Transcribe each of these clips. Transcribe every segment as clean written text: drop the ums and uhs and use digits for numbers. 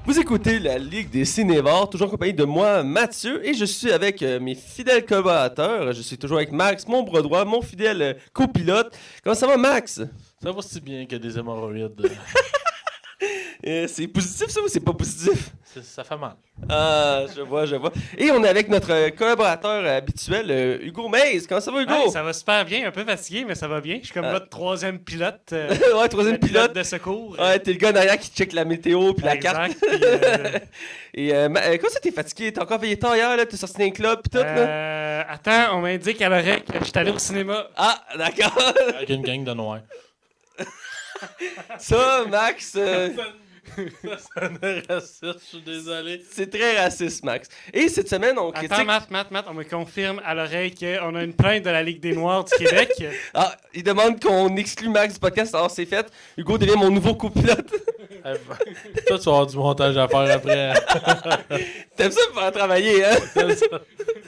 Vous écoutez la Ligue des Cinévores, toujours en compagnie de moi, Mathieu, et je suis avec mes fidèles collaborateurs. Je suis toujours avec Max, mon bras droit, mon fidèle copilote. Comment ça va, Max? Ça va si bien qu'il y a des hémorroïdes. C'est positif ça ou c'est pas positif? Ça fait mal. Ah, je vois. Et on est avec notre collaborateur habituel, Hugo Mays. Comment ça va, Hugo? Ouais, ça va super bien, un peu fatigué, mais ça va bien. Je suis comme votre troisième pilote. Ouais, troisième le pilote. de secours. Ouais, t'es le gars derrière qui check la météo puis la carte. Exact. Puis, Et comment ça t'es fatigué? T'as encore veillé tard hier, là? T'es sorti d'un club pis tout, là? attends, on m'indique à l'oreille que je suis allé au cinéma. Ah, d'accord. Avec une gang de noirs. Ça, Max, Ça sonnait raciste, je suis désolé. c'est très raciste, Max. Et cette semaine, on critique... Attends, Matt, on me confirme à l'oreille qu'on a une plainte de la Ligue des Noirs du Québec. Ah, il demande qu'on exclue Max du podcast. Alors, c'est fait. Hugo devient mon nouveau copilote. Toi, tu vas avoir du montage à faire après. T'aimes ça pour faire travailler, hein?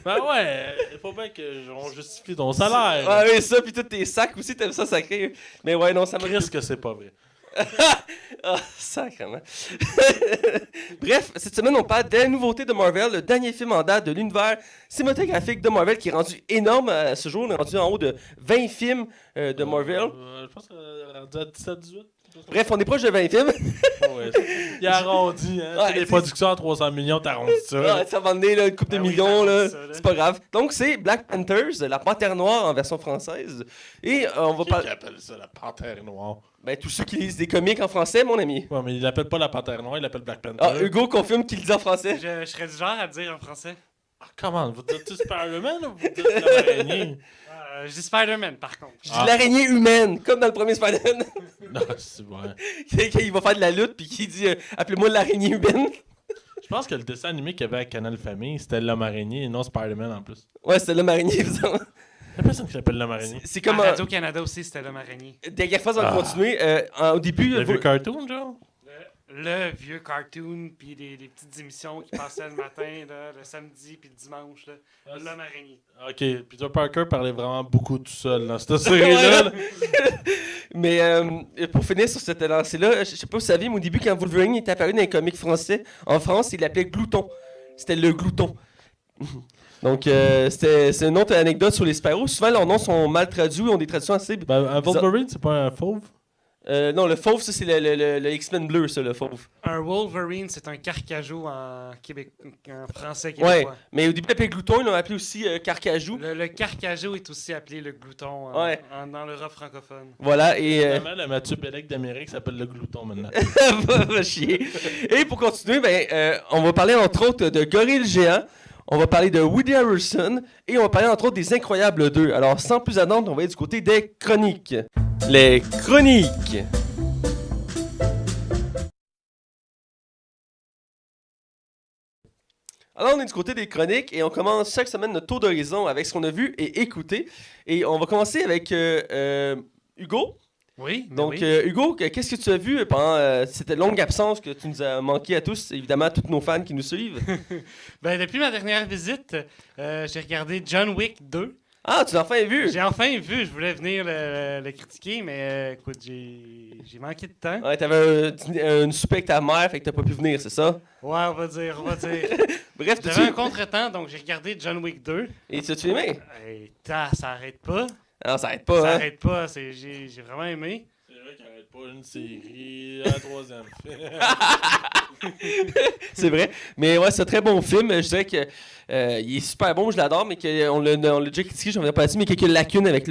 Ben ouais, il faut bien qu'on justifie ton salaire. Ah oui, ça, puis tous tes sacs aussi, t'aimes ça sacré. Mais ouais, non, ça m'a... Chris que c'est pas vrai. Ah, sacrément. Bref, cette semaine, on parle des nouveautés de Marvel, le dernier film en date de l'univers cinématographique de Marvel qui est rendu énorme à ce jour. On est rendu en haut de 20 films de Marvel. Je pense qu'on est rendu à 17-18. Bref, on est proche de 20 films. Ouais, il a arrondi, hein. Ouais, Les c'est- productions à 300 millions, t'arrondis ça. Ah, ça va donner là, une couple de Ah oui, millions, là. ça, là. C'est pas grave. Donc, c'est Black Panthers, la Panthère Noire en version française. Et on va Qui parler... appelle ça la panthère noire? Ben, tous ceux qui lisent des comics en français, mon ami. Ouais, mais il l'appelle pas la panthère noire, il l'appelle Black Panther. Ah, Hugo confirme qu'il le dit en français. Je serais du genre à dire en français. Ah, comment? Vous dites tous Spider-Man ou vous dites l'araignée? Je dis Spider-Man, par contre. Je dis l'araignée humaine, comme dans le premier Spider-Man. Non, c'est vrai. Quand il va faire de la lutte, puis qui dit appelez-moi l'araignée humaine. Je pense que le dessin animé qu'il y avait à Canal Famille, c'était l'homme araignée et non Spider-Man en plus. Ouais, c'est l'homme araignée, évidemment. Il y a personne qui l'appelle l'homme araignée. C'est Comme comme. Radio-Canada aussi, c'était l'homme araignée. Dernière fois, on va Ah. continuer. Au début. Le vieux cartoon, genre? Le vieux cartoon, puis les petites émissions qui passaient le matin, là, le samedi, puis le dimanche. Là. Ah, L'homme araignée. Ok, Peter Parker parlait vraiment beaucoup tout seul dans cette série-là. Mais pour finir sur cette lancée-là, je sais pas si vous savez, mais au début, quand Wolverine est apparu dans les comics français, en France, il l'appelait Glouton. C'était le Glouton. Donc, c'est une autre anecdote sur les super-héros. Souvent, leurs noms sont mal traduits, ont des traductions assez. Ben, un Wolverine, c'est pas un fauve? Non, le fauve, ça, c'est le X-Men bleu, ça, le fauve. Un Wolverine, c'est un carcajou en français Ouais, québécois. mais au début, ils l'appelaient Glouton, ils l'ont appelé aussi Carcajou. Le carcajou est aussi appelé le glouton Ouais. dans l'Europe francophone. Voilà, et. Finalement, le Mathieu Bellec d'Amérique s'appelle le glouton maintenant. va chier. Et pour continuer, on va parler entre autres de Gorille Géant, on va parler de Woody Harrelson et on va parler entre autres des Incroyables 2. Alors sans plus attendre, on va aller du côté des chroniques. Les chroniques. Alors on est du côté des chroniques et on commence chaque semaine notre tour d'horizon avec ce qu'on a vu et écouté. Et on va commencer avec Hugo. Oui, mais Donc, oui. Hugo, qu'est-ce que tu as vu pendant cette longue absence que tu nous as manqué à tous, évidemment, à tous nos fans qui nous suivent? Ben, depuis ma dernière visite, j'ai regardé John Wick 2. Ah, tu l'as enfin vu! J'ai enfin vu, je voulais venir le critiquer, mais écoute, j'ai manqué de temps. Ouais, t'avais une souper avec ta mère, fait que t'as pas pu venir, c'est ça? Ouais, on va dire. Bref, J'avais un contretemps, donc j'ai regardé John Wick 2. Et tu as-tu aimé? Et ça arrête pas. Ah, ça arrête pas, Ça hein? arrête pas, j'ai vraiment aimé. C'est vrai qu'il arrête pas une série, la troisième film. C'est vrai. Mais ouais, c'est un très bon film. Je dirais que il est super bon, je l'adore, mais qu'on l'a déjà critiqué, j'en reviens pas là-dessus, mais quelques lacunes avec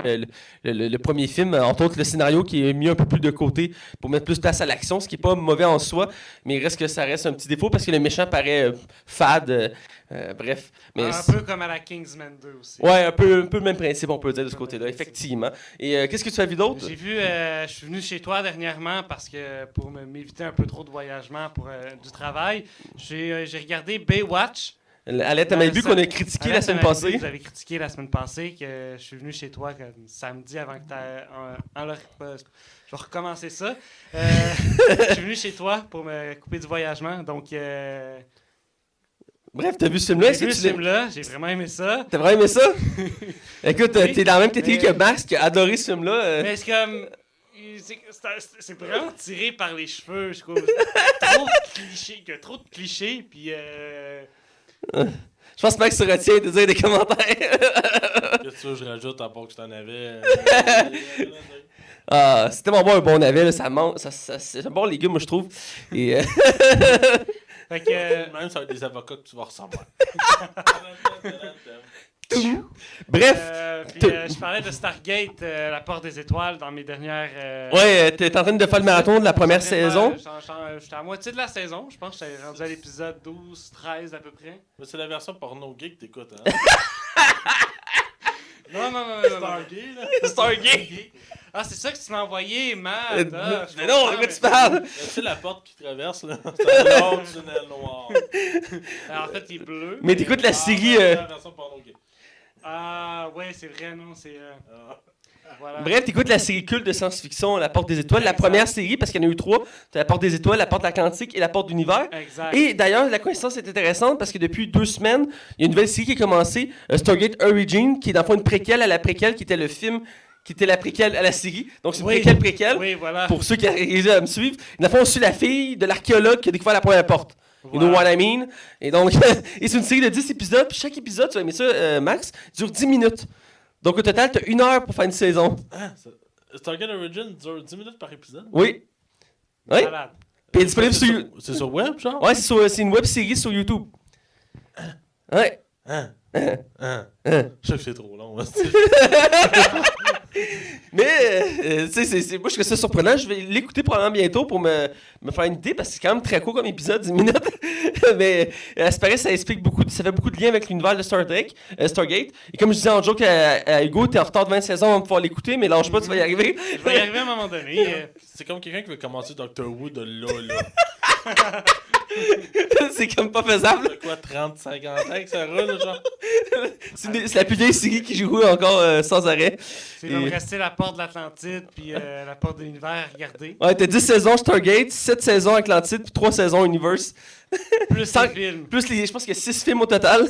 le premier film. Entre autres, le scénario qui est mis un peu plus de côté pour mettre plus de place à l'action, ce qui est pas mauvais en soi, mais il reste que ça reste un petit défaut parce que le méchant paraît fade. Bref. Mais Un peu comme à la Kingsman 2 aussi. ouais, un peu le même principe, on peut dire, de ce côté-là, effectivement. Et qu'est-ce que tu as vu d'autre? J'ai vu, je suis venu chez toi dernièrement parce que pour m'éviter un peu trop de voyagement pour du travail, j'ai regardé Baywatch. Alette, t'as vu qu'on a critiqué la semaine passée? Vous avez critiqué la semaine passée que je suis venu chez toi samedi avant que tu je vais recommencer ça. Je suis venu chez toi pour me couper du voyagement. Donc, Bref, t'as vu ce film-là? j'ai vu ce film-là. J'ai vraiment aimé ça. T'as vraiment aimé ça? Écoute, Oui, t'es dans la même catégorie mais- que Max qui a adoré ce film-là. Mais c'est comme... C'est vraiment tiré par les cheveux, je trouve. Trop de clichés, il y a trop de clichés, puis Je pense que Max se retient de dire des commentaires. Qu'est-ce que tu veux que je rajoute à part que je t'en avais? Ah, c'est tellement bon un bon navet, là, c'est un bon légume, moi, je trouve. Et, fait que Même ça va être des avocats que tu vas ressembler. bref, je parlais de Stargate, la porte des étoiles, dans mes dernières... t'es en train de faire le marathon de la première saison. J'étais à moitié de la saison, je pense que j'étais rendu à l'épisode 12, 13 à peu près. Mais c'est la version porno gay que t'écoutes, hein? Non. Stargate, là. Stargate. Ah, c'est ça que tu m'as envoyé, Matt. Mais non, de quoi tu parles? Tu sais la porte qui traverse, là? C'est un long tunnel noir. En fait, il est bleu. Mais t'écoutes la série. C'est la version porno gay. Ah, ouais, c'est vrai, non, c'est... Voilà. Bref, t'écoutes la série culte de science-fiction, La Porte des Étoiles, la première série, parce qu'il y en a eu 3. T'as La Porte des Étoiles, La Porte de l'Atlantique et La Porte d'Univers. Exact. Et d'ailleurs, la coïncidence est intéressante parce que depuis 2 semaines, il y a une nouvelle série qui a commencé, Stargate Origin, qui est dans le fond une préquelle à la préquelle, qui était le film, qui était la préquelle à la série. Donc c'est une préquelle. Oui, voilà. Pour ceux qui arrivent à me suivre. Dans le fond, on suit la fille de l'archéologue qui a découvert la première porte. You know what I mean? Et donc, et c'est une série de 10 épisodes, puis chaque épisode, tu vas aimer ça, Max, dure 10 minutes. Donc au total, t'as 1 heure pour faire une saison. Ah, Stargate Origin dure 10 minutes par épisode? Oui. Oui. Malade. Puis elle est disponible sur... C'est sur web, genre? Ouais, c'est une web série sur YouTube. Ouais. Je sais que c'est trop long. Mais, tu sais, moi, je trouve ça surprenant. Je vais l'écouter probablement bientôt pour me faire une idée, parce que c'est quand même très court comme épisode, 10 minutes. Mais, à ce paraît, ça explique beaucoup, ça fait beaucoup de liens avec l'univers de Stargate. Et comme je disais en joke à Hugo, t'es en retard de 20 saisons, on va pouvoir l'écouter, mais lâche pas, tu vas y arriver. Je vais y arriver à un moment donné. C'est comme quelqu'un qui veut commencer Doctor Who de là. C'est comme pas faisable. De quoi, 30-50 ans que ça roule, genre? C'est la plus vieille série qui joue encore sans arrêt. C'est va me rester la porte de l'Atlantide puis la porte de l'univers à regarder. Ouais, t'as 10 saisons Stargate, 7 saisons Atlantide, puis 3 saisons Universe. Plus Sans- les films. Plus je pense qu'il y a 6 films au total.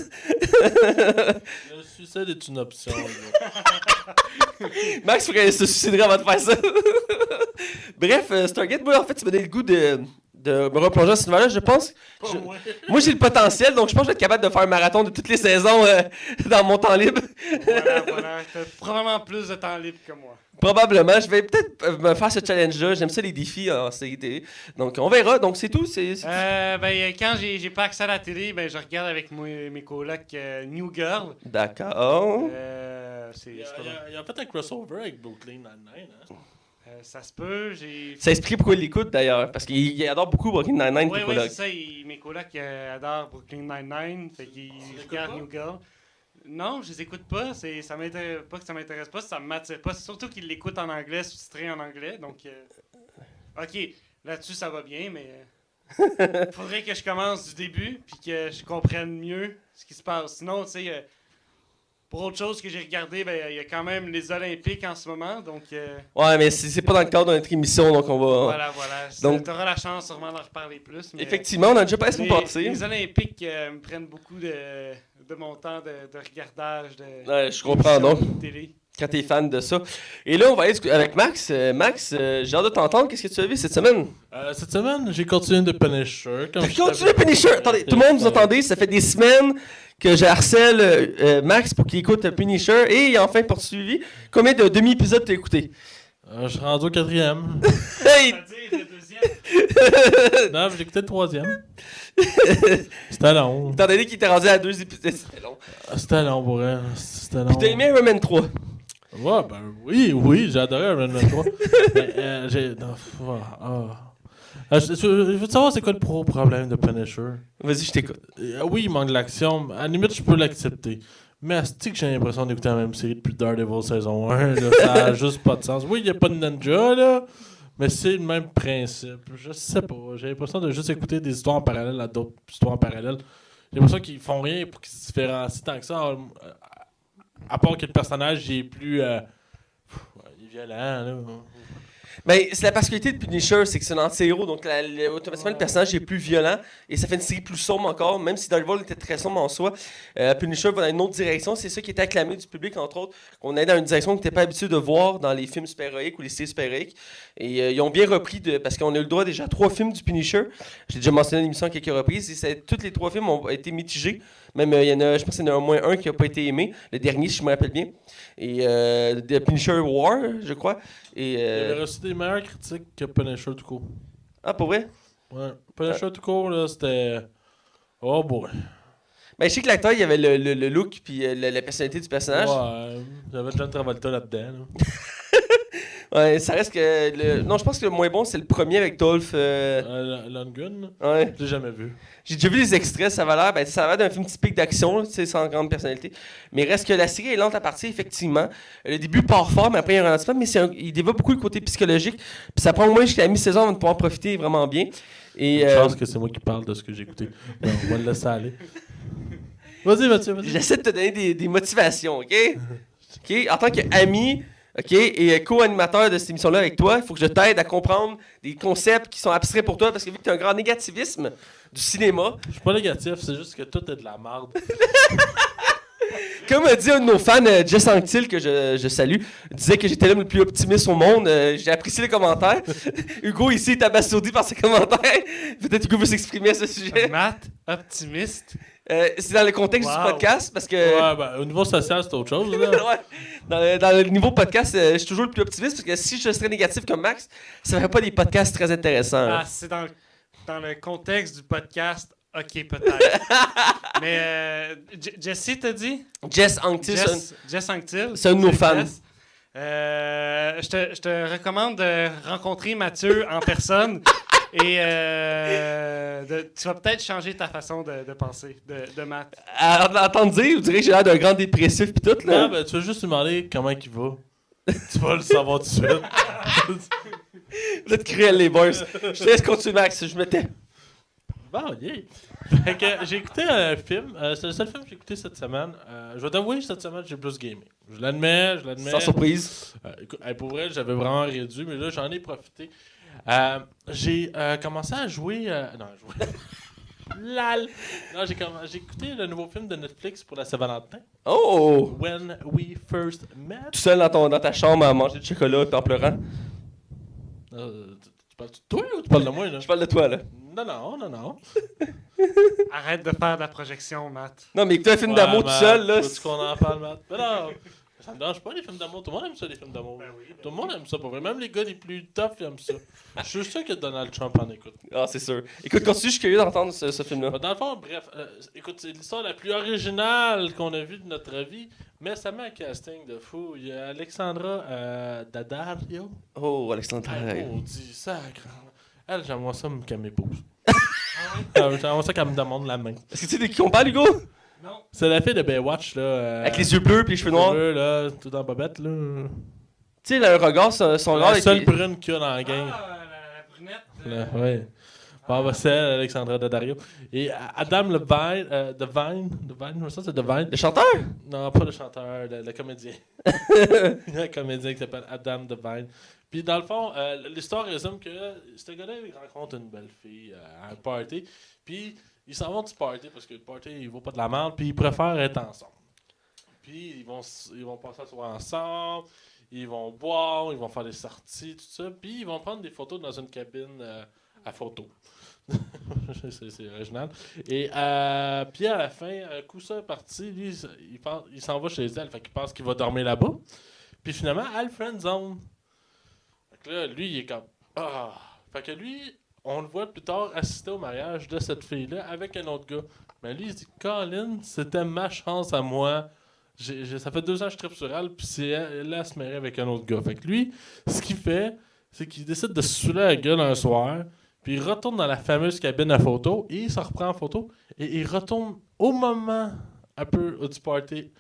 Le suicide est une option. Là. Max se suiciderait avant de faire ça. Bref, Stargate, moi en fait, tu m'as donné le goût de me replonger dans ce univers-là. Je pense. Moi, j'ai le potentiel, donc je pense que je vais être capable de faire un marathon de toutes les saisons dans mon temps libre. Voilà. T'as probablement plus de temps libre que moi. Probablement. Je vais peut-être me faire ce challenge-là. J'aime ça, les défis en série télé. Donc, on verra. Donc, c'est tout. Quand j'ai pas accès à la télé, ben, je regarde avec mes colocs New Girl. D'accord. Il y a en fait un crossover avec Brooklyn Nine-Nine. Hein? Ça se peut, Ça explique pourquoi il l'écoute d'ailleurs. Parce qu'il adore beaucoup Brooklyn Nine-Nine. Oui, c'est ça. Mes colocs adorent Brooklyn Nine-Nine. Fait qu'ils regardent New Girl. Non, je les écoute pas. Ça m'intéresse pas que ça m'intéresse pas. Ça m'attire pas. C'est surtout qu'ils l'écoutent en anglais, sous-titré en anglais. Donc, OK, là-dessus, ça va bien, mais faudrait que je commence du début puis que je comprenne mieux ce qui se passe. Sinon, tu sais, pour autre chose que j'ai regardé, ben il y a quand même les Olympiques en ce moment, donc... Ouais, mais c'est pas dans le cadre de notre émission, donc on va... Voilà. Donc- Tu auras la chance sûrement d'en reparler plus. Mais Effectivement, on a déjà passé une passée. les Olympiques me prennent beaucoup de mon temps de regardage de Ouais, je comprends, donc. de télé. Quand t'es fan de ça. Et là, on va aller avec Max. Max, j'ai hâte de t'entendre. Qu'est-ce que tu as vu cette semaine? Cette semaine, j'ai continué de Punisher. T'as continué Punisher! Attendez, tout le monde, vous entendez? Ça fait des semaines que je harcèle Max pour qu'il écoute Punisher et il a enfin poursuivi. Combien de demi-épisodes t'as écouté? Je suis rendu au 4e. Hey! C'est-à-dire le deuxième. Non, j'ai écouté le 3e. C'était long. Étant donné qu'il était rendu à 2 épisodes, c'était long. C'était long pour elle. C'était long. Puis t'as aimé Iron Man 3? Ouais, ben oui, j'ai adoré Iron Man 3. Mais j'ai... Je veux savoir c'est quoi le problème de Punisher. Vas-y, je t'écoute. Oui, il manque de l'action. À la limite, je peux l'accepter. Mais c'est que j'ai l'impression d'écouter la même série depuis Daredevil saison 1. Là, ça a juste pas de sens. Oui, il n'y a pas de ninja, là. Mais c'est le même principe. Je sais pas. J'ai l'impression de juste écouter des histoires en parallèle à d'autres histoires en parallèle. J'ai l'impression qu'ils font rien pour qu'ils se différencient tant que ça. À part que le personnage il est plus il est violent. Là. Ben, c'est la particularité de Punisher, c'est que c'est un anti-héros, donc automatiquement le personnage est plus violent et ça fait une série plus sombre encore, même si Daredevil était très sombre en soi. Punisher va dans une autre direction, c'est ça qui était acclamé du public, entre autres, qu'on allait dans une direction qu'on n'était pas habitué de voir dans les films super-héroïques ou les séries super-héroïques. Et ils ont bien repris, parce qu'on a eu le droit déjà à 3 films du Punisher. J'ai déjà mentionné l'émission à quelques reprises, et tous les 3 films ont été mitigés. Même, il y en a, je pense qu'il y en a au moins un qui n'a pas été aimé, le dernier, si je me rappelle bien. Et The Punisher War, je crois. Et, Il avait reçu des meilleures critiques que Punisher tout court. Ah, pour vrai? Ouais. Punisher tout court, là, c'était. Oh boy. Ben, je sais que l'acteur, il avait le look puis la personnalité du personnage. Ouais. J'avais John Travolta là-dedans. Là. Ouais, ça reste que. Non, je pense que le moins bon, c'est le premier avec Dolph. Lundgren, Ouais. je l'ai jamais vu. J'ai déjà vu les extraits, ça va l'air. Ben, ça a l'air d'un film typique d'action, tu sais, sans grande personnalité. Mais reste que la série est lente à partir, effectivement. Le début part fort, mais après, il y a un ralentissement. Mais il développe beaucoup le côté psychologique. Puis ça prend au moins jusqu'à la mi-saison avant de pouvoir en profiter vraiment bien. Et, Je pense que c'est moi qui parle de ce que j'ai écouté. Bon, on va le laisser aller. Vas-y, Mathieu, vas-y. J'essaie de te donner des motivations, OK? OK? En tant qu'ami, OK, et co-animateur de cette émission-là avec toi, il faut que je t'aide à comprendre des concepts qui sont abstraits pour toi, parce que vu que tu as un grand négativisme du cinéma, Je suis pas négatif, c'est juste que tout est de la merde. comme a dit un de nos fans, Jess Anctil, que je salue, disait que j'étais l'homme le plus optimiste au monde. J'ai apprécié les commentaires. Hugo, ici, est abasourdi par ses commentaires. Peut-être Hugo veut s'exprimer à ce sujet. Matt, optimiste. C'est dans le contexte du Wow. podcast, parce que... Ouais, ben, au niveau social, c'est autre chose. Là. Ouais. Dans le niveau podcast, je suis toujours le plus optimiste, parce que si je serais négatif comme Max, ça ferait pas des podcasts très intéressants. Ah, c'est dans le contexte du podcast. Ok, peut-être. Mais Jesse t'a dit? Jess Anctil, Jess Anctil. c'est un de nos Salut, fans. Jess. Je te recommande de rencontrer Mathieu en personne et tu vas peut-être changer ta façon de penser de Matt. À l'entendre dire, vous direz que j'ai l'air d'un grand dépressif pis tout, là. Non, ben, tu veux juste lui demander comment il va. Tu vas le savoir tout de suite. Vous êtes cruels, les boys. Je te laisse continuer, Max. Je me tais. Bon, yeah. Fait que j'ai écouté un film. C'est le seul film que j'ai écouté cette semaine. Je vais t'avouer, cette semaine, j'ai plus gamé. Je l'admets. Sans surprise. Écoute, pour vrai, j'avais vraiment réduit, mais là, j'en ai profité. J'ai commencé à jouer. Lal! Non, j'ai écouté le nouveau film de Netflix pour la Saint-Valentin. Oh! When We First Met. Tout seul dans ta chambre à manger du chocolat et en pleurant. Tu parles de toi ou tu parles de moi, là? Je parle de toi, là. Non. Arrête de faire de la projection, Matt. Non, mais écoutez un film d'amour tout seul, là. Faut-tu qu'on en parle, Matt? Mais non! Ça me dérange pas, les films d'amour. Tout le monde aime ça, les films d'amour. Tout le monde aime ça, pour vrai. Même les gars les plus tough, ils aiment ça. Je suis sûr que Donald Trump en écoute. Ah, c'est sûr. Écoute, continue, je suis curieux d'entendre ce film-là. Dans le fond, bref, écoute, c'est l'histoire la plus originale qu'on a vue de notre vie, mais ça met un casting de fou. Il y a Alexandra Daddario. Oh, Alexandre. Oh, dis sacre. Elle, j'aimerais ça qu'elle m'épouse. J'aimerais ça qu'elle me demande la main. Est-ce que tu sais de qui on parle, Hugo? Non. C'est la fille de Baywatch, là. Avec les yeux bleus et les cheveux noirs. Là, tout en bobette, là. Tu sais, elle a un regard, son regard. La seule avec- brune qu'il y a dans la gang. Ah, la brunette. Là, ouais. Bon, bah, c'est elle, Alexandra Daddario. Et Adam Levine, Devine, ça c'est Devine. Le chanteur? Non, pas le chanteur, le comédien. Le comédien qui s'appelle Adam Devine. Puis dans le fond, l'histoire résume que ce gars-là, il rencontre une belle fille à un party. Puis ils s'en vont du party parce que le party, il vaut pas de la merde. Puis ils préfèrent être ensemble. Puis ils vont passer la soirée ensemble. Ils vont boire, ils vont faire des sorties, tout ça. Puis ils vont prendre des photos dans une cabine à photo. c'est original. Et puis à la fin, un coup ça est parti, lui, il s'en va chez elle. Fait qu'il pense qu'il va dormir là-bas. Puis finalement, elle friendzone. Fait que là, lui, il est comme... Ah! Fait que lui, on le voit plus tard assister au mariage de cette fille-là avec un autre gars. Mais lui, il se dit, Colin, c'était ma chance à moi. Ça fait 2 ans que je tripe sur elle, puis c'est elle se marrer avec un autre gars. Fait que lui, ce qu'il fait, c'est qu'il décide de se saouler la gueule un soir, puis il retourne dans la fameuse cabine à photo, et il se reprend en photo, et il retourne au moment un peu du party.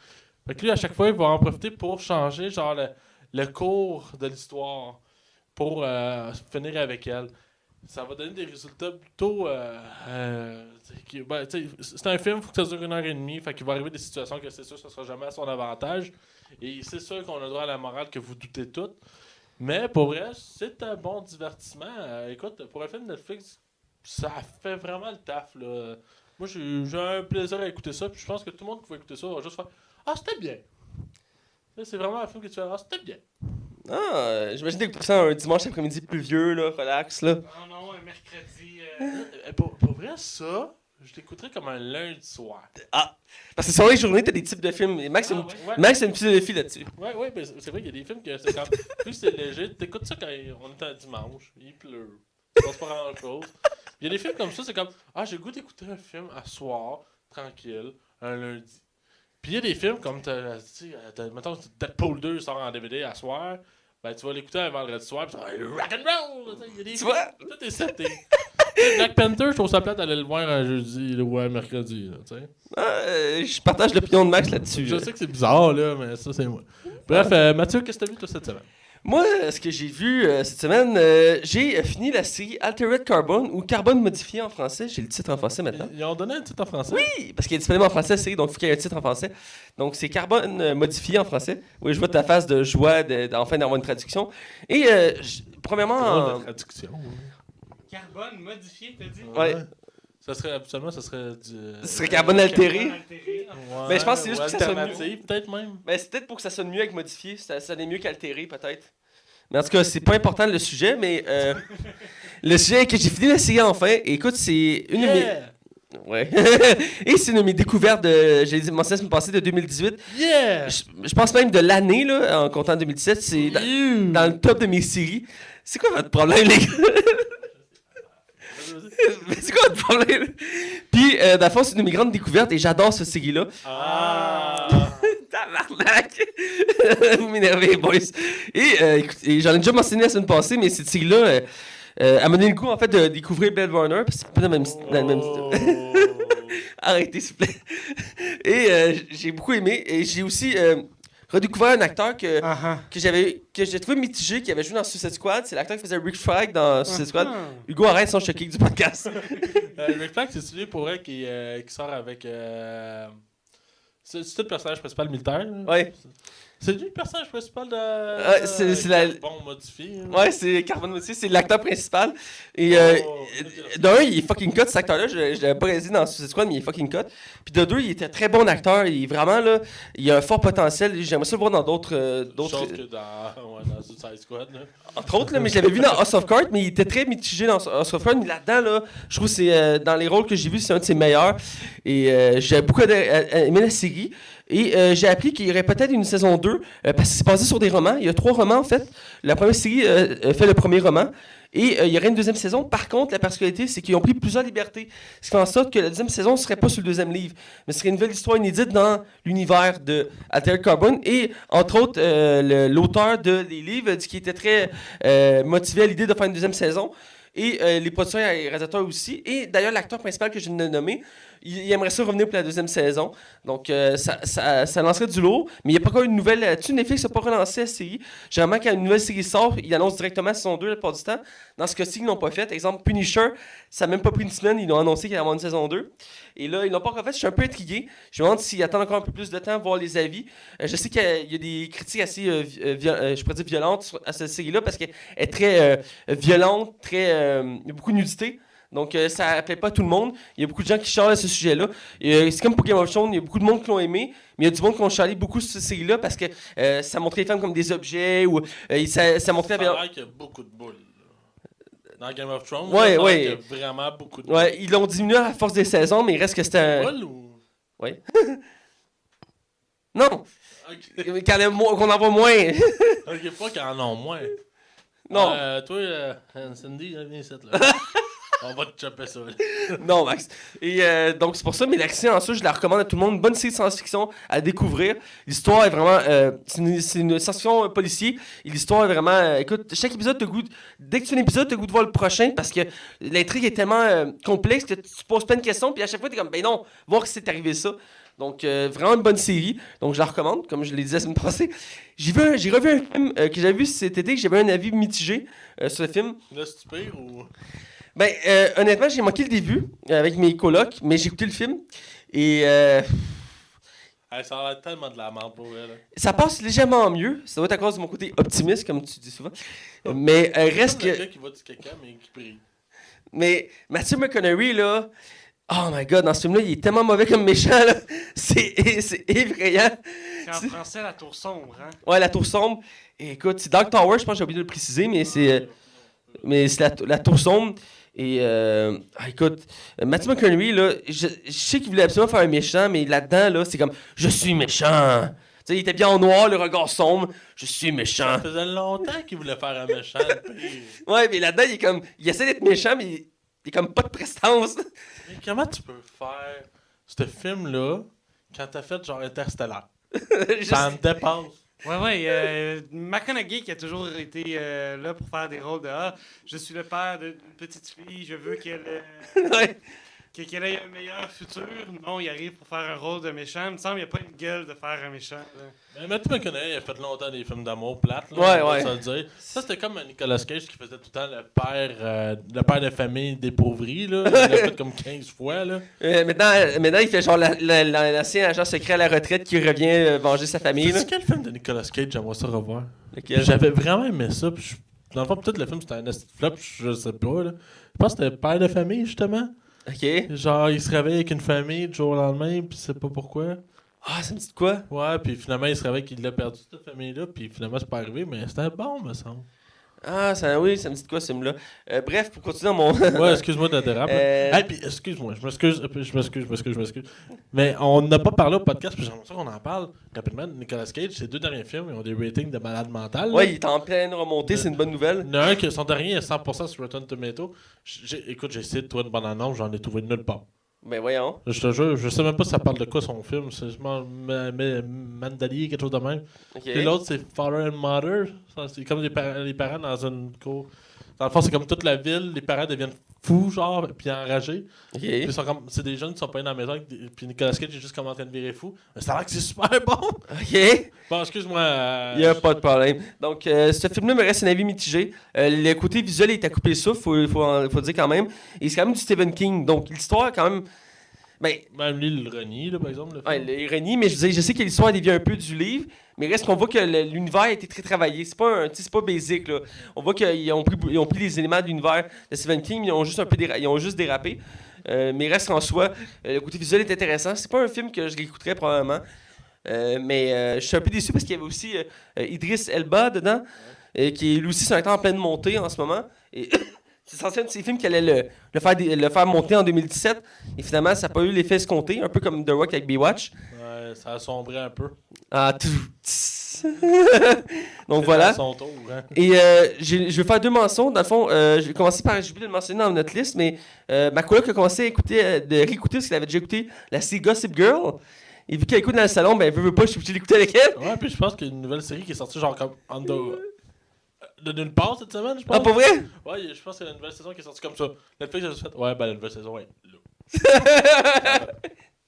Fait que lui, à chaque fois, il va en profiter pour changer genre le cours de l'histoire, pour finir avec elle. Ça va donner des résultats plutôt... c'est un film, il faut que ça dure 1h30, fait qu'il va arriver des situations que c'est sûr que ça sera jamais à son avantage. Et c'est sûr qu'on a droit à la morale que vous doutez toutes. Mais pour vrai, c'est un bon divertissement. Écoute, pour un film Netflix, ça fait vraiment le taf. Là. Moi, j'ai un plaisir à écouter ça. Puis je pense que tout le monde qui va écouter ça va juste faire Ah, c'était bien. Là, c'est vraiment un film que tu fais Ah, c'était bien. J'imagine d'écouter ça un dimanche après-midi pluvieux, là, relax, là. Non, un mercredi. Pour vrai, ça, je l'écouterais comme un lundi soir. Parce que sur les journées, t'as des types de films. Et Max, Ouais. Max a une philosophie là-dessus. Ouais, mais c'est vrai qu'il y a des films que c'est comme. Plus c'est léger, t'écoutes ça quand on est un dimanche, il pleut, il se passe pas grand chose. Il y a des films comme ça, c'est comme j'ai le goût d'écouter un film à soir, tranquille, un lundi. Puis il y a des films comme, mettons, Deadpool 2 sort en DVD à soir, ben tu vas l'écouter un vendredi soir, pis c'est rock'n'roll! Il y a des Tu vois? Tout est seté. Black Panther, je trouve ça plate d'aller le voir un jeudi ou un mercredi, tu sais. Je partage l'opinion de Max là-dessus. Je sais que c'est bizarre, là, mais ça, c'est moi. Bref, Mathieu, qu'est-ce que t'as vu, toi, cette semaine? Moi, ce que j'ai vu cette semaine, j'ai fini la série Altered Carbon ou Carbone modifié en français. J'ai le titre en français maintenant. Ils ont donné un titre en français? Oui, parce qu'il est disponible en français la série, donc il faut qu'il y ait un titre en français. Donc c'est Carbone modifié en français. Oui, je vois ta face de joie enfin d'avoir une traduction. Et premièrement, La traduction. Carbone modifié, t'as dit? ouais, Ça serait, habituellement, ça serait du... ce serait Carbone altéré. altéré. Ouais, Mais je pense que c'est juste ou pour que ça sonne alternative, peut-être même. Mais c'est peut-être pour que ça sonne mieux avec modifié. Ça sonne mieux qu'altéré, peut-être. Mais en tout cas, c'est pas important le sujet, mais le sujet est que j'ai fini la série enfin. Et écoute, c'est une de mes... Yeah! Ouais. Et c'est une de mes découvertes de... J'ai mentionné la semaine passée de 2018. Yeah! Je pense même de l'année, là, en comptant 2017. C'est dans le top de mes séries. C'est quoi votre problème, les gars? Mais c'est quoi votre problème? Puis, dans le fond, c'est une de mes grandes découvertes et j'adore cette série-là. Tabarnak! Vous m'énervez, boys. Et j'en ai déjà mentionné la semaine passée, mais cette série-là, elle m'a donné le goût, en fait, de découvrir Blade Runner, parce que c'est pas dans le même style. Arrêtez, s'il vous plaît. Et j'ai beaucoup aimé. Et j'ai aussi redécouvert un acteur que j'ai trouvé mitigé, qui avait joué dans Suicide Squad. C'est l'acteur qui faisait Rick Flag dans Suicide Squad. Hugo, arrête son choqué du podcast. Rick Flag, c'est celui pour elle qui sort avec... C'est tout le personnage principal militaire. Là? Ouais. C'est lui le personnage principal de... c'est la... Bon modifié. Ouais, c'est Carbone modifié, c'est l'acteur principal. Et d'un, il est fucking cut, cet acteur-là. Je l'avais pas réalisé dans Suicide Squad, mais il est fucking cut. Puis de deux, il était un très bon acteur. Il est vraiment là, il a un fort potentiel. J'aimerais ça le voir dans d'autres. Chose que dans Suicide Squad. Là. Entre autres, là, mais je l'avais vu dans House of Cards, mais il était très mitigé dans House of Cards. Mais là-dedans, là, je trouve que c'est dans les rôles que j'ai vus, c'est un de ses meilleurs. Et j'ai beaucoup aimé la série. Et j'ai appris qu'il y aurait peut-être une saison 2, parce que c'est basé sur des romans. Il y a 3 romans, en fait. La première série fait le premier roman. Et il y aurait une deuxième saison. Par contre, la particularité, c'est qu'ils ont pris plusieurs libertés. Ce qui fait en sorte que la deuxième saison ne serait pas sur le deuxième livre, mais ce serait une nouvelle histoire inédite dans l'univers de Altered Carbon. Et, entre autres, l'auteur des livres dit qu'il était très motivé à l'idée de faire une deuxième saison. Et les producteurs et les réalisateurs aussi. Et d'ailleurs, l'acteur principal que je viens de nommer, il aimerait ça revenir pour la deuxième saison. Donc, ça lancerait du lourd. Mais il n'y a pas encore une nouvelle... Netflix n'a pas relancé la série. Généralement, quand une nouvelle série sort, ils annoncent directement saison 2 la plupart du temps. Dans ce cas-ci, ils ne l'ont pas fait. Exemple, Punisher, ça n'a même pas pris une semaine. Ils ont annoncé qu'il y allait avoir une saison 2. Et là, ils l'ont pas encore fait. Je suis un peu intrigué. Je me demande s'ils attendent encore un peu plus de temps, voir les avis. Je sais qu'il y a des critiques assez, je pourrais dire, violentes à cette série-là parce qu'elle est très violente, il y a beaucoup de nudité. Donc, ça ne plaît pas à tout le monde. Il y a beaucoup de gens qui chialent à ce sujet-là. C'est comme pour Game of Thrones, il y a beaucoup de monde qui l'ont aimé, mais il y a du monde qui ont chialé beaucoup sur cette série-là parce que ça montrait les femmes comme des objets ou ça montrait... Ça a l'air qu'il y a beaucoup de boules. Dans Game of Thrones, ouais. Il y a vraiment beaucoup de boules. Ouais, ils l'ont diminué à force des saisons, mais il reste que c'était un... Boules ou... Oui. Non! Okay. Qu'on en voit moins. Ok, pas qu'ils en ont moins. Non. Toi, Cindy, viens ici, là. On va te choper ça. Là. Non, Max. Et donc, c'est pour ça, mais la série en soi, je la recommande à tout le monde. Une bonne série de science-fiction à découvrir. L'histoire est vraiment... c'est une science-fiction policier. Et l'histoire est vraiment... écoute, chaque épisode, dès que tu fais un épisode, tu as goût de voir le prochain parce que l'intrigue est tellement complexe que tu poses plein de questions. Puis à chaque fois, tu es comme, ben non, voir que c'est arrivé ça. Donc, vraiment une bonne série. Donc, je la recommande, comme je l'ai dit la semaine passée. J'ai revu un film que j'avais vu cet été, que j'avais un avis mitigé sur le film. Là, c'est pire ou... Ben, honnêtement, j'ai manqué le début avec mes colocs, mais j'ai écouté le film. Et. Ça a l'air tellement de la merde pour elle. Ça passe légèrement mieux. Ça doit être à cause de mon côté optimiste, comme tu dis souvent. Mais reste que... que... le gars qui va du caca, mais qui prie. Mais Matthew McConaughey, là... Oh my God, dans ce film-là, il est tellement mauvais comme méchant, là. C'est effrayant. C'est en français la tour sombre, hein? Ouais, la tour sombre. Et écoute, c'est Dark Tower, je pense que j'ai oublié de le préciser, mais c'est la tour sombre. Et écoute, Matthew McConaughey, là, je sais qu'il voulait absolument faire un méchant, mais là-dedans, là, c'est comme « Je suis méchant ». Tu sais, il était bien en noir, le regard sombre. « Je suis méchant ». Ça faisait longtemps qu'il voulait faire un méchant. Ouais, mais là-dedans, il est comme... Il essaie d'être méchant, mais il est comme pas de prestance. Mais comment tu peux faire ce film-là quand t'as fait genre Interstellar? Ça me dépasse. Ouais, McConaughey qui a toujours été là pour faire des rôles de je suis le père d'une petite fille, je veux qu'elle Ouais. qu'elle ait un meilleur futur. Non, il arrive pour faire un rôle de méchant. Il me semble qu'il n'y a pas une gueule de faire un méchant. Là. Mais Matthew McConaughey, il a fait longtemps des films d'amour plates. Là, Ouais, on va ouais. se le dire. Ça, c'était comme Nicolas Cage qui faisait tout le temps le père de famille dépauvri. Là. Il l'a fait comme 15 fois. Là. Maintenant, il fait genre l'ancien agent secret à la retraite qui revient venger sa famille. Là. C'est quel film de Nicolas Cage j'aimerais ça revoir? Lequel? J'avais vraiment aimé ça. Puis dans le fond, peut-être le film c'était un esti de flop, je sais pas. Là. Je pense que c'était père de famille, justement. Ok. Genre, il se réveille avec une famille du jour au lendemain, puis c'est pas pourquoi. Ah, ça me dit de quoi? Ouais, puis finalement, il se réveille qu'il l'a perdu, cette famille-là, puis finalement, c'est pas arrivé, mais c'était bon, me semble. Ah, oui, ça me dit de quoi ce film-là? Bref, pour continuer dans mon... Ouais, excuse-moi de déraper. Hey, puis excuse-moi, je m'excuse. Mais on n'a pas parlé au podcast, puis j'aimerais ça qu'on en parle rapidement. Nicolas Cage, ses 2 derniers films, ils ont des ratings de malade mental. Ouais, il est en pleine remontée, c'est une bonne nouvelle. Il y en a un qui, son dernier est 100% sur Rotten Tomato. Écoute, j'ai essayé de trouver une bonne annonce, j'en ai trouvé nulle part. Ben voyons. Je te jure, je sais même pas si ça parle de quoi son film. C'est justement Mandalier, quelque chose de même. Ok. Et l'autre, c'est Father and Mother. C'est comme les parents dans une cour. Dans le fond, c'est comme toute la ville, les parents deviennent fous, genre, puis enragés. Ok. Puis ils sont comme, c'est des jeunes qui sont pas dans la maison, puis Nicolas Cage est juste comme en train de virer fou. Mais ça a l'air que c'est super bon! Ok. Bon, excuse-moi. Il n'y a pas de problème. Donc, ce film-là me reste un avis mitigé. Le côté visuel est à couper le souffle, faut dire quand même. Et c'est quand même du Stephen King. Donc, l'histoire, quand même. Ben, Même lui, il le renie, là, par exemple. ouais, l'ironie, mais je sais que l'histoire dévie un peu du livre. Mais reste qu'on voit que l'univers a été très travaillé. C'est pas basique, là. On voit qu'ils ont pris les éléments de l'univers de Stephen King, mais ils ont juste ils ont juste dérapé. Mais reste en soi, le côté visuel est intéressant. C'est pas un film que je réécouterais probablement. Mais je suis un peu déçu parce qu'il y avait aussi Idris Elba dedans, qui est lui aussi c'est un acteur en pleine montée en ce moment. Et c'est censé être un de ces films qui allait le faire monter en 2017. Et finalement, ça n'a pas eu l'effet escompté, un peu comme The Rock avec Baywatch. Ouais, ça a sombré un peu. Ah, donc voilà. À son tour, hein. Et je vais faire 2 mentions. Dans le fond, je vais commencer par, j'ai oublié de le mentionner dans notre liste, mais ma coloc a commencé à réécouter parce qu'elle avait déjà écouté la série Gossip Girl. Et vu qu'elle écoute dans le salon, ben elle veut pas, je suis obligé d'écouter avec elle. Ouais, puis je pense qu'il y a une nouvelle série qui est sortie genre comme de nulle part cette semaine, je pense. Ah, pour vrai? Ouais, je pense qu'il y a une nouvelle saison qui est sortie comme ça. Netflix a juste fait, ouais, ben la nouvelle saison, ouais, là.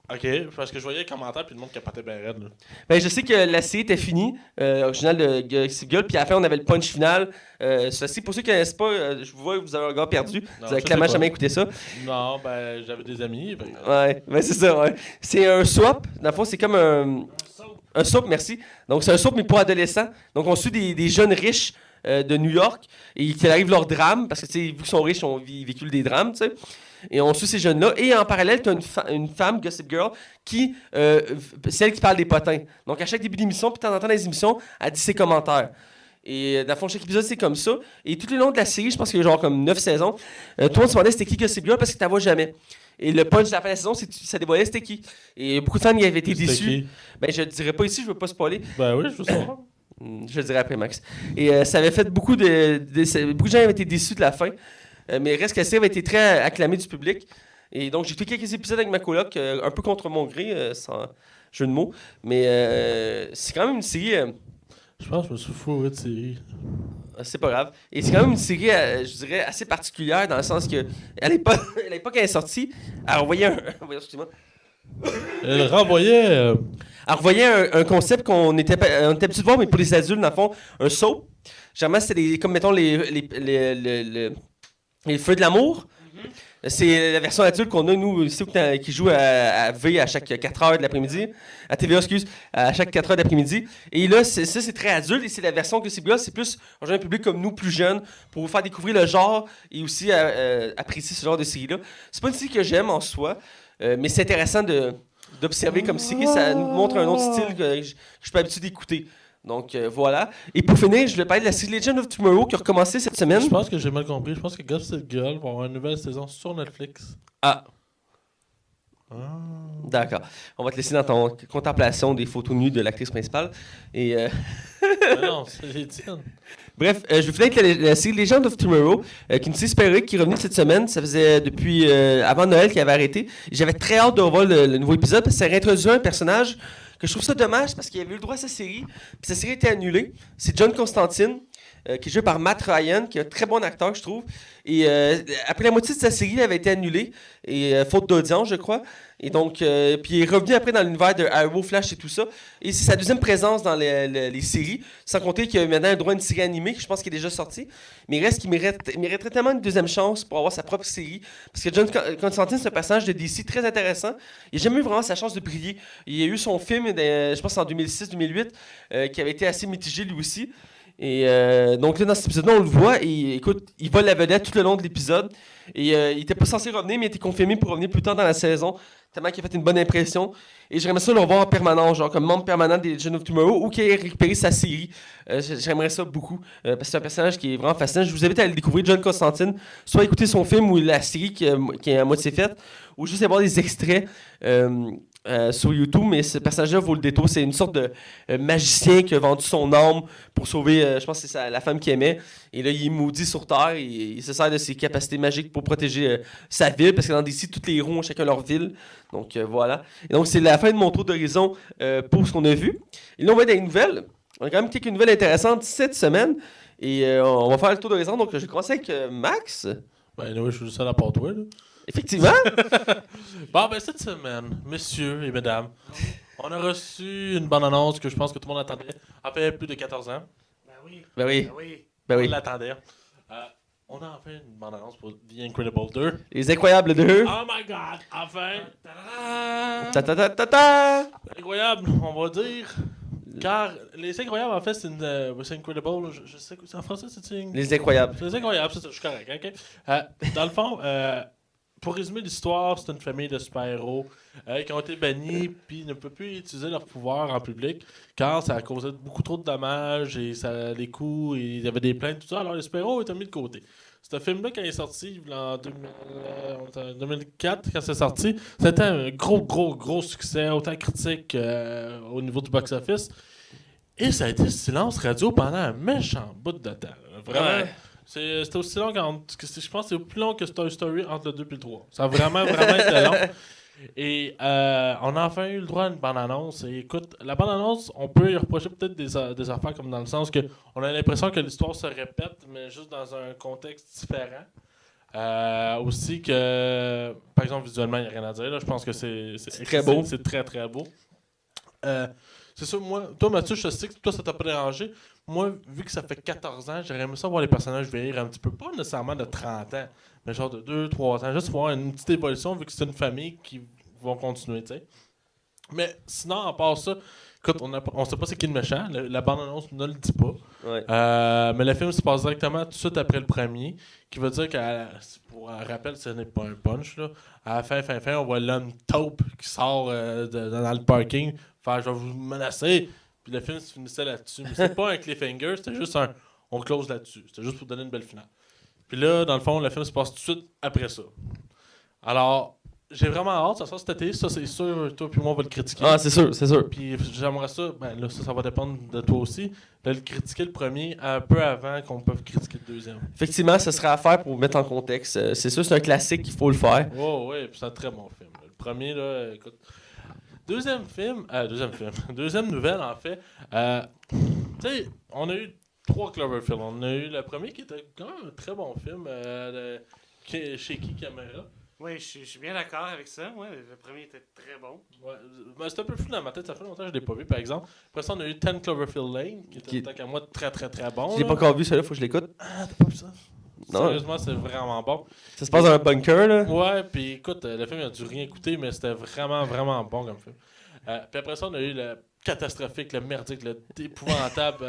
Ok, parce que je voyais les commentaires puis le monde capotait bien raide, là. Ben, je sais que la série était finie, originale de Gossip Girl, puis à la fin, on avait le punch final. Ceci, pour ceux qui ne connaissent pas, je vous vois que vous avez un regard perdu. Non, Vous avez je clairement sais pas. jamais écouté ça. Non, ben j'avais des amis. Ouais, ben c'est ça, ouais. C'est un soap. Dans le fond, c'est comme un soap, merci. Donc, c'est un soap, mais pour adolescents. Donc, on suit des jeunes riches de New York et qu'il arrive leur drame, parce que, tu sais, vu qu'ils sont riches, ils véhiculent des drames, tu sais. Et on suit ces jeunes-là. Et en parallèle, tu as une femme, Gossip Girl, qui c'est elle qui parle des potins. Donc, à chaque début d'émission, puis de temps en temps dans les émissions, elle dit ses commentaires. Et dans le fond, chaque épisode, c'est comme ça. Et tout le long de la série, je pense qu'il y a genre comme 9 saisons, tout le monde se demandait c'était qui Gossip Girl parce que tu la vois jamais. Et le punch de la fin de la saison, c'est que ça dévoilait c'était qui. Et beaucoup de fans y avaient été déçus. Qui? Ben, je le dirai pas ici, je veux pas spoiler. Ben oui, je veux savoir. Je le dirai après, Max. Et ça avait fait beaucoup de beaucoup de gens avaient été déçus de la fin. Mais reste que la série avait été très acclamée du public. Et donc, j'ai fait quelques épisodes avec ma coloc, un peu contre mon gré, sans jeu de mots. Mais c'est quand même une série... Je pense que je me suis fourré de série. c'est pas grave. Et c'est quand même une série, je dirais, assez particulière, dans le sens que, à l'époque elle est sortie, elle revoyait excusez-moi. Elle renvoyait. Elle revoyait un concept qu'on était habitué de voir, mais pour les adultes, dans le fond, un soap. Généralement, c'était comme, mettons, les feux de l'amour. C'est la version adulte qu'on a, nous, ici, qui joue à V à chaque 4 heures de l'après-midi. À TVA, excuse, à chaque 4 heures d'après-midi. Et là, c'est très adulte. Et c'est la version que c'est là, c'est plus un jeune public comme nous, plus jeune, pour vous faire découvrir le genre et aussi apprécier ce genre de série-là. C'est pas une série que j'aime en soi, mais c'est intéressant d'observer comme série. Ça nous montre un autre style que je suis pas habitué d'écouter. Donc voilà. Et pour finir, je vais parler de la série Legend of Tomorrow qui a recommencé cette semaine. Je pense que j'ai mal compris. Je pense que Gossip Girl va avoir une nouvelle saison sur Netflix. Ah. D'accord. On va te laisser dans ton contemplation des photos nues de l'actrice principale. Et Non, c'est les tiennes. bref, je vais finir avec la série Legend of Tomorrow, qui est une série super-héroïque qui est revenue cette semaine. Ça faisait depuis avant Noël qu'elle avait arrêté. J'avais très hâte de revoir le nouveau épisode parce que ça réintroduisait un personnage que je trouve ça dommage parce qu'il avait eu le droit à sa série. Puis sa série a été annulée. C'est John Constantine, qui est joué par Matt Ryan, qui est un très bon acteur, je trouve. Et après la moitié de sa série, elle avait été annulée, et faute d'audience, je crois. Et donc, puis il est revenu après dans l'univers de Arrow, Flash et tout ça. Et c'est sa deuxième présence dans les séries, sans compter qu'il a maintenant un droit à une série animée, que je pense qu'il est déjà sortie. Mais il reste qu'il mériterait tellement une deuxième chance pour avoir sa propre série. Parce que John Constantine, c'est un personnage de DC très intéressant. Il n'a jamais eu vraiment sa chance de briller. Il a eu son film, je pense en 2006-2008, qui avait été assez mitigé lui aussi. Et donc là, dans cet épisode-là, on le voit, et écoute, il vole la vedette tout le long de l'épisode. Et il était pas censé revenir, mais il était confirmé pour revenir plus tard dans la saison, tellement qu'il a fait une bonne impression. Et j'aimerais ça le revoir en permanent, genre comme membre permanent des Legends of Tomorrow, ou qu'il ait récupéré sa série. J'aimerais ça beaucoup, parce que c'est un personnage qui est vraiment fascinant. Je vous invite à aller découvrir, John Constantine, soit écouter son film ou la série qui est à moitié faite, ou juste avoir des extraits. Sur YouTube, mais ce personnage-là vaut le détour. C'est une sorte de magicien qui a vendu son âme pour sauver, je pense que c'est la femme qu'il aimait. Et là, il est maudit sur Terre et il se sert de ses capacités magiques pour protéger sa ville, parce que dans DC, tous les héros ont chacun leur ville. Donc voilà. Et donc, c'est la fin de mon tour d'horizon pour ce qu'on a vu. Et là, on va être dans les nouvelles. On a quand même quelques nouvelles intéressantes cette semaine. Et on va faire le tour d'horizon. Donc, je vais commencer avec Max. Ben, oui, je suis juste à la part toi, là. Effectivement. Bon, ben, cette semaine, messieurs et mesdames, on a reçu une bande-annonce que je pense que tout le monde attendait. En fait, plus de 14 ans. Ben oui. Ben oui. Ben oui. Ben On oui. l'attendait. On a enfin une bande-annonce pour The Incredible 2. Les Incroyables 2. Oh my god, enfin! Ta-da! Ta ta ta ta ta. Incroyable, on va dire. Car Les Incroyables, en fait, c'est Incredible. Je sais que c'est en français, c'est Les Incroyables. Les Incroyables, c'est ça, je suis correct, ok? Dans le fond, pour résumer l'histoire, c'est une famille de super-héros qui ont été bannis puis ne peuvent plus utiliser leur pouvoir en public car ça a causé beaucoup trop de dommages et ça les coups et il y avait des plaintes tout ça. Alors les super-héros ont été mis de côté. Ce film-là, quand il est sorti en 2004, quand c'est sorti, c'était un gros succès, autant critique au niveau du box-office. Et ça a été silence radio pendant un méchant bout de temps. Vraiment. Ouais. C'était aussi long je pense que c'est plus long que Toy Story entre le 2 et le 3. Ça a vraiment été long. Et on a enfin eu le droit à une bande-annonce. Et écoute, la bande-annonce, on peut y reprocher peut-être des affaires comme dans le sens que on a l'impression que l'histoire se répète, mais juste dans un contexte différent. Aussi que, par exemple, visuellement, il n'y a rien à dire. Là. Je pense que c'est très beau. C'est très, très beau. C'est sûr, moi, toi, Mathieu, je sais que toi, ça t'a pas dérangé. Moi, vu que ça fait 14 ans, j'aurais aimé ça voir les personnages vieillir un petit peu. Pas nécessairement de 30 ans, mais genre de 2-3 ans. Juste voir une petite évolution, vu que c'est une famille qui vont continuer, tu sais. Mais sinon, à part ça, écoute, on sait pas c'est qui le méchant. La bande-annonce ne le dit pas. Ouais. Mais le film se passe directement tout de suite après le premier, qui veut dire pour un rappel, ce n'est pas un punch, là. À la fin, on voit l'homme taupe qui sort dans le parking, faire « je vais vous menacer ». Puis le film se finissait là-dessus. Mais c'est pas un cliffhanger, c'était juste on close là-dessus. C'était juste pour donner une belle finale. Puis là, dans le fond, le film se passe tout de suite après ça. Alors, j'ai vraiment hâte, ça sort cet été, ça c'est sûr, toi puis moi on va le critiquer. Ah, c'est sûr, c'est sûr. Puis j'aimerais ça, ben là ça va dépendre de toi aussi, de le critiquer le premier un peu avant qu'on peut critiquer le deuxième. Effectivement, ce sera à faire pour vous mettre en contexte. C'est sûr, c'est un classique, il faut le faire. Oh ouais, puis c'est un très bon film. Le premier, là, écoute. Deuxième nouvelle en fait. Tu sais, on a eu 3 Cloverfield. On a eu le premier qui était quand même un très bon film, Shaky Camera. Oui, je suis bien d'accord avec ça. Ouais, le premier était très bon. Ouais, mais c'est un peu flou dans ma tête, ça fait longtemps que je l'ai pas vu par exemple. Après ça, on a eu 10 Cloverfield Lane, qui était tant qu'à moi très très très bon. Je l'ai pas encore vu, celui-là, faut que je l'écoute. Ah, t'as pas vu ça? Non. Sérieusement, c'est vraiment bon. Ça se passe dans un bunker, là. Ouais, puis écoute, le film, il a dû rien coûter, mais c'était vraiment, vraiment bon comme film. Puis après ça, on a eu le catastrophique, le merdique, le épouvantable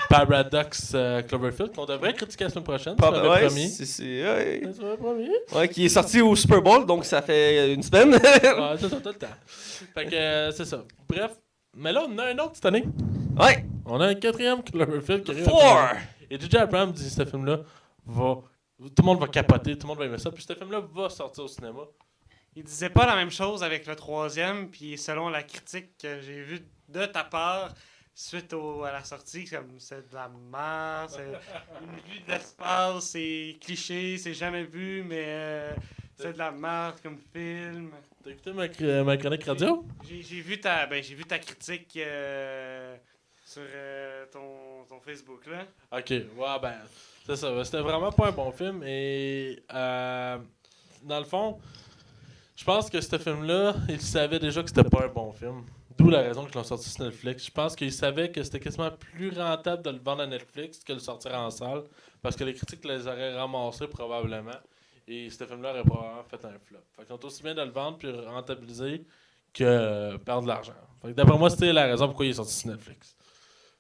Paradox Cloverfield, qu'on devrait critiquer la semaine prochaine. Tu m'avais Ouais, promis. ouais. Tu m'avais promis. Ouais, qui est sorti au Super Bowl, donc ça fait une semaine. Ouais, c'est ça, tout le temps. Fait que c'est ça. Bref, mais là, on en a un autre cette année. Ouais. On a un 4e Cloverfield qui arrive. 4! Et J.J. Abrams dit que ce film-là va. Tout le monde va capoter, tout le monde va aimer ça. Puis ce film-là va sortir au cinéma. Il disait pas la même chose avec le 3e, puis selon la critique que j'ai vue de ta part, suite à la sortie, c'est de la merde, c'est une vue de l'espace, c'est cliché, c'est jamais vu, mais c'est de la merde comme film. T'as écouté ma chronique radio? J'ai vu ta critique sur ton Facebook, là. Ok, ouais, ben, c'est ça. C'était vraiment pas un bon film. Et dans le fond, je pense que ce film-là, il savait déjà que c'était pas un bon film. D'où la raison qu'ils l'ont sorti sur Netflix. Je pense qu'ils savaient que c'était quasiment plus rentable de le vendre à Netflix que de le sortir en salle. Parce que les critiques les auraient ramassés probablement. Et ce film-là aurait probablement fait un flop. Fait qu'ils ont aussi bien de le vendre puis rentabiliser que perdre de l'argent. Fait que d'après moi, c'était la raison pourquoi il est sorti sur Netflix.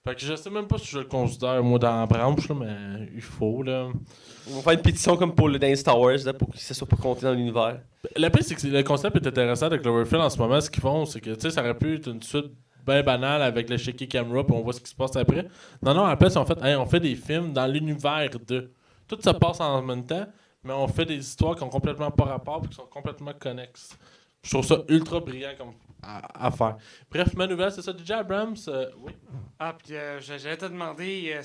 Fait que je sais même pas si je le considère, moi, dans la branche, là, mais il faut, là. On va faire une pétition comme pour le Dance Star Wars, là, pour que ça soit pas compté dans l'univers. Le pire, c'est que le concept est intéressant de Cloverfield en ce moment. Ce qu'ils font, c'est que, tu sais, ça aurait pu être une suite bien banale avec le shaky camera, puis on voit ce qui se passe après. Non, à la place, on fait des films dans l'univers de. Tout se passe en même temps, mais on fait des histoires qui ont complètement pas rapport, puis qui sont complètement connexes. Je trouve ça ultra brillant comme à faire. Bref, ma nouvelle, c'est ça. J.J. Abrams, oui. Ah, puis j'allais te demander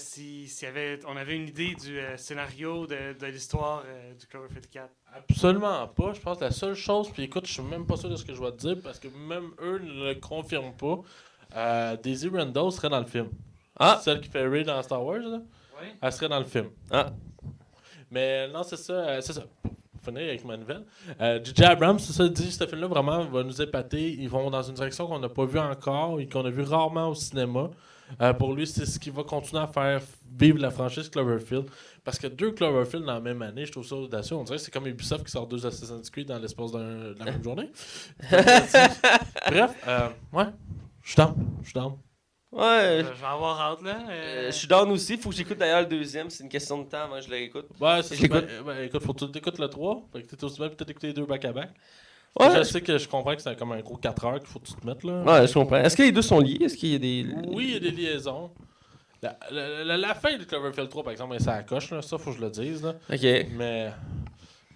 on avait une idée du scénario de l'histoire du Cloverfield 4. Absolument pas. Je pense que la seule chose, puis écoute, je suis même pas sûr de ce que je vais te dire, parce que même eux ne le confirment pas. Daisy Randall serait dans le film. Ah! Celle qui fait Rey dans Star Wars, là, Oui. elle serait dans le film. Ah! Mais non, c'est ça. Pour finir avec ma nouvelle. J.J. Abrams, c'est ça, dit ce film-là vraiment va nous épater. Ils vont dans une direction qu'on n'a pas vue encore et qu'on a vu rarement au cinéma. Pour lui, c'est ce qui va continuer à faire vivre la franchise Cloverfield. Parce que 2 Cloverfield dans la même année, je trouve ça audacieux. On dirait que c'est comme Ubisoft qui sort 2 Assassin's Creed dans l'espace de la même journée. Bref, ouais, je suis down. Ouais. Je vais avoir hâte, là. Je suis down aussi. Faut que j'écoute d'ailleurs le 2e. C'est une question de temps avant que je le réécoute. Ouais, c'est J'écoute. écoute, faut que tu écoutes le 3. Fait que t'es aussi bien peut-être écouter les 2 back-à-back. Ouais. Je sais que je comprends que c'est comme un gros 4 heures qu'il faut que tu te mettes là. Ouais, je comprends. Est-ce que les deux sont liés? Est-ce qu'il y a des. Oui, il y a des liaisons. La fin de Cloverfield 3, par exemple, ça coche, là. Ça, faut que je le dise. Là. Ok.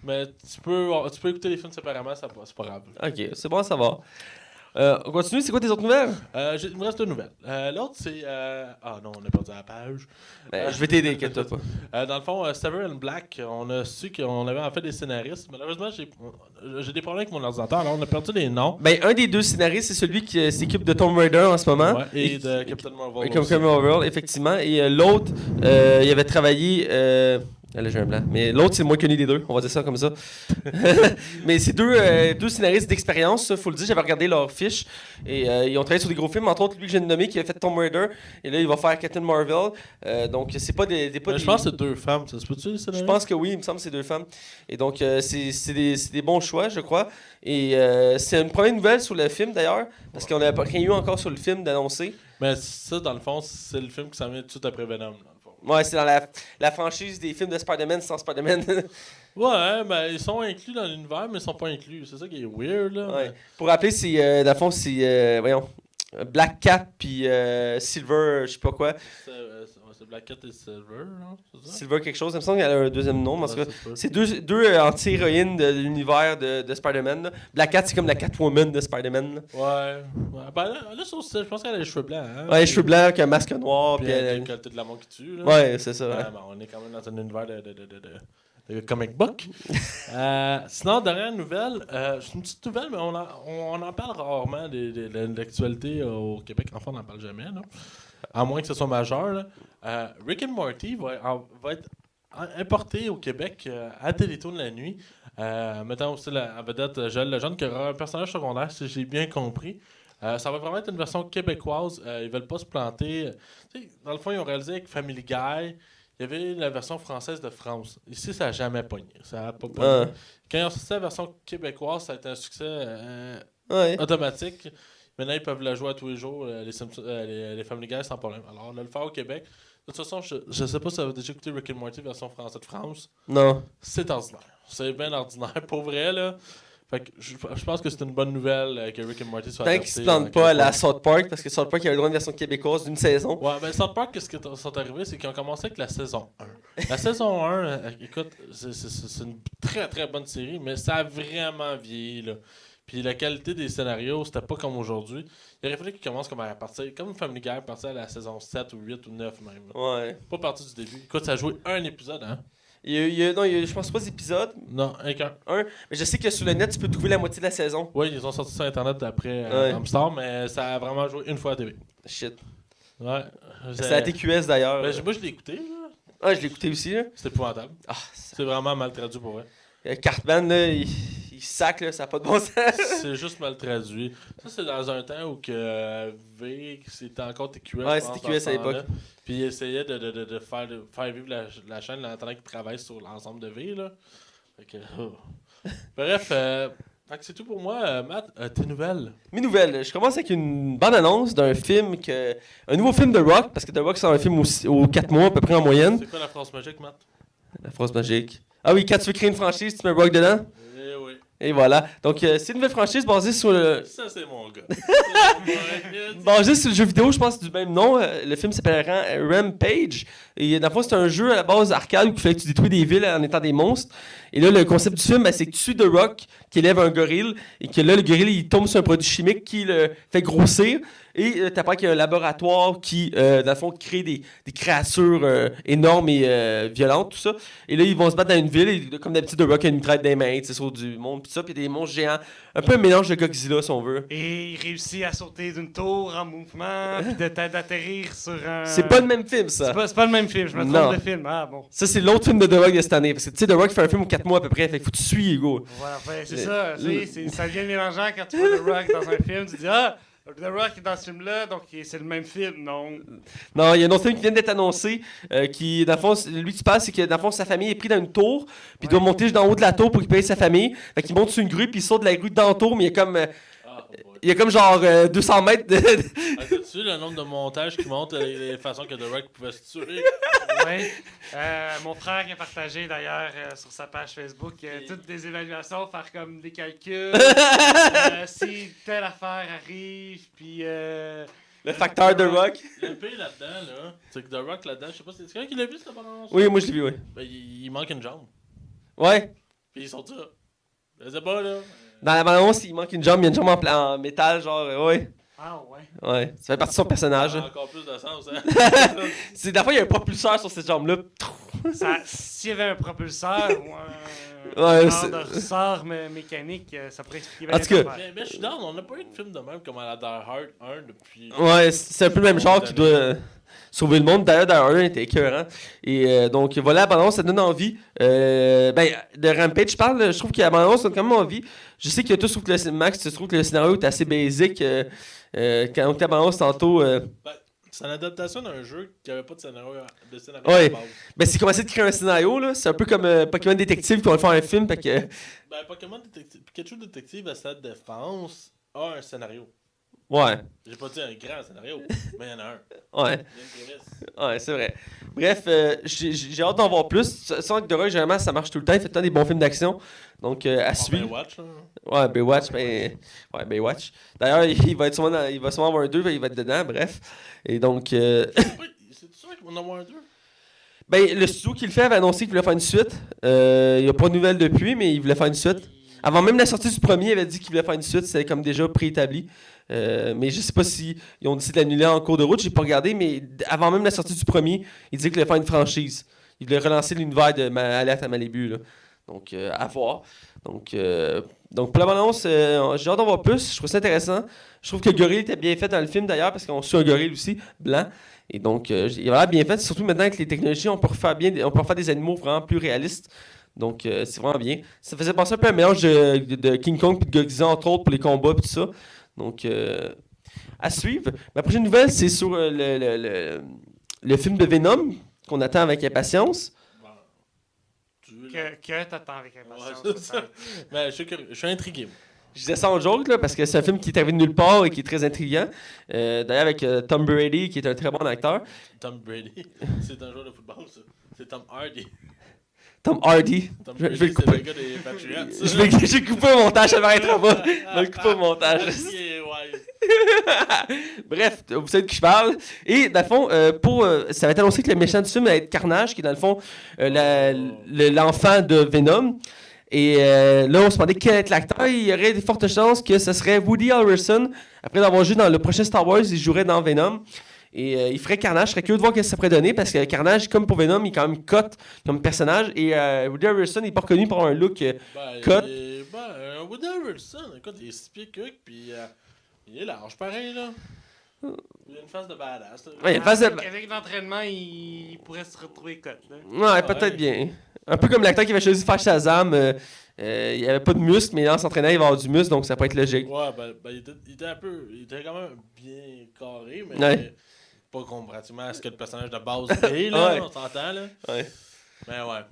Mais tu peux écouter les films séparément, c'est pas grave. Ok, c'est bon à savoir. On continue, c'est quoi tes autres nouvelles? Il me reste 2 nouvelles. L'autre, c'est. Ah non, on est perdu à la page. Je vais t'aider, inquiète-toi pas. Dans le fond, Sever and Black, on a su qu'on avait en fait des scénaristes. Malheureusement, j'ai des problèmes avec mon ordinateur, alors on a perdu les noms. Ben, un des 2 scénaristes, c'est celui qui s'occupe de Tomb Raider en ce moment. Ouais, et de Captain Marvel. Comme aussi. Captain Marvel, effectivement. Et l'autre, il avait travaillé. Là, j'ai un blanc. Mais l'autre, c'est le moins connu des 2. On va dire ça comme ça. Mais c'est 2 scénaristes d'expérience, faut le dire. J'avais regardé leurs fiches. Et ils ont travaillé sur des gros films. Entre autres, lui que je viens de nommer, qui a fait Tomb Raider. Et là, il va faire Captain Marvel. Donc, c'est pas des. Je pense que c'est 2 femmes. Ça se peut-tu, les scénaristes? Je pense que oui, il me semble que c'est 2 femmes. Et donc, c'est des bons choix, je crois. Et c'est une première nouvelle sur le film, d'ailleurs. Parce qu'on n'a rien eu encore sur le film d'annoncer. Mais ça, dans le fond, c'est le film qui s'en vient tout de suite après Venom, dans le fond. Ouais, c'est dans la franchise des films de Spider-Man sans Spider-Man. Ouais, ben ils sont inclus dans l'univers, mais ils sont pas inclus. C'est ça qui est weird, là. Ouais. Pour rappeler, c'est dans le fond, c'est voyons, Black Cat puis Silver, je sais pas quoi. C'est Black Cat et Silver, non? C'est ça? Silver quelque chose, il me semble qu'elle a un deuxième nom. Parce que c'est c'est deux anti-héroïnes de l'univers de Spider-Man. Là. Black Cat, c'est comme la Catwoman de Spider-Man. Là. Ouais. Ben là je pense qu'elle a les cheveux blancs. Hein? Ouais, les cheveux blancs avec un masque noir. Puis Puis elle a elle... une qualité de l'amour qui tue. Là. Ouais, c'est ça. Ouais. Ben, on est quand même dans un univers de comic book. Sinon, dernière nouvelle, c'est une petite nouvelle, mais on en parle rarement de l'actualité au Québec. Enfin, on n'en parle jamais, là. À moins que ce soit majeur. Là. Rick and Morty va être importé au Québec à Télétoon la nuit. Mettant aussi la vedette Joël Lejeune, qui aura un personnage secondaire, si j'ai bien compris. Ça va vraiment être une version québécoise. Ils veulent pas se planter. Dans le fond, ils ont réalisé avec Family Guy. il y avait la version française de France. Ici, ça n'a jamais pogné. Ça a pas pogné. Quand ils ont sorti la version québécoise, ça a été un succès automatique. Maintenant, ils peuvent la jouer à tous les jours, les Family Guy, sans problème. Alors, on a le faire au Québec. De toute façon, je sais pas si vous avez déjà écouté Rick and Morty version française de France. Non. C'est ordinaire. C'est bien ordinaire, pour vrai, là. Fait que je pense que c'est une bonne nouvelle que Rick and Morty soit Tant qu'ils se plantent pas à la South Park, parce que South Park avait le droit à une version québécoise d'une saison. Ouais, ben South Park, qu'est-ce qui sont arrivés, c'est qu'ils ont commencé avec la saison 1. La saison 1, écoute, c'est une très très bonne série, mais ça a vraiment vieilli, là. Puis la qualité des scénarios, c'était pas comme aujourd'hui. Il aurait fallu qu'ils commencent comme à partir, comme Family Guy, partir à la saison 7 ou 8 ou 9 même. Là. Ouais. Pas partir du début. Écoute, ça a joué un épisode, hein? Il y a, je pense pas d'épisode. Non, un. Mais je sais que sur le net, tu peux trouver la moitié de la saison. Oui, ils ont sorti sur Internet après Amstar, mais ça a vraiment joué une fois à TV. Shit. Ouais. C'est à TQS d'ailleurs. Ben, moi, je l'ai écouté, là. Ah, je l'ai écouté aussi, là. C'est épouvantable. Ah, c'est vraiment mal traduit pour vrai. Cartman, là, il sac, là, ça n'a pas de bon sens. C'est juste mal traduit. Ça, c'est dans un temps où que V, c'était encore TQS. Ouais, c'est TQS à l'époque. Puis il essayait de faire vivre la chaîne en attendant qu'il travaille sur l'ensemble de V, là. Fait que, bref, c'est tout pour moi. Matt, tes nouvelles? Mes nouvelles. Je commence avec une bande-annonce d'un film, un nouveau film de Rock, parce que The Rock sort un film aux 4 mois à peu près en moyenne. C'est quoi la phrase magique, Matt? La phrase magique. Ah oui, quand tu veux créer une franchise, tu mets Rock dedans. Eh oui. Et voilà. Donc, c'est une nouvelle franchise basée sur le... Ça, c'est mon gars. Basée sur le jeu vidéo, je pense, du même nom. Le film s'appelle Rampage. Et dans le fond, c'est un jeu à la base arcade où il fallait que tu détruis des villes en étant des monstres. Et là, le concept du film, c'est que tu suis The Rock qui élève un gorille et que là, le gorille, il tombe sur un produit chimique qui le fait grossir. Et t'apprends qu'il y a un laboratoire qui, dans le fond, crée des créatures énormes et violentes, tout ça. Et là, ils vont se battre dans une ville. Et, comme d'habitude, The Rock a une mitraille des mains, c'est sur du monde, puis ça. Puis il y a des monstres géants. Un peu un mélange de Godzilla, si on veut. Et il réussit à sauter d'une tour en mouvement, puis d'atterrir sur un... C'est pas le même film, ça. C'est pas le même film, je me trompe de film. Ah, bon. Ça, c'est l'autre film de The Rock de cette année. Parce que, tu sais, The Rock fait un film aux 4 mois à peu près. Fait qu'il faut que tu suis, Hugo. Voilà, c'est ça. Ça devient mélangeant quand tu vois The Rock dans un film. Tu dis, ah, The Rock est dans ce film-là, donc c'est le même film. Non, il y a un autre film qui vient d'être annoncé. Qui, dans le fond, lui, tu parles, c'est que, dans le fond, sa famille est prise dans une tour. Puis il doit monter jusqu'en haut de la tour pour qu'il paye sa famille. Fait qu'il monte sur une grue, puis il saute de la grue dans la tour, mais il y a comme genre 200 mètres de... As-tu le nombre de montages qui montrent les façons que The Rock pouvait se tuer? Oui. Mon frère qui a partagé d'ailleurs sur sa page Facebook toutes des évaluations, faire comme des calculs. Si telle affaire arrive, puis... le facteur The Rock. Le pire là-dedans, là, c'est que The Rock là-dedans, je sais pas si c'est quelqu'un qui l'a vu cette bande-annonce? Oui, moi je l'ai vu, oui. Ben, il manque une jambe. Ouais. Puis ils sont ça. Je sais pas, là. Dans la bande-annonce, il manque une jambe, il y a une jambe en métal, genre, ouais. Ah ouais. Ouais, ça fait partie de son personnage. Ça a encore plus de sens, hein. C'est des fois il y a un propulseur sur cette jambe-là. S'il y avait un propulseur ou Ouais, un genre de ressort mécanique, ça pourrait expliquer. En tout cas, mais je suis down, on n'a pas eu de film de même comme à la Die Hard 1 depuis. Ouais, c'est un peu le même genre qui doit sauver le monde. D'ailleurs, Die Hard 1 était écœurant. Et donc voilà, la bande-annonce, ça donne envie. De Rampage, je parle, je trouve que la bande-annonce donne quand même envie. Je sais que toi, je trouve que Max, tu trouves que le scénario est assez basique. Quand on la bande-annonce tantôt. C'est une adaptation d'un jeu qui n'avait pas de scénario ouais. de base. Ben, c'est commencé de créer un scénario, là. C'est un peu comme Pokémon Détective qui va faire un film. Fait que... Ben, Pokémon Détective, Pikachu Détective à sa défense a un scénario. Ouais. J'ai pas dit un grand scénario, mais il y en a un. Ouais. Ouais, c'est vrai. Bref, j'ai hâte d'en voir plus. Sans que The Rock, généralement, ça marche tout le temps. Il fait tout le temps des bons films d'action. Donc, à suivre. Baywatch, là. Ouais, Baywatch. Ouais, Baywatch. D'ailleurs, il va sûrement avoir un 2, il va être dedans, bref. Et donc... C'est sûr qu'ils vont en avoir un 2? Ben, le studio qui le fait avait annoncé qu'il voulait faire une suite. Il n'y a pas de nouvelles depuis, mais il voulait faire une suite. Avant même la sortie du premier, il avait dit qu'il voulait faire une suite. C'était comme déjà préétabli. Mais je sais pas si ils ont décidé d'annuler en cours de route. J'ai pas regardé, mais avant même la sortie du premier, il disait qu'il voulait faire une franchise. Il voulait relancer l'univers de Alerte à Malibu, là. Donc, à voir. Donc pour la balance, j'ai hâte d'en voir plus. Je trouve ça intéressant. Je trouve que le gorille était bien fait dans le film, d'ailleurs, parce qu'on suit un gorille aussi, blanc. Et donc, il a l'air bien fait. Surtout maintenant, avec les technologies, on peut refaire des animaux vraiment plus réalistes. Donc, c'est vraiment bien. Ça faisait penser un peu à un mélange de King Kong et de Godzilla, entre autres, pour les combats et tout ça. Donc, à suivre. Ma prochaine nouvelle, c'est sur le film de Venom, qu'on attend avec impatience. Que t'attends avec impatience. Ouais, c'est ça. Mais je suis intrigué. Je disais ça en joke, là, parce que c'est un film qui est arrivé de nulle part et qui est très intriguant. D'ailleurs, avec Tom Brady, qui est un très bon acteur. Tom Brady, c'est un joueur de football, ça. C'est Tom Hardy. Tom Hardy. Tom Je Brady, vais le c'est couper. le gars des Patriots. J'ai coupé au montage, ça m'arrêtera pas. Je vais le couper au montage. Ouais. Bref, vous savez de qui je parle. Et dans le fond, ça va être annoncé que le méchant du film va être Carnage, qui est dans le fond l'enfant de Venom. Et là, on se demandait quel est l'acteur. Il y aurait de fortes chances que ce serait Woody Harrelson. Après d'avoir joué dans le prochain Star Wars, il jouerait dans Venom. Et il ferait Carnage. Je serais curieux de voir ce que ça pourrait donner parce que Carnage, comme pour Venom, il est quand même cut comme personnage. Et Woody Harrelson n'est pas reconnu pour un look cut. Woody Harrelson, écoute, il est 6 pieds cuc, puis il est large pareil, là. Il a une face de badass. Là. Ouais, il a une face de... Avec l'entraînement, il pourrait se retrouver cut. Ouais, peut-être bien. Un peu comme l'acteur qui avait choisi de faire Shazam. Il n'y avait pas de muscle, mais en s'entraînant, il va avoir du muscle, donc ça peut être logique. Ouais, il était quand même bien carré, mais pas comparativement à ce que le personnage de base est, là, on s'entend, là. Ouais. Mais ouais.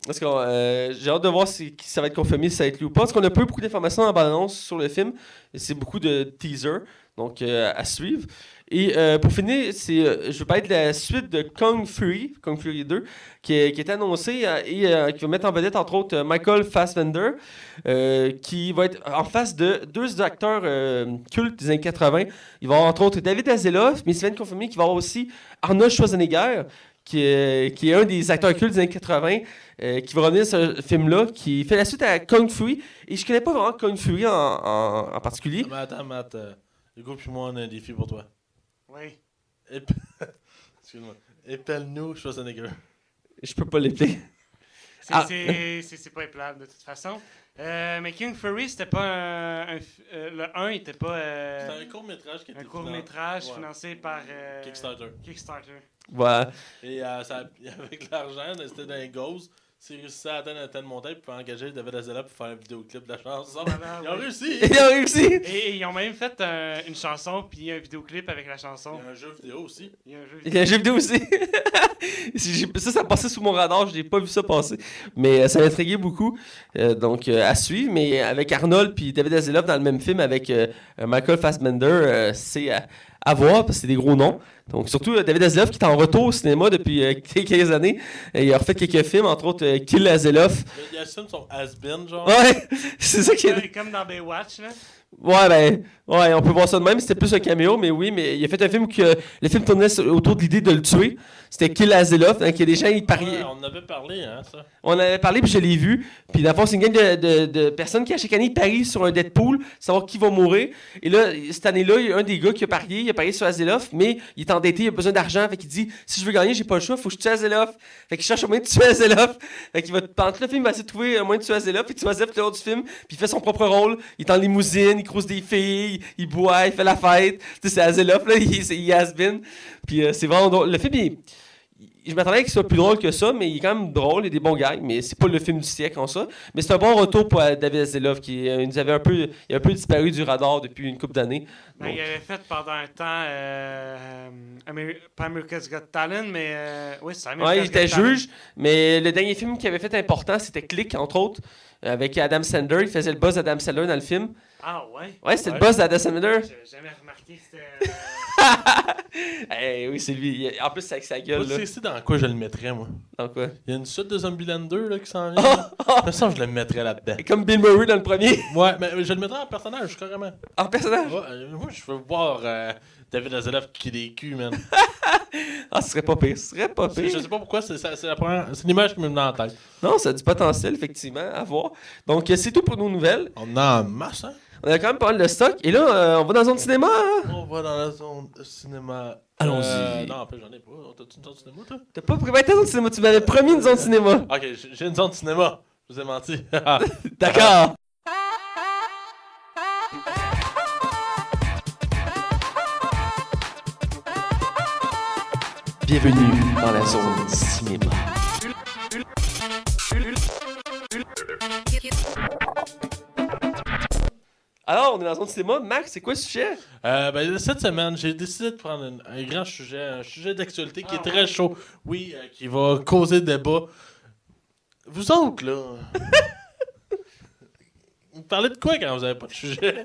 Parce que j'ai hâte de voir si ça va être confirmé, si ça va être lui ou pas. Parce qu'on a pas eu beaucoup d'informations en bande-annonce sur le film. C'est beaucoup de teasers, donc à suivre. Et pour finir, je vais parler de la suite de Kung Fury 2, qui est annoncée et qui va mettre en vedette, entre autres, Michael Fassbender, qui va être en face de deux acteurs cultes des années 80. Il va y avoir, entre autres, David Hasselhoff, mais il vient de confirmer qu'il va y avoir aussi Arnold Schwarzenegger, qui est un des acteurs cultes des années 80, qui va revenir sur ce film-là, qui fait la suite à Kung Fury. Et je connais pas vraiment Kung Fury en particulier. Mais attends, Matt. Hugo puis moi, on a un défi pour toi. Oui. Excuse-moi. Épelle-nous Schwarzenegger. Je peux pas l'épeler. C'est pas éplable de toute façon. Mais Kung Fury, c'était pas le 1 était pas. C'était un court-métrage qui était financé par Kickstarter. Voilà. Et avec l'argent, c'était dans les gosses. S'ils réussissaient à atteindre un tel montant, ils pouvaient engager David Hasselhoff pour faire un vidéoclip de la chanson. Ils ont réussi! Ils ont réussi! Et ils ont même fait une chanson puis un vidéoclip avec la chanson. Il y a un jeu vidéo aussi. Il y a un jeu vidéo aussi. ça passait sous mon radar, je n'ai pas vu ça passer. Mais ça m'intriguait beaucoup. Donc, à suivre. Mais avec Arnold puis David Hasselhoff dans le même film avec Michael Fassbender, c'est à voir parce que c'est des gros noms. Donc, surtout David Hasselhoff qui est en retour au cinéma depuis quelques années. Il a refait quelques films, entre autres Kill Hasselhoff. Il assume son has-been, genre. Ouais, c'est ça qui est. Comme dans Baywatch, là. Ouais, on peut voir ça de même. C'était plus un caméo, mais oui, mais il a fait un film que le film tournait autour de l'idée de le tuer. C'était Kill Hasselhoff, donc il y a des gens qui pariaient. Ouais, on en avait parlé, hein, ça. On en avait parlé, puis je l'ai vu. Puis dans le fond, c'est une gang de personnes qui, à chaque année, parient sur un Deadpool, savoir qui va mourir. Et là, cette année-là, il y a un des gars qui a parié sur Hasselhoff, mais il est endetté, il a besoin d'argent. Fait qu'il dit, si je veux gagner, j'ai pas le choix, faut que je tue Hasselhoff. Fait qu'il cherche un moyen de tuer Hasselhoff. Fait qu'il va, pendant tout le film, il va essayer de trouver un moyen de tuer Hasselhoff, puis tu vas Hasselhoff tout le long du film, puis il fait son propre rôle. Il est en limousine, il croise des filles, il boit, il fait la fête. Tu sais, c'est Hasselhoff, là, il has-been. Puis c'est vraiment drôle. Le film, je m'attendais qu'il soit plus drôle que ça, mais il est quand même drôle, il y a des bons gags, mais c'est pas le film du siècle en ça. Mais c'est un bon retour pour David Hasselhoff qui nous avait un peu disparu du radar depuis une couple d'années. Ben, il avait fait pendant un temps, pas America's Got Talent, mais oui, c'est America's Ouais, il était Got Talent. juge, mais le dernier film qu'il avait fait important, c'était Click, entre autres, avec Adam Sandler. Il faisait le buzz d'Adam Sandler dans le film. Ah ouais? Ouais, c'était le buzz d'Adam Sandler. J'avais jamais remarqué, c'était... Oui, c'est lui. En plus, c'est avec sa gueule. Moi, Là. tu sais dans quoi je le mettrais, moi? Donc, quoi? Il y a une suite de Zombieland 2 là, qui s'en vient. Je me sens que je le mettrais là-dedans. Comme Bill Murray dans le premier. Ouais, mais je le mettrais en personnage, carrément. En personnage? Ouais, moi, je veux voir David Hasselhoff qui des culs, man. Ah, ce serait pas pire. Ce serait pas pire. Je sais pas pourquoi, c'est l'image qui me met en tête. Non, ça a du potentiel, effectivement, à voir. Donc, c'est tout pour nos nouvelles. On a en masse, hein? On a quand même pas mal de stock. Et là, on va dans la zone cinéma. Hein? On va dans la zone de cinéma. Allons-y. Non, en fait, j'en ai pas. T'as-tu une zone de cinéma, toi? T'as pas préparé ta zone cinéma. Tu m'avais promis une zone cinéma. Ok, j'ai une zone de cinéma. Je vous ai menti. D'accord. Bienvenue dans la zone cinéma. Alors, on est dans la zone cinéma. Max, c'est quoi le sujet? Cette semaine, j'ai décidé de prendre un grand sujet, un sujet d'actualité qui est très chaud. Oui, qui va causer débat. Vous autres, là... vous parlez de quoi quand vous avez pas de sujet?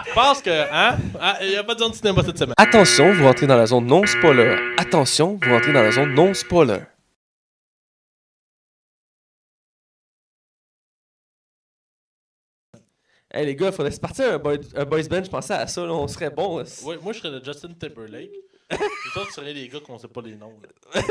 Je pense que, il n'y a pas de zone cinéma cette semaine. Attention, vous rentrez dans la zone non-spoiler. Attention, vous rentrez dans la zone non-spoiler. Hey les gars, faudrait se partir un boys band, je pensais à ça, là, on serait bon. Oui, moi je serais le Justin Timberlake. Les autres seraient les gars qu'on sait pas les noms. Là.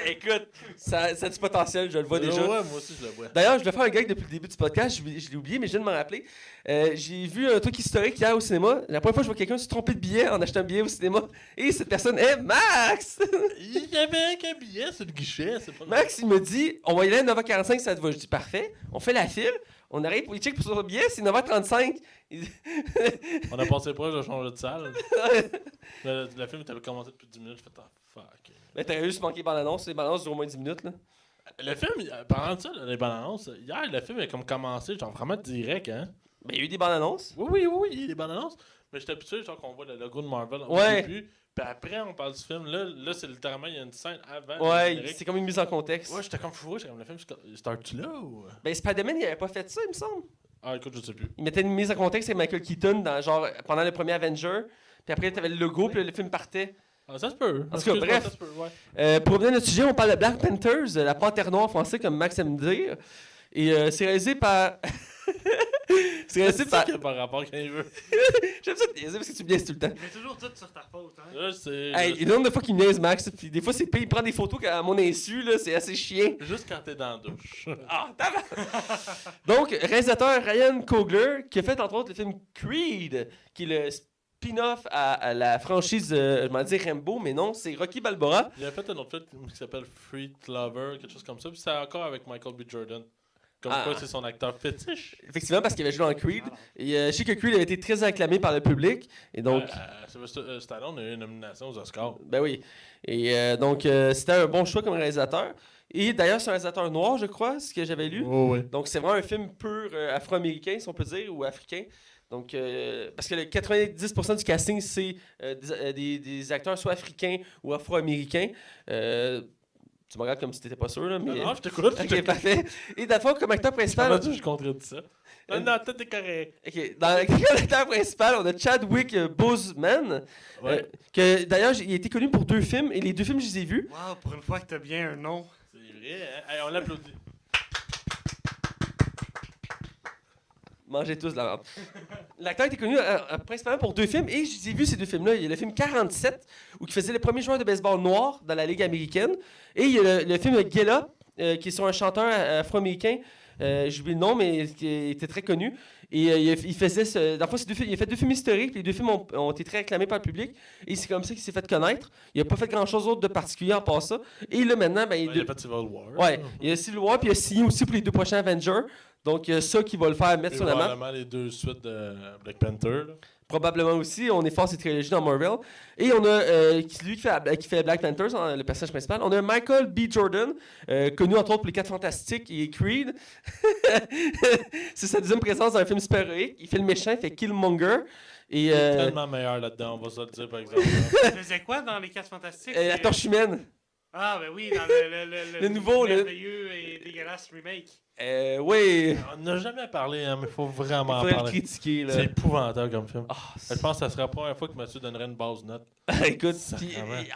Écoute, ça a du potentiel, je le vois déjà. Ouais, moi aussi je le vois. D'ailleurs, je vais faire un gag depuis le début du podcast, je l'ai oublié, mais je viens de m'en rappeler. J'ai vu un truc historique hier au cinéma. La première fois que je vois quelqu'un se tromper de billet en achetant un billet au cinéma. Et cette personne est Max! Il y avait qu'un billet sur le guichet, c'est pas Max, il me dit, on va y aller à 9h45, ça te va. Je dis parfait. On fait la file. On arrive pour y check pour son billet, c'est 9h35. On a passé proche de changer de salle. Le film était commencé depuis 10 minutes. Je fais fuck. Mais t'aurais juste manqué bande-annonce. Les bandes-annonces durent au moins 10 minutes. Là. Le film, parlant de ça, les bandes-annonces, hier, le film a comme commencé, genre vraiment direct, hein. Ben, il y a eu des bandes-annonces. Oui, il y a des bandes-annonces. Mais j'étais habitué, genre qu'on voit le logo de Marvel au début. Puis après, on parle du film. Là c'est littéralement, il y a une scène avant. Ouais, c'est comme une mise en contexte. Ouais, j'étais comme fou. J'étais comme le film, start-tu là ou. Ben, Spider-Man, il avait pas fait ça, il me semble. Ah, écoute, je sais plus. Il mettait une mise en contexte avec Michael Keaton dans, genre, pendant le premier Avenger. Puis après, t'avais le logo, puis le film partait. Ah, ça se peut. En tout cas, bref. Ça se peut, ouais. Pour revenir à notre sujet, on parle de Black Panthers, la panthère noire en français, comme Max aime dire. Et c'est réalisé par. C'est réalisé par. C'est par rapport quand il veut. J'aime ça te niaiser parce que tu me niaises tout le temps. Il met toujours tout sur ta faute, hein. Là, c'est. Hey, il y a le nombre de fois qu'il me niaise, Max. Puis des fois, c'est pire, il prend des photos à mon insu, là, c'est assez chiant. Juste quand t'es dans la douche. Ah, donc, réalisateur Ryan Coogler, qui a fait entre autres le film Creed, qui est le spin-off à la franchise, je m'en dis Rambo, mais non, c'est Rocky Balboa. Il a fait un autre film qui s'appelle Free Lover, quelque chose comme ça. Puis c'est encore avec Michael B. Jordan. Comme quoi, c'est son acteur fétiche. Effectivement, parce qu'il avait joué dans Creed. Et je sais que Creed a été très acclamé par le public. Et donc. Stallone a eu une nomination aux Oscars. Ben oui. Et donc, c'était un bon choix comme réalisateur. Et d'ailleurs, c'est un réalisateur noir, je crois, ce que j'avais lu. Oh, oui. Donc, c'est vraiment un film pur afro-américain, si on peut dire, ou africain. Donc, parce que le 90% du casting, c'est des acteurs soit africains ou afro-américains. Tu me regardes comme si t'étais pas sûr, là, mais... Non, je t'écoute. Ok, parfait. Et d'abord, comme acteur principal... Je contredis ça. Non, tout est correct. Ok, dans l'acteur principal, on a Chadwick Boseman, que d'ailleurs, il a été connu pour 2 films, et les 2 films, je les ai vus. Wow, pour une fois que t'as bien un nom. C'est vrai, hein? Hey, on l'applaudit. Mangez tous de la merde. L'acteur était connu principalement pour 2 films, et j'ai vu ces 2 films-là. Il y a le film 47, où il faisait le premier joueur de baseball noir dans la Ligue américaine, et il y a le film Get Up, qui est sur un chanteur afro-américain, j'ai oublié le nom, mais qui était très connu. Et il faisait dans le fond, il a fait 2 films historiques, puis les 2 films ont été très acclamés par le public, et c'est comme ça qu'il s'est fait connaître. Il n'a pas fait grand-chose d'autre de particulier en part ça. Et là, maintenant, il a fait Civil War. Ouais, il y a Civil War, puis il a signé aussi pour les 2 prochains Avengers. Donc, ça qui va le faire mettre sur la map. Probablement les 2 suites de Black Panther. Là. Probablement aussi. On est fort ces trilogies dans Marvel. Et on a lui qui fait Black Panther, le personnage principal. On a Michael B. Jordan, connu entre autres pour les 4 Fantastiques et Creed. C'est sa 2e présence dans un film super-héroïque. Il fait le méchant, il fait Killmonger. Et, il est tellement meilleur là-dedans, on va se le dire par exemple. Il faisait quoi dans les 4 Fantastiques? La Torche Humaine. Ah, ben oui, dans le nouveau, merveilleux et dégueulasse remake. Oui. On n'a jamais parlé, hein, mais il faut vraiment en parler. Le critiquer, là. C'est épouvantable comme film. Oh, je pense que ça serait la première fois que Mathieu donnerait une base note. Écoute,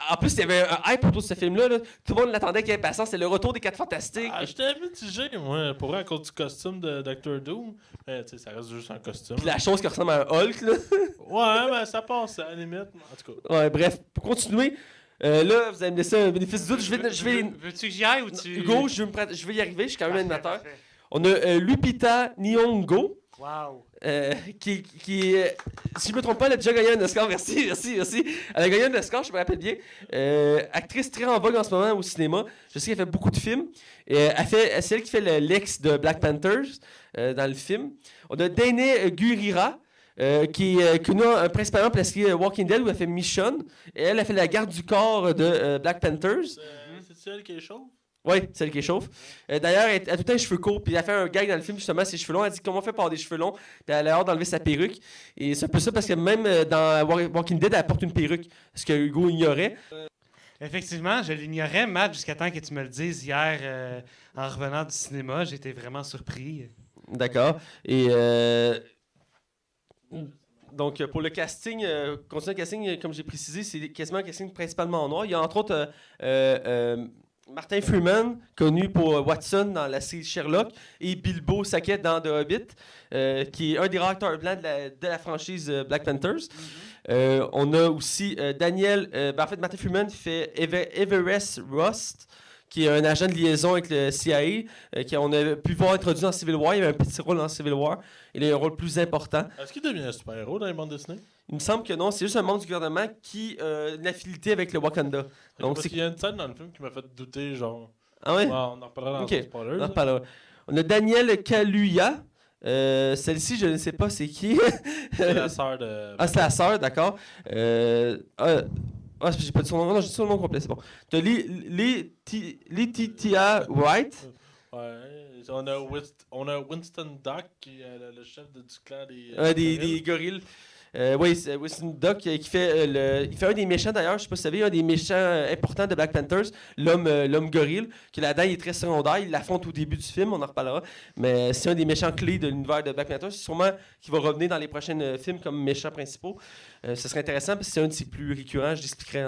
en plus, il y avait un hype autour de ce film-là. Là. Tout le monde l'attendait avec impatience. C'est le retour des 4 Fantastiques. J'étais mitigé, moi, pour à cause du costume de Dr. Doom. Mais tu sais, ça reste juste un costume. Puis la chose qui ressemble à un Hulk, là. Ouais, mais ça passe, à la limite. En tout cas. Ouais, bref, pour continuer. Là, vous allez me laisser un bénéfice du doute. Veux-tu que j'y aille ou tu... Hugo, je vais y arriver. Je suis quand même animateur. On a Lupita Nyong'o. Wow. Qui si je ne me trompe pas, elle a déjà gagné un Oscar. Merci. Elle a gagné un Oscar, je me rappelle bien. Actrice très en vogue en ce moment au cinéma. Je sais qu'elle fait beaucoup de films. C'est elle qui fait l'ex de Black Panthers dans le film. On a Dainey Gurira. Qui nous a principalement placé Walking Dead où elle fait Mission. Et elle a fait la garde du corps de Black Panthers. C'est elle qui est chauve? Oui, celle qui chauffe. D'ailleurs, elle a tout le temps les cheveux courts, puis elle fait un gag dans le film, justement, ses cheveux longs. Elle dit comment on fait pour avoir des cheveux longs, puis elle a hâte d'enlever sa perruque. Et c'est un peu ça, parce que même dans Walking Dead, elle porte une perruque, ce que Hugo ignorait. Effectivement, je l'ignorais, Matt, jusqu'à temps que tu me le dises hier en revenant du cinéma. J'étais vraiment surpris. D'accord. Et donc, pour le casting, continuer le casting, comme j'ai précisé, c'est quasiment un casting principalement en noir. Il y a entre autres Martin Freeman, connu pour Watson dans la série Sherlock, et Bilbo Sackett dans The Hobbit, qui est un des rares acteurs blancs de la franchise Black Panthers. On a aussi Daniel... en fait, Martin Freeman fait Everest Rust, qui est un agent de liaison avec le CIA, qu'on a pu voir introduit dans Civil War. Il avait un petit rôle dans Civil War. Il a un rôle plus important. Est-ce qu'il devient un super-héros dans les bandes dessinées? Il me semble que non, c'est juste un membre du gouvernement qui a une affinité avec le Wakanda. Donc, parce qu'il y a une scène dans le film qui m'a fait douter, genre... Ah ouais? Ouais, on en reparlera dans le spoiler. On en reparlera. On a Daniel Kaluuya. Celle-ci, je ne sais pas c'est qui. C'est la sœur de... Ah, c'est la sœur, d'accord. J'ai pas dit son nom, non, j'ai dit son nom complet, c'est bon. T'as Letitia Wright. Ouais, on a Winston Duck, qui est le chef du clan des gorilles. Oui, c'est Winston Duck qui fait il fait un des méchants d'ailleurs, je sais pas si vous savez, un des méchants importants de Black Panthers, l'homme gorille, qui là-dedans il est très secondaire, il l'affronte au début du film, on en reparlera, mais c'est un des méchants clés de l'univers de Black Panthers, c'est sûrement qu'il va revenir dans les prochains films comme méchants principaux. Ce serait intéressant parce que c'est un de ses plus récurrents, je l'expliquerai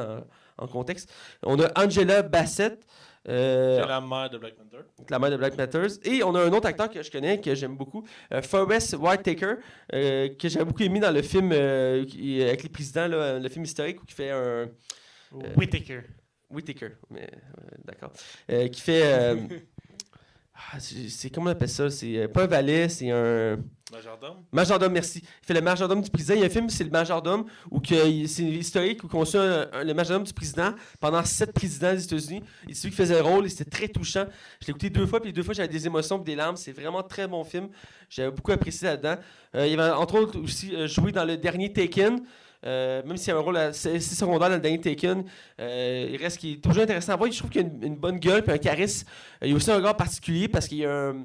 en contexte. On a Angela Bassett. C'est la mère de Black Panther. La mère de Black Panthers. Et on a un autre acteur que je connais, que j'aime beaucoup, Forrest Whitaker, que j'avais beaucoup aimé dans le film avec les présidents, là, le film historique où il fait un... Whittaker. Whitaker, mais d'accord. Qui fait... c'est comment on appelle ça? C'est pas un valet, c'est un... Majordome? Majordome, merci. Il fait le majordome du président. Il y a un film, c'est le majordome, c'est historique, où on suit le majordome du président pendant 7 présidents des États-Unis. Et c'est lui qui faisait le rôle, et c'était très touchant. Je l'ai écouté 2 fois, puis les 2 fois, j'avais des émotions et des larmes. C'est vraiment très bon film. J'avais beaucoup apprécié là-dedans. Il avait entre autres aussi joué dans le dernier Taken. Même s'il y a un rôle assez secondaire dans le dernier Taken, il reste qui est toujours intéressant à voir. Je trouve qu'il a une bonne gueule et un charisme. Il y a aussi un regard particulier parce qu'il y a un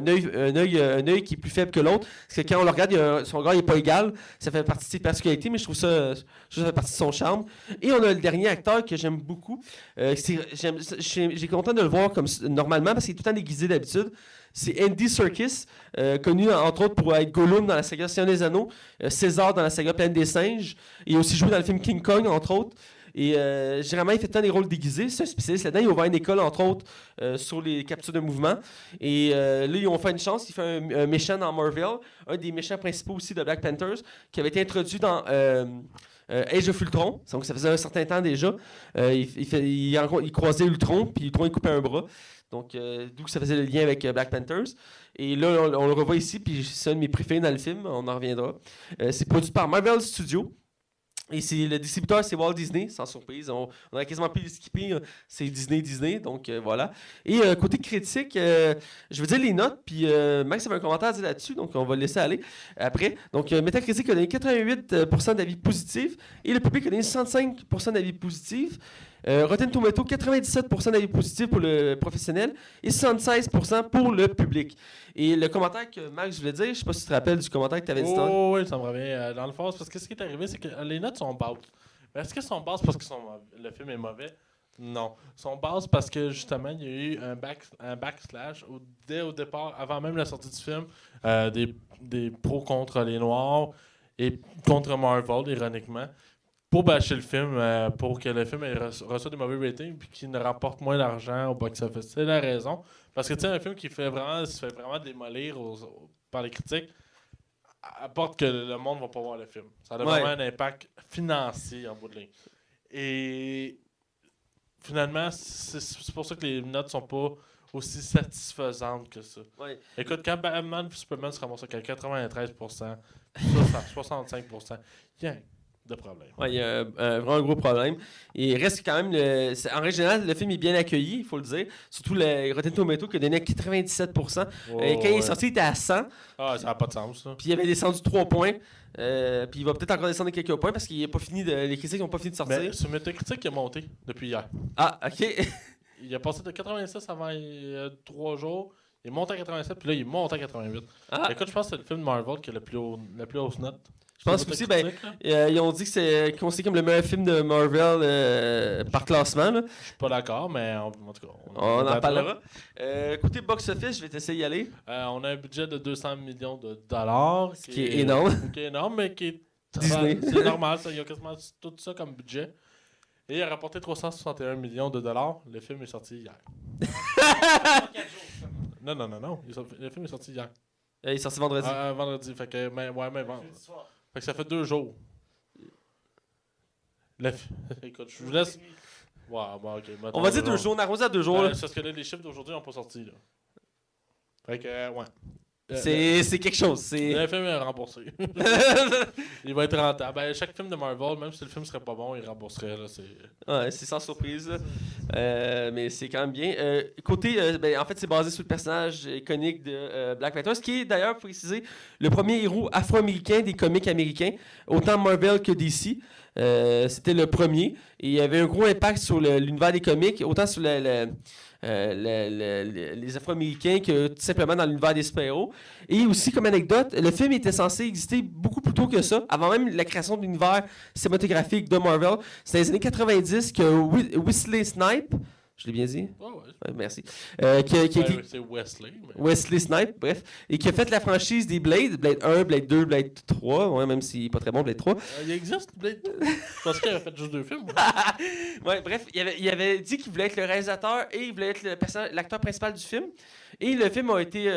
œil qui est plus faible que l'autre. Parce que quand on le regarde, son regard n'est pas égal. Ça fait partie de ses particularités, mais je trouve ça fait partie de son charme. Et on a le dernier acteur que j'aime beaucoup. J'ai content de le voir comme normalement parce qu'il est tout le temps déguisé d'habitude. C'est Andy Serkis, connu entre autres pour être Gollum dans la saga Seigneur des Anneaux, César dans la saga Planète des Singes. Il a aussi joué dans le film King Kong, entre autres. Et généralement, il fait tant des rôles déguisés. C'est un spécialiste là-dedans. Il a ouvert une école, entre autres, sur les captures de mouvement. Et là, ils ont fait une chance. Il fait un méchant dans Marvel, un des méchants principaux aussi de Black Panthers, qui avait été introduit dans Age of Ultron. Donc, ça faisait un certain temps déjà. Il croisait Ultron, puis Ultron, il coupait un bras. Donc, d'où ça faisait le lien avec Black Panthers. Et là, on le revoit ici, puis c'est un de mes préférés dans le film, on en reviendra. C'est produit par Marvel Studios. Et le distributeur, c'est Walt Disney, sans surprise. On a quasiment pu le skipper. C'est Disney, donc voilà. Et côté critique, je veux dire les notes, puis Max avait un commentaire à dire là-dessus, donc on va le laisser aller après. Donc Metacritic a donné 88% d'avis positifs et le public a donné 65% d'avis positifs. Rotten Tomato, 97% d'avis positifs pour le professionnel et 76% pour le public. Et le commentaire que Max voulait dire, je ne sais pas si tu te rappelles du commentaire que tu avais dit. Oui, ça me revient dans le fond. Parce que ce qui est arrivé, c'est que les notes sont basses. Mais est-ce qu'elles sont basses parce que le film est mauvais? Non. Elles sont basses parce que justement, il y a eu un backslash dès au départ, avant même la sortie du film, des pros contre les Noirs et contre Marvel, ironiquement. Pour bâcher le film, pour que le film reçoive des mauvais ratings et qu'il ne rapporte moins d'argent au box-office. C'est la raison. Parce que tu sais, un film qui se fait vraiment démolir par les critiques apporte que le monde ne va pas voir le film. Ça a vraiment un impact financier en bout de ligne. Et finalement, c'est pour ça que les notes sont pas aussi satisfaisantes que ça. Ouais. Écoute, quand Batman et Superman se ramassent à 93%, ça à 65%, il y a de problème. Oui, il y a vraiment un gros problème. Et il reste quand même... en règle générale, le film est bien accueilli, il faut le dire. Surtout le Rotten Tomato qui a donné à 97%. Quand il est sorti, il était à 100. Ah, ça n'a pas de sens, ça. Puis il avait descendu 3 points. Puis il va peut-être encore descendre quelques points parce qu'il n'est pas fini les critiques n'ont pas fini de sortir. Mais ce Metacritic est monté depuis hier. Ah, OK. il a passé de 86 avant 3 jours. Il est monté à 87, puis là, il est monté à 88. Ah. Écoute, je pense que c'est le film de Marvel qui a la plus hausse note. Je pense aussi, ils ont dit que c'est considéré comme le meilleur film de Marvel par classement. Là. Je suis pas d'accord, mais en tout cas... On en parlera. Côté box-office, je vais t'essayer d'y aller. On a un budget de 200 millions de dollars. Ce qui est énorme. Qui est énorme, mais qui est... Disney. C'est normal, ça. Il y a quasiment tout ça comme budget. Et il a rapporté 361 millions de dollars. Le film est sorti hier. Non. Le film est sorti hier. Il est sorti vendredi. Vendredi. Fait que, fait que ça fait 2 jours. Écoute, je vous laisse. Ouais, bon, ok. On va dire 2 jours. On a arrosé à 2 jours. Parce que là, les chiffres d'aujourd'hui n'ont pas sorti. Là. Fait que, ouais. C'est quelque chose. Le film est remboursé. Il va être rentable. Chaque film de Marvel, même si le film serait pas bon, il rembourserait. Là, c'est sans surprise. Mais c'est quand même bien. Côté, en fait, c'est basé sur le personnage iconique de Black Panther, ce qui est d'ailleurs, pour préciser, le premier héros afro-américain des comics américains, autant Marvel que DC. C'était le premier. Et il y avait un gros impact sur l'univers des comics, autant sur les Afro-Américains que tout simplement dans l'univers des super-héros. Et aussi, comme anecdote, le film était censé exister beaucoup plus tôt que ça, avant même la création de l'univers cinématographique de Marvel. C'est dans les années 90 que Wesley Snipes, je l'ai bien dit? Ouais. Merci. C'est Wesley. Mais... Wesley Snipes, bref. Et qui a fait la franchise des Blade, Blade 1, Blade 2, Blade 3, ouais, même s'il n'est pas très bon, Blade 3. Il existe Blade 3? Je pense qu'il avait fait juste 2 films. Ouais, bref, il avait dit qu'il voulait être le réalisateur et il voulait être l'acteur principal du film. Et le film a été,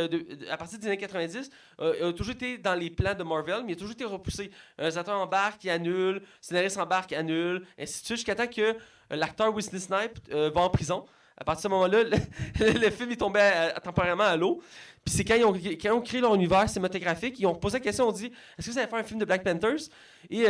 à partir des années 90, a toujours été dans les plans de Marvel, mais il a toujours été repoussé. Un réalisateur embarque, il annule, scénariste embarque, annule, ainsi de suite, jusqu'à temps que l'acteur Wesley Snipes va en prison. À partir de ce moment-là, le film est tombé temporairement à l'eau. Puis c'est quand ils ont créé leur univers cinématographique, ils ont posé la question, on dit « Est-ce que vous allez faire un film de Black Panthers? » Et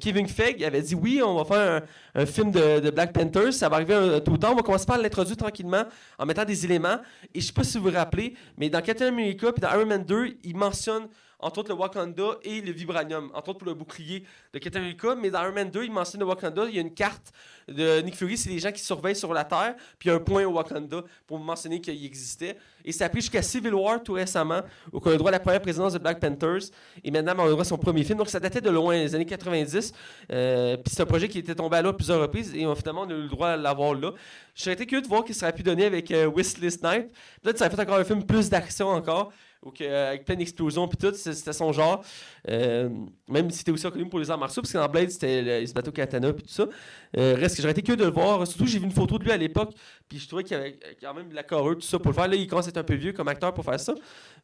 Kevin Feige avait dit « Oui, on va faire un film de Black Panthers, ça va arriver tout le temps, on va commencer par l'introduire tranquillement en mettant des éléments. » Et je sais pas si vous vous rappelez, mais dans Captain America et dans Iron Man 2, il mentionne entre autres le Wakanda et le Vibranium, entre autres pour le bouclier de Captain America, mais dans Iron Man 2, il mentionne le Wakanda, il y a une carte de Nick Fury, c'est les gens qui surveillent sur la Terre, puis il y a un point au Wakanda pour mentionner qu'il existait. Et ça a pris jusqu'à Civil War tout récemment, où on a le droit à la première présidence de Black Panthers, et maintenant on a le droit à son premier film, donc ça datait de loin, les années 90, puis c'est un projet qui était tombé à l'eau à plusieurs reprises, et finalement on a eu le droit à l'avoir là. Je serais été curieux de voir ce que ça aurait pu donner avec Wesley Snipes. Peut-être que ça aurait fait encore un film plus d'action encore, avec plein d'explosions puis tout, c'était son genre. Même si c'était aussi reconnu pour les arts martiaux, parce que dans Blade, il se battait au katana puis tout ça. Reste que j'aurais été curieux de le voir. Surtout, j'ai vu une photo de lui à l'époque, puis je trouvais qu'il avait quand même de la carrure, tout ça pour le faire. Là, il commence à être un peu vieux comme acteur pour faire ça.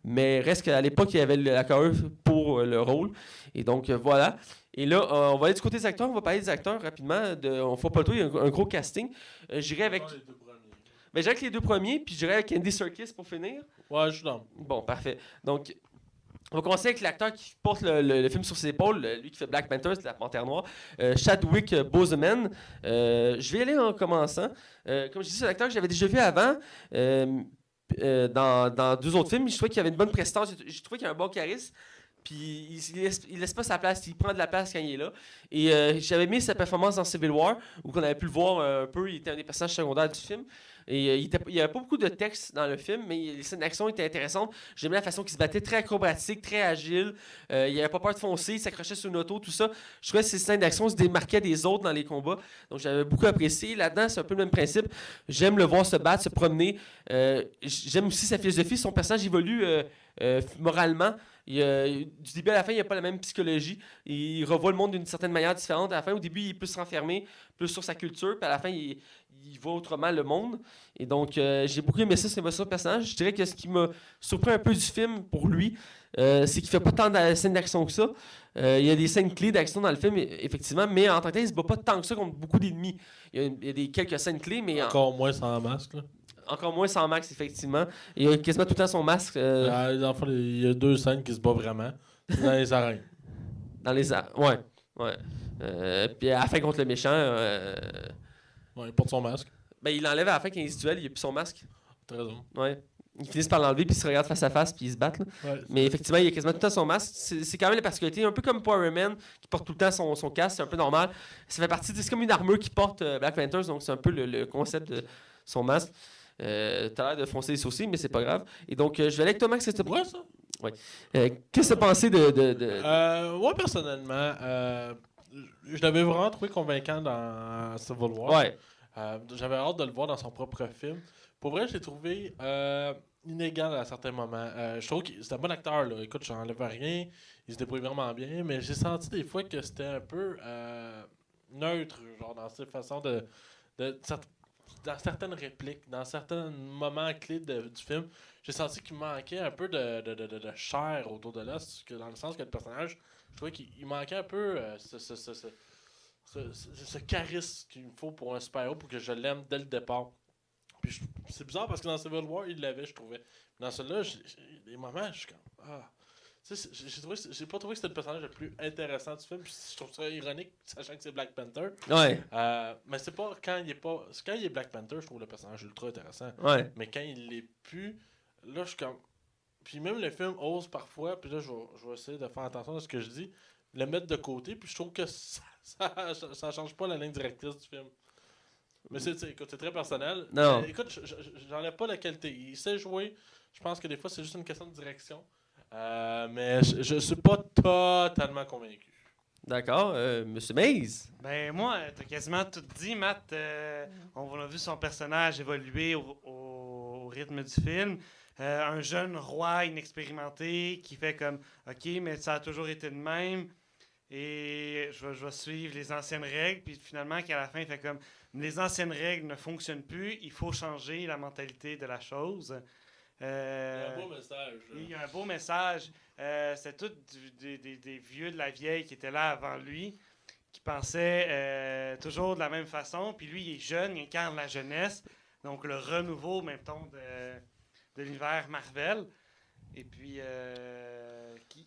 Mais reste qu'à l'époque, il avait la carrure pour le rôle. Et donc, voilà. Et là, on va aller du côté des acteurs. On va parler des acteurs rapidement. On ne fera pas le tour, il y a un gros casting. J'irai avec... j'irai avec les 2 premiers, puis j'irai avec Andy Serkis pour finir. Ouais, je suis dans. Bon, parfait. Donc, on va commencer avec l'acteur qui porte le film sur ses épaules, lui qui fait Black Panther, la Panthère Noire, Chadwick Boseman. Je vais y aller en commençant. Comme je dis, c'est un acteur que j'avais déjà vu avant, dans 2 autres films. Je trouvais qu'il avait une bonne prestance, je trouvais qu'il a un bon charisme. Puis il laisse pas sa place, il prend de la place quand il est là. Et j'avais aimé sa performance dans Civil War, où on avait pu le voir un peu, il était un des personnages secondaires du film. Et il n'y avait pas beaucoup de texte dans le film, mais les scènes d'action étaient intéressantes. J'aimais la façon qu'il se battait, très acrobatique, très agile. Il n'avait pas peur de foncer, il s'accrochait sur une auto, tout ça. Je trouvais que ces scènes d'action se démarquaient des autres dans les combats. Donc j'avais beaucoup apprécié. Là-dedans, c'est un peu le même principe. J'aime le voir se battre, se promener. J'aime aussi sa philosophie. Son personnage évolue moralement. Du début à la fin, il n'y a pas la même psychologie. Il revoit le monde d'une certaine manière différente. À la fin, au début, il est plus renfermé, plus sur sa culture. Puis à la fin, il voit autrement le monde. Et donc, j'ai beaucoup aimé ça, cette émotion de personnage. Je dirais que ce qui m'a surpris un peu du film pour lui, c'est qu'il ne fait pas tant de scènes d'action que ça. Il y a des scènes clés d'action dans le film, effectivement, mais en tant que tel, il ne se bat pas tant que ça contre beaucoup d'ennemis. Il y a quelques scènes clés, mais... Encore moins sans masque, là. Encore moins sans Max, effectivement. Il a quasiment tout le temps son masque. Dans le fond, il y a 2 scènes qui se battent vraiment. Dans les arènes. Dans les arènes, ouais. Puis à la fin contre le méchant... Ouais, il porte son masque. Ben, il l'enlève à la fin quand il se duel, il a plus son masque. T'as raison. Ouais. Ils finissent par l'enlever, puis ils se regardent face à face, puis ils se battent. Là. Ouais, mais effectivement, il a quasiment tout le temps son masque. C'est quand même la particularité, un peu comme Power Man, qui porte tout le temps son casque, c'est un peu normal. Ça fait partie, c'est comme une armure qui porte Black Panthers, donc c'est un peu le concept de son masque. T'as l'air de foncer les sourcils, mais c'est pas grave. Et donc, je vais aller avec toi, Max. C'est vrai, ça? Qu'est-ce que tu as pensé de... Moi, personnellement, je l'avais vraiment trouvé convaincant dans Civil War. Ouais. J'avais hâte de le voir dans son propre film. Pour vrai, je l'ai trouvé inégal à certains moments. Je trouve que c'est un bon acteur. Là. Écoute, j'enlève rien. Il se débrouille vraiment bien. Mais j'ai senti des fois que c'était un peu neutre, genre dans ses façons dans certaines répliques, dans certains moments clés du film, j'ai senti qu'il manquait un peu de chair autour de l'os, dans le sens que le personnage, je trouvais qu'il manquait un peu ce charisme qu'il me faut pour un super-héros pour que je l'aime dès le départ. Puis c'est bizarre parce que dans Civil War, il l'avait, je trouvais. Dans celui-là, des moments, je suis comme... Ah. Tu sais, j'ai pas trouvé que c'était le personnage le plus intéressant du film. Puis je trouve ça ironique, sachant que c'est Black Panther. Ouais. Mais c'est pas quand il est Black Panther, je trouve le personnage ultra intéressant. Ouais. Mais quand il l'est plus, là, je suis comme... Puis même le film ose parfois, puis là, je vais essayer de faire attention à ce que je dis, le mettre de côté, puis je trouve que ça change pas la ligne directrice du film. Mais écoute, c'est très personnel. Non. Écoute, j'enlève pas la qualité. Il sait jouer. Je pense que des fois, c'est juste une question de direction. Mais je suis pas totalement convaincu. D'accord. Monsieur Maze. Ben moi, t'as quasiment tout dit, Matt. On a vu son personnage évoluer au rythme du film. Un jeune roi inexpérimenté qui fait comme « OK, mais ça a toujours été le même. Et je vais suivre les anciennes règles. » Puis finalement, qu'à la fin, il fait comme « Les anciennes règles ne fonctionnent plus. Il faut changer la mentalité de la chose. » Il y a un beau message. Il y a un beau message. C'est tous des vieux de la vieille qui étaient là avant lui, qui pensaient toujours de la même façon. Puis lui, il est jeune, il incarne la jeunesse. Donc le renouveau, mettons, de l'univers Marvel. Et puis, qui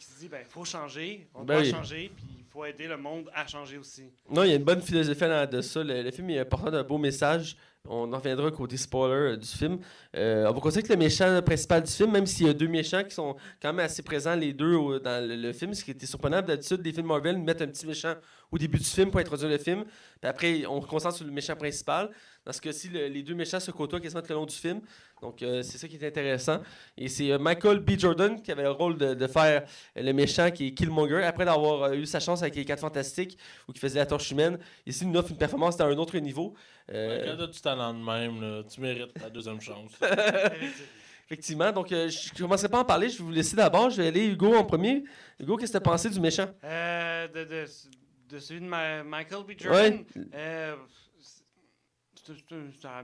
se dit, ben, il faut changer, on doit changer, puis il faut aider le monde à changer aussi. Non, il y a une bonne philosophie de ça. Le film est porteur d'un beau message. On en reviendra côté spoiler du film. On va considérer que le méchant principal du film, même s'il y a deux méchants qui sont quand même assez présents, les deux, dans le film, ce qui était surprenant. D'habitude, les films Marvel mettent un petit méchant au début du film pour introduire le film. Puis après, on se concentre sur le méchant principal. Dans ce cas-ci, les deux méchants se côtoient quasiment tout le long du film. Donc, c'est ça qui est intéressant. Et c'est Michael B. Jordan qui avait le rôle de faire le méchant qui est Killmonger. Après d'avoir eu sa chance avec les 4 Fantastiques, où il faisait la torche humaine, ici, il nous offre une performance à un autre niveau. Quand tu as du talent de même, là, tu mérites ta deuxième chance. Effectivement. Donc, je ne commencerai pas à en parler. Je vais vous laisser d'abord. Je vais aller Hugo en premier. Hugo, qu'est-ce que tu as pensé du méchant? De celui de Michael B. Jordan. Ouais. Ça a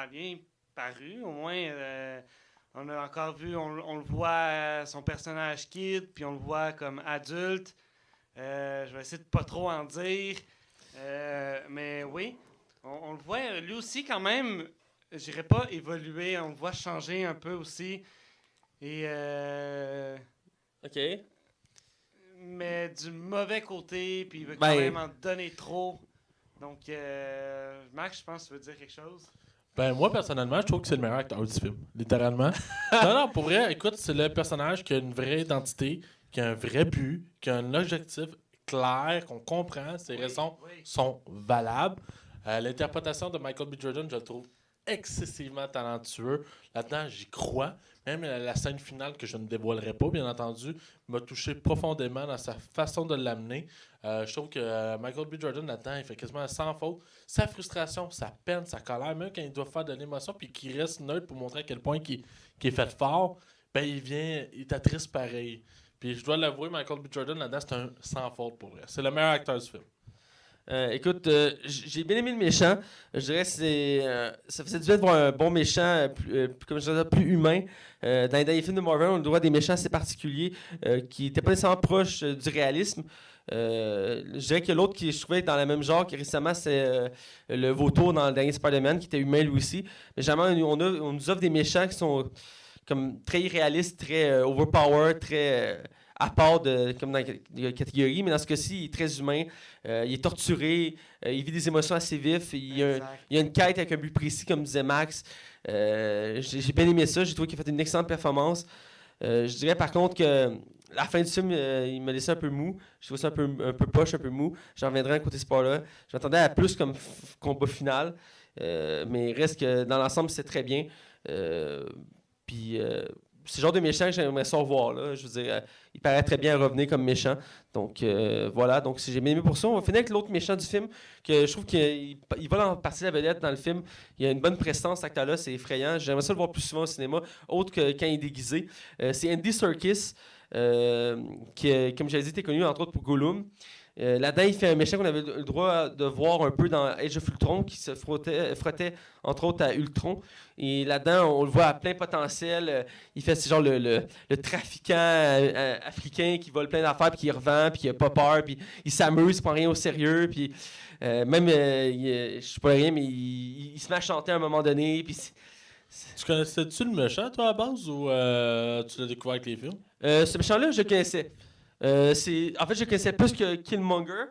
bien paru. Au moins, on a encore vu, on le voit son personnage kid, puis on le voit comme adulte. Je vais essayer de pas trop en dire. Mais oui, on le voit lui aussi quand même, je dirais pas évoluer, on le voit changer un peu aussi. Et OK. mais du mauvais côté, puis il veut quand même en donner trop. Donc, Max, je pense que tu veux dire quelque chose? Ben, moi, personnellement, je trouve que c'est le meilleur acteur du film, littéralement. non, pour vrai, écoute, c'est le personnage qui a une vraie identité, qui a un vrai but, qui a un objectif clair, qu'on comprend, ses raisons sont valables. L'interprétation de Michael B. Jordan, je le trouve excessivement talentueux. Là-dedans, j'y crois. Même la scène finale, que je ne dévoilerai pas, bien entendu, m'a touché profondément dans sa façon de l'amener. Je trouve que Michael B. Jordan, là-dedans, il fait quasiment sans faute. Sa frustration, sa peine, sa colère, même quand il doit faire de l'émotion, puis qu'il reste neutre pour montrer à quel point il est fait fort, ben il t'attriste pareil. Puis je dois l'avouer, Michael B. Jordan, là-dedans, c'est un sans faute pour vrai. C'est le meilleur acteur du film. Écoute, j'ai bien aimé le méchant. Je dirais que ça faisait du bien de voir un bon méchant, comme je disais, plus humain. Dans les films de Marvel, on doit des méchants assez particuliers qui n'étaient pas nécessairement proches du réalisme. Je dirais que l'autre qui je trouvais dans le même genre que récemment, c'est le vautour dans le dernier Spider-Man, qui était humain lui aussi. Mais jamais on nous offre des méchants qui sont comme très irréalistes, très overpowered, très... à part comme dans la catégorie, mais dans ce cas-ci, il est très humain, il est torturé, il vit des émotions assez vives, il y a une quête avec un but précis, comme disait Max. J'ai bien aimé ça, j'ai trouvé qu'il a fait une excellente performance. Je dirais par contre que la fin du film, il m'a laissé un peu mou. Je trouve ça un peu poche, un peu mou. J'en reviendrai à côté spoiler. Je m'attendais à plus comme combat final. Mais il reste que dans l'ensemble, c'est très bien. Puis c'est le genre de méchant que j'aimerais ça revoir. Là. Je veux dire, il paraît très bien revenir comme méchant. Donc voilà, donc si j'ai bien aimé pour ça. On va finir avec l'autre méchant du film, que je trouve qu'il vole en partie la vedette dans le film. Il a une bonne prestance, cet acteur-là, c'est effrayant. J'aimerais ça le voir plus souvent au cinéma, autre que quand il est déguisé. C'est Andy Serkis, qui, comme j'avais dit, était connu entre autres pour Gollum. Là-dedans, il fait un méchant qu'on avait le droit de voir un peu dans Age of Ultron, qui se frottait entre autres à Ultron. Et là-dedans, on le voit à plein potentiel. Il fait genre le trafiquant africain qui vole plein d'affaires, puis qui revend, puis il n'a pas peur, puis il s'amuse, il prend rien au sérieux, puis même, je sais pas rien, mais il se met à chanter à un moment donné, puis Tu connaissais-tu le méchant, toi, à base, ou tu l'as découvert avec les films? ce méchant-là, je le connaissais. En fait, je connaissais plus que Killmonger.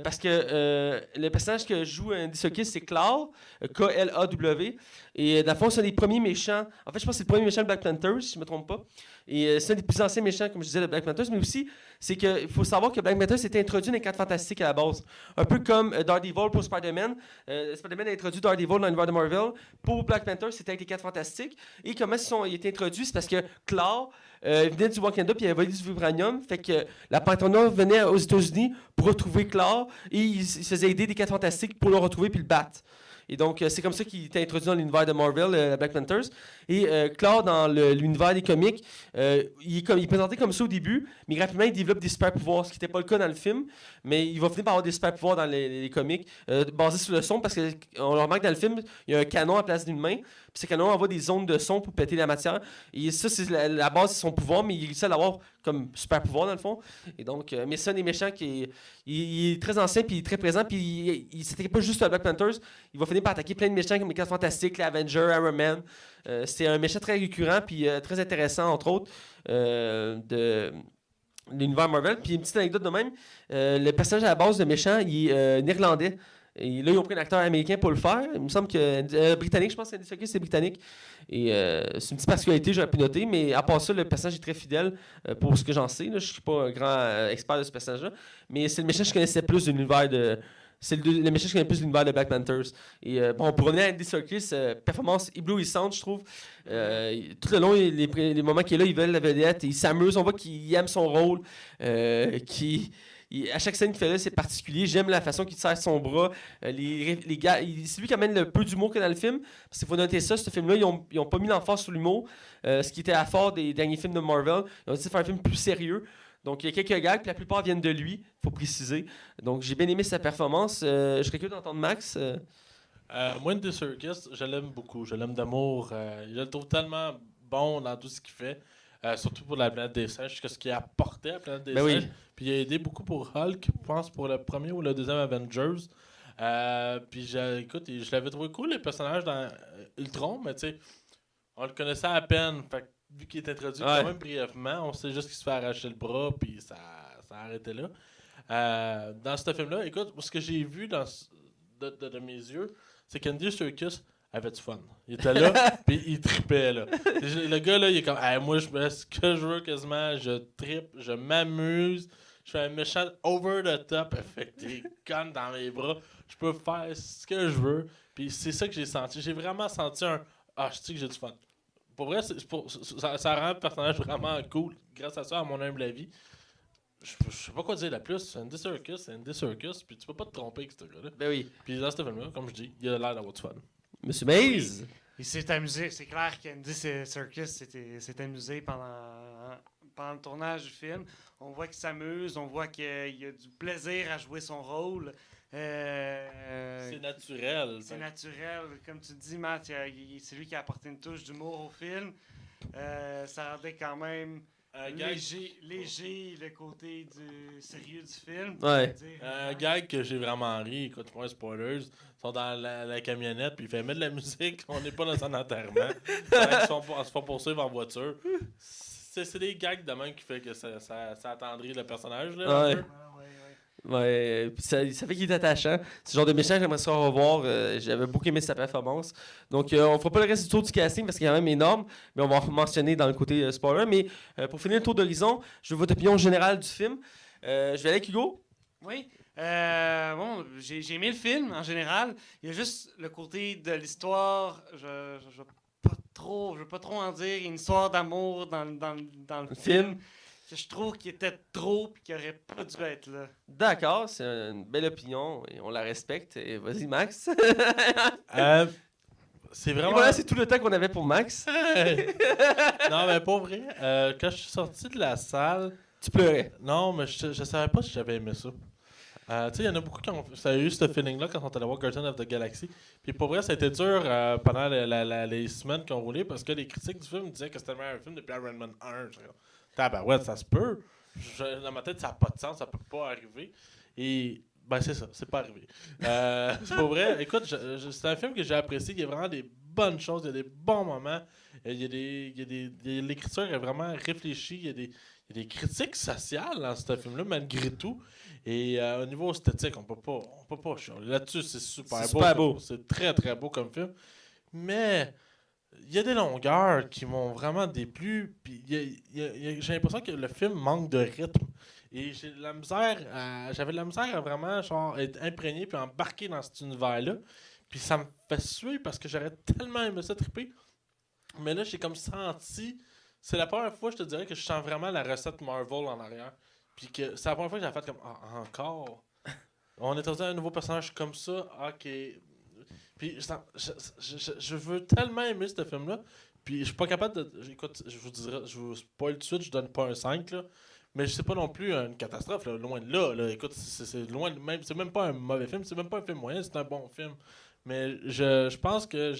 Parce que le personnage que joue Andy Serkis, c'est Klaw, K-L-A-W. Et dans le fond, c'est un des premiers méchants. En fait, je pense que c'est le premier méchant de Black Panther, si je ne me trompe pas. Et c'est un des plus anciens méchants, comme je disais, de Black Panther. Mais aussi, c'est qu'il faut savoir que Black Panther s'était introduit dans les 4 Fantastiques à la base. Un peu comme Daredevil pour Spider-Man. Spider-Man a introduit Daredevil dans l'univers de Marvel. Pour Black Panther, c'était avec les 4 Fantastiques. Et comment il a été introduit, c'est parce que Klaw venait du Wakanda puis il avait volé du vibranium. Fait que la Panther Noire venait aux États-Unis pour retrouver Klaw et il se faisait aider des 4 Fantastiques pour le retrouver puis le battre. Et donc, c'est comme ça qu'il était introduit dans l'univers de Marvel, Black Panthers. Et Klaw, dans l'univers des comics, il est présenté comme ça au début, mais rapidement, il développe des super-pouvoirs, ce qui n'était pas le cas dans le film. Mais il va finir par avoir des super-pouvoirs dans les comics, basés sur le son, parce qu'on le remarque dans le film, il y a un canon à la place d'une main, puis ce canon envoie des ondes de son pour péter la matière. Et ça, c'est la base de son pouvoir, mais il réussit à l'avoir comme super-pouvoir, dans le fond. Et donc, mais c'est un des méchants qui est très ancien, puis très présent, puis il s'attaque pas juste à Black Panthers, il va finir par attaquer plein de méchants comme les 4 Fantastiques, les Avengers, Iron Man. C'est un méchant très récurrent, puis très intéressant, entre autres, de l'univers Marvel. Puis une petite anecdote de même, le personnage à la base de méchant, il est néerlandais. Et là, ils ont pris un acteur américain pour le faire. Il me semble que britannique, je pense que c'est britannique. Et c'est une petite particularité, j'aurais pu noter. Mais à part ça, le personnage est très fidèle pour ce que j'en sais. Là. Je ne suis pas un grand expert de ce personnage-là. Mais c'est le méchant que je connaissais plus de l'univers de. C'est le méchant que je connais plus de l'univers de Black Panthers. Et bon, pour revenir à Andy Serkis, performance éblouissante, je trouve. Tout le long, les moments qu'il est là, il veut la vedette, il s'amuse, on voit qu'il aime son rôle, à chaque scène qu'il fait là, c'est particulier. J'aime la façon qu'il serre son bras. Les gars, c'est lui qui amène le peu d'humour qu'il y a dans le film. Parce qu'il faut noter ça, ce film-là, ils ont pas mis l'emphase sur l'humour. Ce qui était à fort des derniers films de Marvel. Ils ont décidé de faire un film plus sérieux. Donc, il y a quelques gags, puis la plupart viennent de lui, il faut préciser. Donc, j'ai bien aimé sa performance. Je serais curieux d'entendre Max. Moi, Andy Serkis, je l'aime beaucoup. Je l'aime d'amour. Je le trouve tellement bon dans tout ce qu'il fait. Surtout pour la planète des singes, ce qu'il a apporté à la planète des singes. Oui. Puis il a aidé beaucoup pour Hulk, je pense, pour le premier ou le deuxième Avengers. Puis écoute, je l'avais trouvé cool, les personnages dans Ultron, mais tu sais, on le connaissait à peine. Fait que, vu qu'il est introduit quand même brièvement, on sait juste qu'il se fait arracher le bras, puis ça a arrêté là. Dans ce film-là, écoute, ce que j'ai vu de mes yeux, c'est qu'Andy Serkis avait du fun. Il était là, puis il tripait, là. Le gars, là, il est comme, hey, moi, je fais ce que je veux quasiment, je trippe, je m'amuse, je fais un méchant over the top, avec des guns dans mes bras, je peux faire ce que je veux, puis c'est ça que j'ai senti. J'ai vraiment senti je sais que j'ai du fun. Pour vrai, ça rend le personnage vraiment cool, grâce à ça, à mon humble avis. Je sais pas quoi dire de plus. C'est Andy Serkis, puis tu peux pas te tromper avec ce gars-là. Ben oui. Puis dans ce film-là, comme je dis, il a l'air d'avoir du fun. Monsieur Maze. Oui. Il s'est amusé. C'est clair qu'Andy Serkis s'est amusé pendant le tournage du film. On voit qu'il s'amuse, on voit qu'il a du plaisir à jouer son rôle. C'est naturel. C'est naturel. Comme tu dis, Matt, c'est lui qui a apporté une touche d'humour au film. Ça rendait quand même léger le côté du sérieux du film. Ouais. Un gag que j'ai vraiment ri, écoute, pas spoilers, ils sont dans la camionnette, puis il fait mettre de la musique, on n'est pas dans un enterrement. Ils se font poursuivre en voiture. C'est des gags de même qui fait que ça attendrit le personnage. Là, Ouais. Ouais, ça fait qu'il est attachant. C'est le genre de méchant que j'aimerais ça revoir. J'avais beaucoup aimé sa performance. Donc, on fera pas le reste du tour du casting parce qu'il est quand même énorme, mais on va en mentionner dans le côté spoiler. Mais pour finir le tour d'horizon, je veux votre opinion générale du film. Je vais aller avec Hugo. Oui. Bon, j'ai aimé le film en général. Il y a juste le côté de l'histoire. Je veux pas trop en dire. Il y a une histoire d'amour dans le film que je trouve qu'il était trop et qu'il aurait pas dû être là. D'accord, c'est une belle opinion et on la respecte. Et vas-y, Max. C'est Et vraiment. voilà, c'est tout le temps qu'on avait pour Max. Non, mais pas vrai. Quand je suis sorti de la salle, Tu pleurais. non, mais je savais pas si j'avais aimé ça. Tu sais, il y en a beaucoup qui ont ça a eu ce feeling-là quand on est allé voir Guardians of the Galaxy. Puis pour vrai, ça a été dur pendant les semaines qui ont roulé parce que les critiques du film disaient que c'était le meilleur film depuis Iron Man 1. Ouais, ça se peut. Dans ma tête, ça n'a pas de sens, ça peut pas arriver. Et ben c'est ça, c'est pas arrivé. C'est pas vrai. Écoute, c'est un film que j'ai apprécié. Il y a vraiment des bonnes choses, il y a des bons moments. L'écriture est vraiment réfléchie. Il y a des critiques sociales dans ce film-là, malgré tout. Et au niveau esthétique, on peut pas chialer. Là-dessus, c'est super beau. C'est très, très beau comme film. Mais il y a des longueurs qui m'ont vraiment déplu. Puis j'ai l'impression que le film manque de rythme. Et j'avais de la misère à vraiment genre, être imprégné puis embarquer dans cet univers-là. Puis ça me fait suer parce que j'aurais tellement aimé ça triper. Mais là, j'ai comme senti. C'est la première fois, je te dirais, que je sens vraiment la recette Marvel en arrière. Puis que c'est la première fois que j'ai fait comme encore. On est rendu à un nouveau personnage comme ça. Ok. Puis je veux tellement aimer ce film-là. Puis je suis pas capable de. Écoute, je vous spoil tout de suite, je donne pas un 5 là. Mais c'est pas non plus une catastrophe, là, loin de là. Là. Écoute, c'est loin de même. C'est même pas un mauvais film, c'est même pas un film moyen, c'est un bon film. Mais je pense que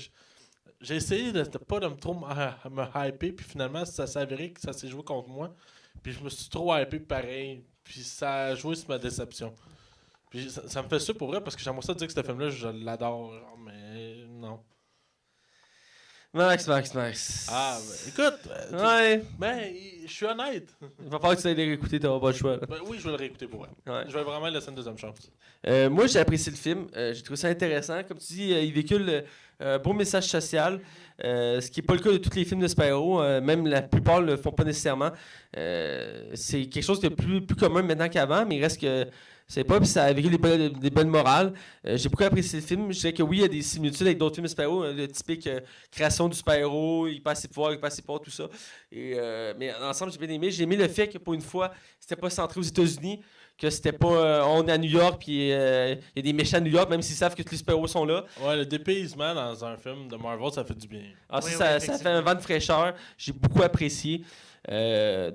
j'ai essayé de pas de me trop me hyper, puis finalement, ça s'est avéré que ça s'est joué contre moi. Puis je me suis trop hypé pareil. Puis ça a joué sur ma déception. Puis ça me fait ça pour vrai, parce que j'aimerais ça dire que ce film-là, je l'adore. Genre, mais non. Max. Ah, ben, écoute, Ouais. ben, je suis honnête. Il va falloir que tu ailles les réécouter, t'auras pas le choix. Là. Ben, oui, je vais le réécouter pour vrai. Ouais. Je vais vraiment laisser une deuxième chance. Moi, j'ai apprécié le film. J'ai trouvé ça intéressant. Comme tu dis, il véhicule un beau message social, ce qui n'est pas le cas de tous les films de super-héros. Même la plupart ne le font pas nécessairement. C'est quelque chose de plus commun maintenant qu'avant, mais il reste que c'est pas, puis ça a vécu des bonnes morales. J'ai beaucoup apprécié le film. Je dirais que oui, il y a des similitudes avec d'autres films de super-héros. Le typique création du super-héros, il passe ses pouvoirs, il passe ses pouvoirs, tout ça. Mais dans l'ensemble, j'ai bien aimé. J'ai aimé le fait que pour une fois, c'était pas centré aux États-Unis, que c'était pas on est à New York, puis il y a des méchants à New York, même s'ils savent que tous les super-héros sont là. Ouais, le dépaysement dans un film de Marvel, ça fait du bien. Ah, Oui, ça oui, fait un vent de fraîcheur. J'ai beaucoup apprécié.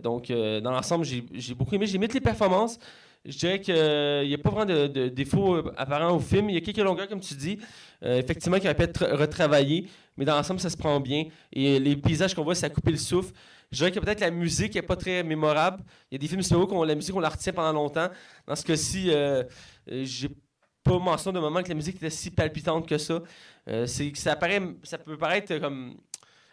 Donc, dans l'ensemble, j'ai beaucoup aimé. J'ai aimé toutes les performances. Je dirais qu'il n'y a pas vraiment de défauts apparents au film. Il y a quelques longueurs, comme tu dis, effectivement, qui auraient pu être retravaillées, mais dans l'ensemble, ça se prend bien. Et les paysages qu'on voit, ça a coupé le souffle. Je dirais que peut-être la musique n'est pas très mémorable. Il y a des films super-héros la musique, on la retient pendant longtemps. Dans ce cas-ci, j'ai pas mention de moment que la musique était si palpitante que ça. Ça peut paraître comme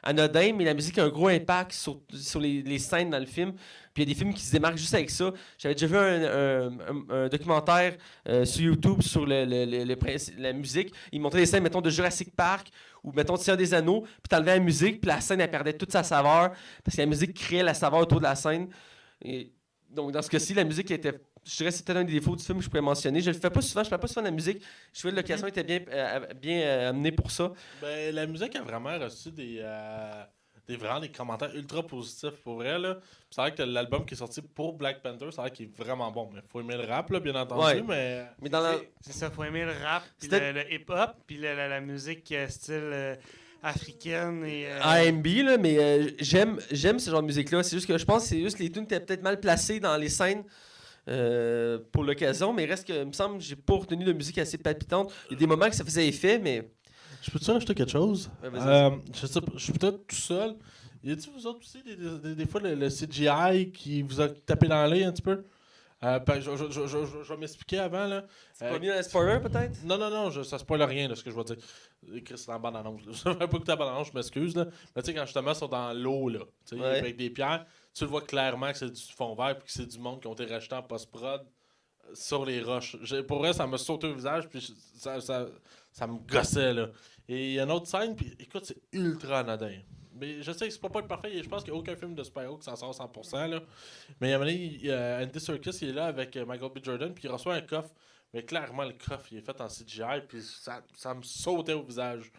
anodin, mais la musique a un gros impact sur les scènes dans le film. Puis il y a des films qui se démarquent juste avec ça. J'avais déjà vu un documentaire sur YouTube sur la musique. Ils montraient des scènes, mettons, de Jurassic Park ou, mettons, de Seigneur des Anneaux. Puis t'enlevais la musique, puis la scène, elle perdait toute sa saveur parce que la musique créait la saveur autour de la scène. Et donc, dans ce cas-ci, la musique était... Je dirais que c'était un des défauts du film que je pourrais mentionner. Je le fais pas souvent, je fais pas souvent de la musique. Je trouvais que l'occasion était bien amenée pour ça. Ben, la musique a vraiment reçu vraiment des commentaires ultra positifs pour vrai. Là. C'est vrai que l'album qui est sorti pour Black Panther, c'est vrai qu'il est vraiment bon. Mais faut aimer le rap, là, bien entendu. Ouais. Mais dans C'est ça, faut aimer le rap, puis le hip-hop, puis la musique style africaine et... R&B, là, mais j'aime ce genre de musique-là. C'est juste que je pense que les tunes étaient peut-être mal placées dans les scènes. Pour l'occasion, mais reste que, il me semble, j'ai pas retenu de musique assez palpitante. Il y a des moments que ça faisait effet, mais. Je peux-tu rajouter quelque chose? Ouais, vas-y. Je sais pas, je suis peut-être tout seul. Y a-t-il vous autres aussi des fois le CGI qui vous a tapé dans l'œil un petit peu? Je vais m'expliquer avant. Là. C'est pas mis dans le spoiler, peut-être? Non, ça spoil rien de ce que je vais dire. Chris, c'est en bande-annonce. Je vais pas écouter la bande-annonce, je m'excuse. Là. Mais tu sais, quand justement, ils sont dans l'eau, là, ouais. Avec des pierres, tu le vois clairement que c'est du fond vert et que c'est du monde qui ont été rachetés en post-prod sur les roches. Pour vrai, ça m'a sauté au visage puis ça me gossait. Là. Et il y a une autre scène, puis écoute, c'est ultra anodin. Mais je sais que c'est pas parfait. Je pense qu'il n'y a aucun film de super-héros qui s'en sort 100%. Là. Mais à un moment donné, Andy Serkis il est là avec Michael B. Jordan, puis il reçoit un coffre. Mais clairement, le coffre il est fait en CGI, puis ça me sautait au visage.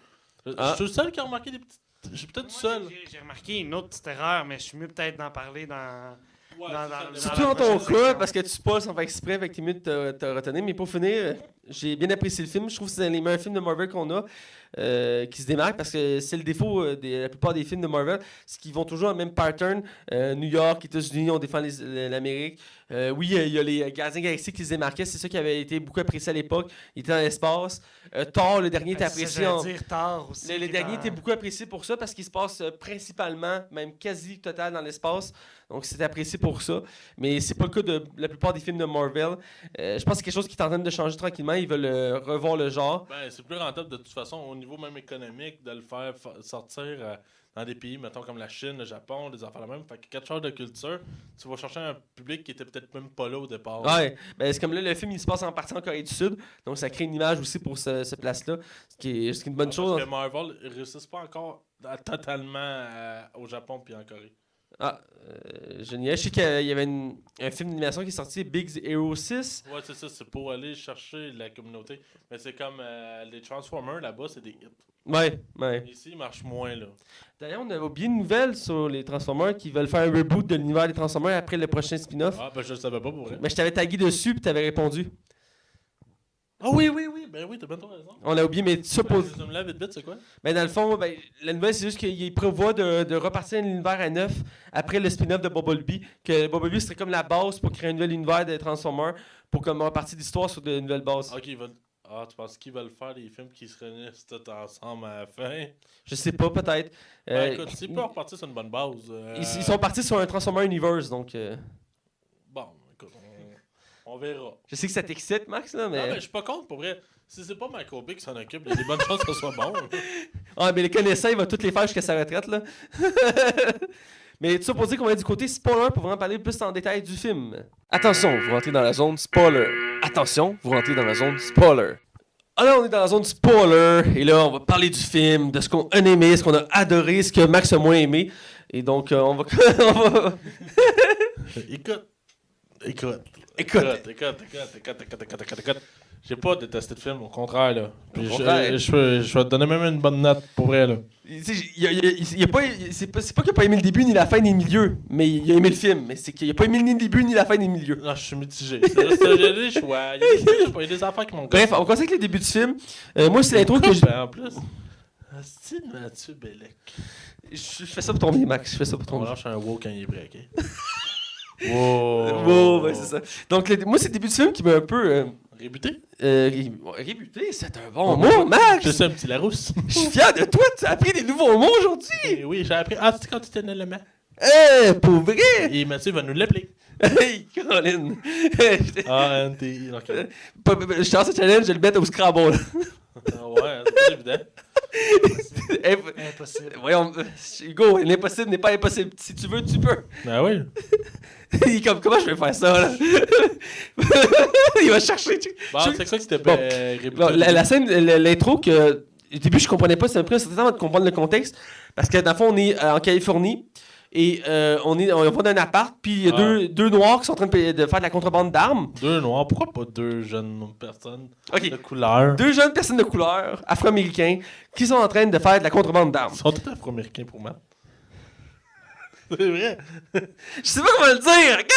Je suis le seul qui a remarqué des petites. Je suis peut-être seul. J'ai remarqué une autre petite erreur, mais je suis mieux peut-être d'en parler dans. Surtout dans ton cas, parce que tu spoil sans faire exprès, avec tes minutes te retenir. Mais pour finir, j'ai bien apprécié le film. Je trouve que c'est les meilleurs films de Marvel qu'on a qui se démarquent parce que c'est le défaut de la plupart des films de Marvel, c'est qu'ils vont toujours dans le même pattern. New York, États-Unis, on défend l'Amérique. Oui, il y a les Gardiens Galaxies qui se démarquaient. C'est ça qui avait été beaucoup apprécié à l'époque. Il était dans l'espace. Thor, le dernier, était apprécié. Thor aussi. Le dernier était beaucoup apprécié pour ça parce qu'il se passe principalement, même quasi total dans l'espace. Donc, c'était apprécié pour ça. Mais c'est pas le cas de la plupart des films de Marvel. Je pense que c'est quelque chose qui est en train de changer tranquillement. Ils veulent revoir le genre. Ben, c'est plus rentable de toute façon, au niveau même économique, de le faire sortir dans des pays, mettons, comme la Chine, le Japon, des affaires la même. Fait que 4 genres de culture, tu vas chercher un public qui était peut-être même pas là au départ. Ouais, ben, c'est comme là, le film, il se passe en partie en Corée du Sud. Donc, ça crée une image aussi pour ce place-là. Ce qui est une bonne chose. Parce que Marvel ne réussissent pas encore totalement au Japon puis en Corée. Ah, génial. Je sais qu'il y avait un film d'animation qui est sorti, Big Hero 6. Ouais, c'est ça, c'est pour aller chercher la communauté. Mais c'est comme les Transformers là-bas, c'est des hits. Ouais. Ici, ils marchent moins là. D'ailleurs, on avait oublié une nouvelle sur les Transformers qui veulent faire un reboot de l'univers des Transformers après le prochain spin-off. Ah, ben je le savais pas pour vrai. Mais je t'avais tagué dessus puis t'avais répondu. Ah oui, ben oui, t'as bien raison. On l'a oublié, mais ça pose. Là, vite, c'est quoi? Ben, dans le fond, la nouvelle, c'est juste qu'il prévoit de repartir l'univers à neuf après le spin-off de Bumblebee. Que Bumblebee serait comme la base pour créer un nouvel univers de Transformers pour comme repartir d'histoire sur de nouvelles bases. Ok, tu penses qu'ils veulent faire des films qui se réunissent tous ensemble à la fin? Je sais pas, peut-être. Écoute, s'ils peuvent repartir sur une bonne base. Ils sont partis sur un Transformer Universe, donc. Bon, écoute, on verra. Je sais que ça t'excite, Max, là, mais. Non, mais je suis pas contre, pour vrai. Si c'est pas Michael Bay qui s'en occupe, il y a des bonnes chances que ce soit bon. Ah, mais les connaissants, il va toutes les faire jusqu'à sa retraite, là. Mais tout ça pour dire qu'on va être du côté spoiler pour vraiment parler plus en détail du film. Attention, vous rentrez dans la zone spoiler. Attention, vous rentrez dans la zone spoiler. Alors, on est dans la zone spoiler, et là, on va parler du film, de ce qu'on a aimé, ce qu'on a adoré, ce que Max a moins aimé. Et donc, on va... Écoute. J'ai pas détesté le film, au contraire, là. Puis je vais te donner même une bonne note, pour vrai, là. C'est pas qu'il a pas aimé le début ni la fin ni le milieu, mais il a aimé le film. Mais c'est qu'il a pas aimé ni le début ni la fin ni le milieu. Non, je suis mitigé. Il y a des choix, il y a des affaires qui m'ont... Bref, on commence avec le début du film. Moi, c'est l'intro que je... Ben, en plus... Asti de Mathieu Bellec. Je fais ça pour ton bien, Max. Je fais ça pour ton On bien. lâche un wow quand il est prêt, ok? Wow, ben c'est ça. Donc, moi, c'est le début du film qui m'a un peu... Rébuté? Rébuté, c'est un bon mot, Max! Je sais, un petit Larousse. Je suis fier de toi, tu as appris des nouveaux mots aujourd'hui! Oui, j'ai appris. Ah, c'est quand tu étais dans le main. Pour vrai! Et Mathieu va nous l'appeler. Hey, Colin! A-N-T-I. Je lance ce challenge, je vais le mettre au Scrabble. Ouais, c'est évident. Impossible. Voyons, Hugo, l'impossible n'est pas impossible. Si tu veux, tu peux. Ben oui. Il est comme, comment je vais faire ça, là? Il va chercher. Bon, c'est quoi qui t'était rébuté? Bon, la scène, l'intro, que au début, je comprenais pas, ça m'a pris un certain temps de comprendre le contexte. Parce que, dans le fond, on est en Californie. Et on va dans un appart, puis il y a deux noirs qui sont en train de faire de la contrebande d'armes. Deux noirs, pourquoi pas deux jeunes personnes Ok. de couleur? Deux jeunes personnes de couleur, afro-américains, qui sont en train de faire de la contrebande d'armes. Ils sont tous afro-américains pour moi. C'est vrai. Je sais pas comment le dire, ok?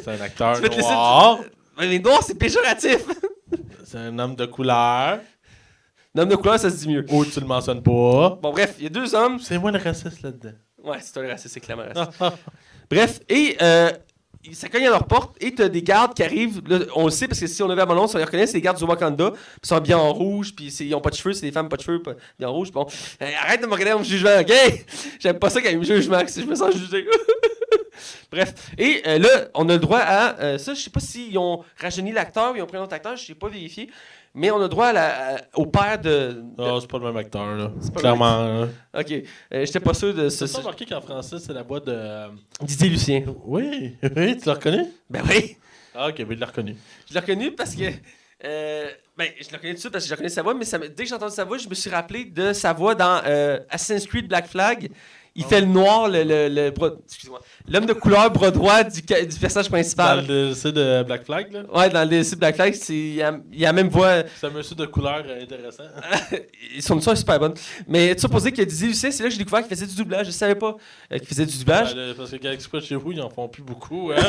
C'est un acteur Tu vas te laisser- noir. Mais les noirs, c'est péjoratif. C'est un homme de couleur. L'homme de couleur, ça se dit mieux. Ou tu le mentionnes pas. Bon, bref, il y a deux hommes. C'est moi le raciste là-dedans. Ouais, c'est un raciste, c'est clairement raciste. Bref, et ça cogne à leur porte, et t'as des gardes qui arrivent. Là, on le sait, parce que si on avait à mon nom, on les reconnaît, c'est des gardes du Wakanda. Puis ils sont bien en rouge, puis ils ont pas de cheveux, c'est des femmes pas de cheveux, bien en rouge. Bon, arrête de me regarder en me jugement, ok? J'aime pas ça quand ils me jugent, Max, je me sens jugé. Bref, et là, on a le droit à... ça, je sais pas s'ils ont rajeuni l'acteur, ils ont pris un autre acteur, je sais pas vérifié. Mais on a le droit au père de... Non, c'est pas le même acteur, là. C'est pas Clairement. Là. Ok, j'étais pas sûr de C'est pas marqué qu'en français, c'est la voix de... Didier Lucien. Oui, tu l'as reconnu? Ben oui! Ah, ok, mais il l'a reconnu. Je l'ai reconnu parce que... je l'ai reconnu tout de suite parce que j'ai reconnu sa voix, mais dès que j'ai entendu sa voix, je me suis rappelé de sa voix dans Assassin's Creed Black Flag. Il fait le noir, excusez-moi, l'homme de couleur bras droit du personnage principal. Dans le DLC de Black Flag, là. Ouais, dans le DLC Black Flag, il a la même voix. C'est un monsieur de couleur intéressant. Son histoire est super bonne. Mais tu supposé que Dizzy Lucien, c'est là que j'ai découvert qu'il faisait du doublage. Je savais pas qu'il faisait du doublage. Parce que Galaxy Quest chez vous, ils en font plus beaucoup. Hein?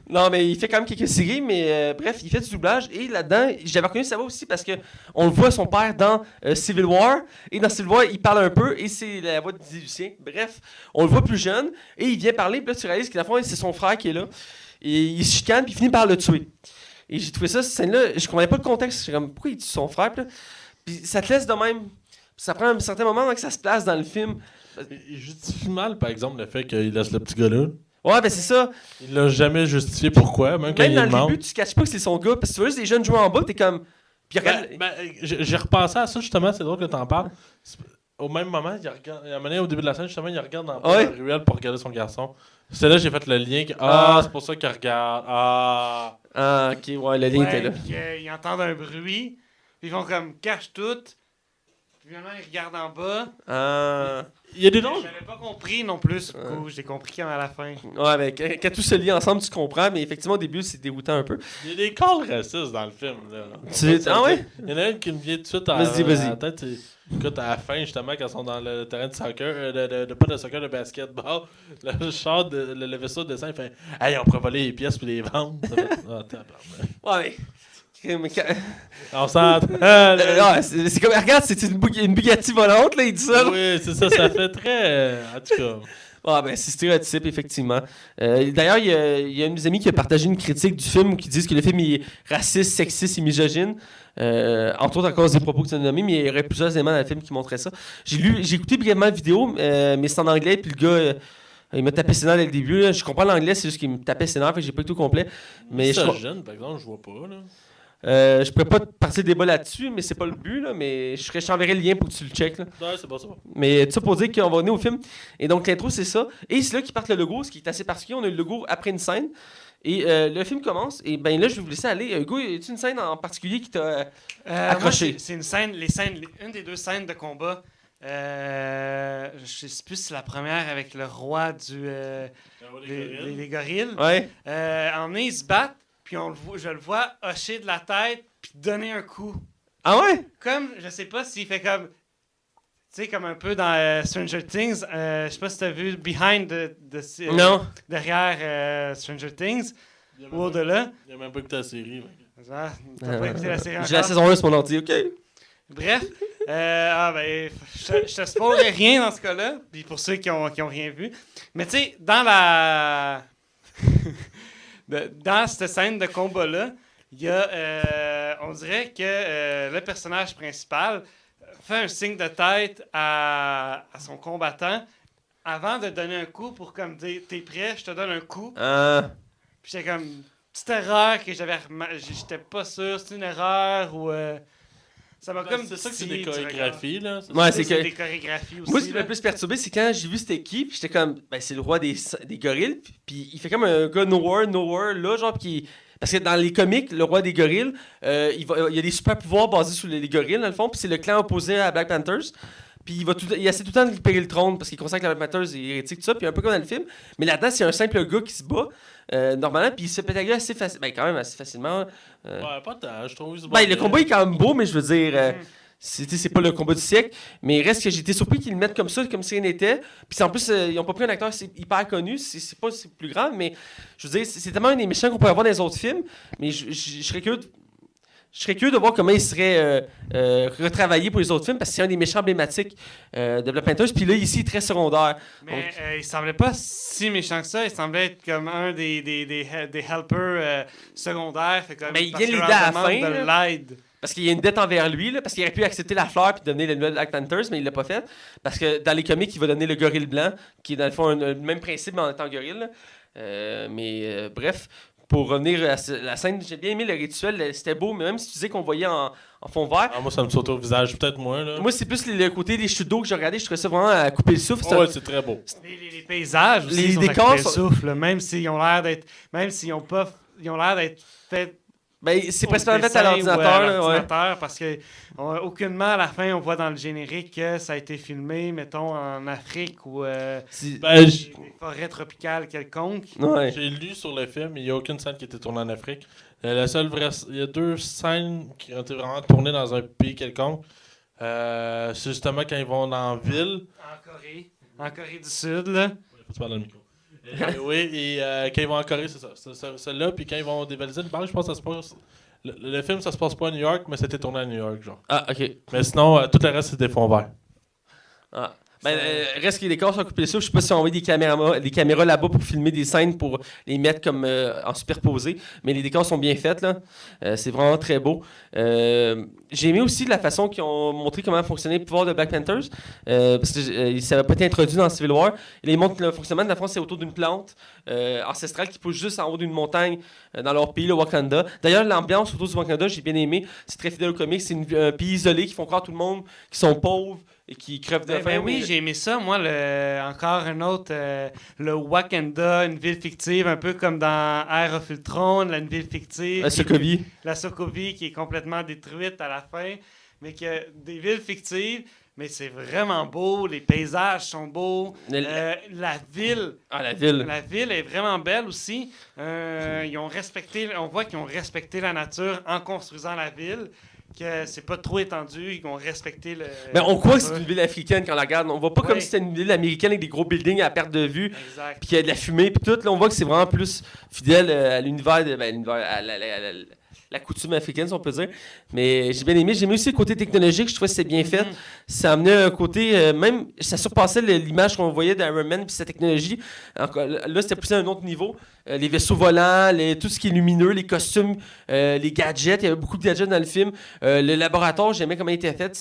Non, mais il fait quand même quelques séries, mais bref, il fait du doublage. Et là-dedans, j'avais reconnu sa voix aussi parce que on le voit son père dans Civil War. Et dans Civil War, il parle un peu et c'est la voix de Dizzy Lucien. Bref, on le voit plus jeune et il vient parler. Puis là, tu réalises que la fois, c'est son frère qui est là. Et il se chicane puis il finit par le tuer. Et j'ai trouvé ça, cette scène-là, je comprenais pas le contexte. Je suis comme, pourquoi il tue son frère? Puis ça te laisse de même. Ça prend un certain moment avant que ça se place dans le film. Il justifie mal, par exemple, le fait qu'il laisse le petit gars là. Ouais, ben c'est ça. Il l'a jamais justifié pourquoi, même quand il Même est dans mort. le début, tu caches pas que c'est son gars. Parce que tu vois juste des jeunes jouer en bas, t'es comme. Puis regarde. J'ai repensé à ça, justement, c'est drôle que t'en parles. Au même moment, il regarde, à un moment donné, au début de la scène, justement, il regarde dans la ruelle pour regarder son garçon. C'est là que j'ai fait le lien. C'est pour ça qu'il regarde. Ah, ok, ouais, le lien était là. Ils entendent un bruit, puis ils vont comme cache tout. Puis finalement, ils regardent en bas. Il y a des noms. J'avais pas compris non plus. Du coup, j'ai compris quand à la fin. Ouais, mais quand tout se lie ensemble, tu comprends. Mais effectivement, au début, c'est déroutant un peu. Il y a des calls racistes dans le film. Là. Ouais? Il y en a une qui me vient tout de suite à la tête. Écoute, à la fin, justement, quand ils sont dans le terrain de soccer, pas de soccer, de basketball, le vaisseau descend, il fait hey, on pourrait voler les pièces puis les vendre. Ouais, mais. On s'entend. C'est comme, regarde, c'est une Bugatti volante, là, il dit ça. Oui, c'est ça, ça fait très. En tout cas. Ah ben c'est stéréotype, effectivement. D'ailleurs, il y a un de mes amis qui a partagé une critique du film qui disent que le film est raciste, sexiste et misogyne. Entre autres à cause des propos que tu as nommés, mais il y aurait plusieurs éléments dans le film qui montraient ça. J'ai écouté brièvement la vidéo, mais c'est en anglais, puis le gars... il m'a tapé ses nerfs dès le début. Là. Je comprends l'anglais, c'est juste qu'il me tapait ses nerfs, fait que j'ai pas eu tout complet. Mais jeune, par exemple, je vois pas. Là. Je pourrais pas partir le débat là-dessus, mais c'est pas le but. Là, mais je t'enverrai le lien pour que tu le checkes. Là. Ouais, c'est pas ça. Mais tout ça pour dire qu'on va venir au film. Et donc l'intro, c'est ça. Et c'est là qu'ils partent le logo, ce qui est assez particulier. On a le logo après une scène. Et le film commence. Et ben là, je vais vous laisser aller. Hugo, y a-t-il une scène en particulier qui t'a accroché? Moi, c'est une scène, une des deux scènes de combat. Je sais plus si c'est la première avec le roi des gorilles. Ouais. Ils se battent, puis je le vois hocher de la tête, puis donner un coup. Ah ouais? Comme, je sais pas s'il fait comme. Tu sais, comme un peu dans Stranger Things. Je sais pas si t'as vu Behind non. Derrière Stranger Things. Ou au-delà. Il a même pas écouté la série. T'as pas écouté la série encore? J'ai la saison 1 sur mon ordi, ok. Bref, je te spoilerai rien dans ce cas-là, puis pour ceux qui ont rien vu. Mais tu sais, dans dans cette scène de combat-là, il y a, on dirait que le personnage principal fait un signe de tête à son combattant avant de donner un coup pour comme dire « T'es prêt, je te donne un coup. » Puis j'étais comme, petite erreur que j'étais pas sûr, c'est une erreur ou... Ça m'a comme c'est ça que c'est des chorégraphies, là. C'est des chorégraphies aussi. Moi, ce qui m'a le plus perturbé, c'est quand j'ai vu c'était qui, puis j'étais comme, ben, c'est le roi des gorilles, puis il fait comme un gars nowhere, là, genre, qui. Parce que dans les comics, le roi des gorilles, il y a des super pouvoirs basés sur les gorilles, dans le fond, puis c'est le clan opposé à Black Panthers. Puis il essaie tout le temps de récupérer le trône parce qu'il considère que la Black Panthers est hérétique, tout ça, puis un peu comme dans le film. Mais là-dedans, c'est un simple gars qui se bat, normalement, puis il se pète la gueule assez facilement. Ben, quand même, assez facilement. Ouais, pas tant, je trouve. Ben, le combat est quand même beau, mais je veux dire. C'est pas le combat du siècle, mais il reste que j'ai été surpris qu'ils le mettent comme ça, comme si rien n'était. Puis en plus, ils ont pas pris un acteur hyper connu, c'est plus grave, mais je veux dire, c'est tellement un des méchants qu'on pourrait avoir dans les autres films, mais je serais curieux de voir comment il serait retravaillé pour les autres films, parce que c'est un des méchants emblématiques de Black Panthers, puis là, ici, il est très secondaire. Mais il semblait pas si méchant que ça, il semblait être comme un des helpers secondaires, fait comme, mais il vient l'aider à la fin, de l'aide. Parce qu'il y a une dette envers lui, là, parce qu'il aurait pu accepter la fleur et devenir le nouvel Black Panthers, mais il l'a pas fait. Parce que dans les comics, il va donner le gorille blanc, qui est dans le fond le même principe, mais en étant gorille. Bref, pour revenir à la scène, j'ai bien aimé le rituel, c'était beau, mais même si tu disais qu'on voyait en fond vert. Moi, ça me saute au visage, peut-être moins. Là. Moi, c'est plus le côté des chutes d'eau que j'ai regardé, je trouvais ça vraiment à couper le souffle. Ouais, c'est très beau. Les paysages aussi, les décors sont... le souffle, même s'ils ont l'air d'être. Même s'ils ont pas. Ils ont l'air d'être faits Ben, c'est au principalement fait à dessin ou l'ordinateur. là, ouais. l'ordinateur, parce que aucunement à la fin on voit dans le générique que ça a été filmé, mettons, en Afrique ou Ben, des forêts tropicales quelconques. Ouais. j'ai lu sur le film, il n'y a aucune scène qui était tournée en Afrique. Il y a 2 scènes qui ont été vraiment tournées dans un pays quelconque. C'est justement quand ils vont dans la ville. En Corée du Sud, là. Faut-tu parler dans le micro? Oui, et quand ils vont en Corée, c'est ça. C'est celle-là, puis quand ils vont dévaliser une banque, je pense que ça se passe. Le film, ça se passe pas à New York, mais c'était tourné à New York, genre. Ah, ok. Mais sinon, tout le reste, c'est des fonds verts. Ah. Ben, reste que les décors sont coupés ça. Je sais pas si on envoie des caméras là-bas pour filmer des scènes pour les mettre comme en superposé. Mais les décors sont bien faits, là. C'est vraiment très beau. J'ai aimé aussi la façon qu'ils ont montré comment fonctionnait le pouvoir de Black Panthers. Parce que ça n'avait pas été introduit dans Civil War. Et ils montrent le fonctionnement de la France, c'est autour d'une plante ancestrale qui pousse juste en haut d'une montagne dans leur pays, le Wakanda. D'ailleurs, l'ambiance autour du Wakanda, j'ai bien aimé. C'est très fidèle au comics. C'est un pays isolé qui font croire à tout le monde qui sont pauvres et qui crèvent de faim. Ben oui, j'ai aimé ça. Moi, encore un autre, le Wakanda, une ville fictive, un peu comme dans Air of Ultron, une ville fictive. Sokovie. La Sokovie qui est complètement détruite à la fin, mais que des villes fictives, mais c'est vraiment beau, les paysages sont beaux, la ville. Ah, la ville. La ville est vraiment belle aussi. Ils ont respecté, on voit qu'ils ont respecté la nature en construisant la ville. Que c'est pas trop étendu, ils ont respecté le. Ben, on croit que c'est une ville africaine quand on la regarde. On voit pas comme Oui. si c'était une ville américaine avec des gros buildings à perte de vue, Exact. puis qu'il y a de la fumée, puis tout. Là, on voit que c'est vraiment plus fidèle à l'univers, à la coutume africaine, si on peut dire. Mais j'ai bien aimé. J'ai aimé aussi le côté technologique. Je trouvais que c'était bien fait. Ça amenait un côté, même, ça surpassait l'image qu'on voyait d'Iron Man, puis sa technologie. Encore, là, c'était plus à un autre niveau. Les vaisseaux volants, tout ce qui est lumineux, les costumes, les gadgets. Il y avait beaucoup de gadgets dans le film. Le laboratoire, j'aimais comment il était fait.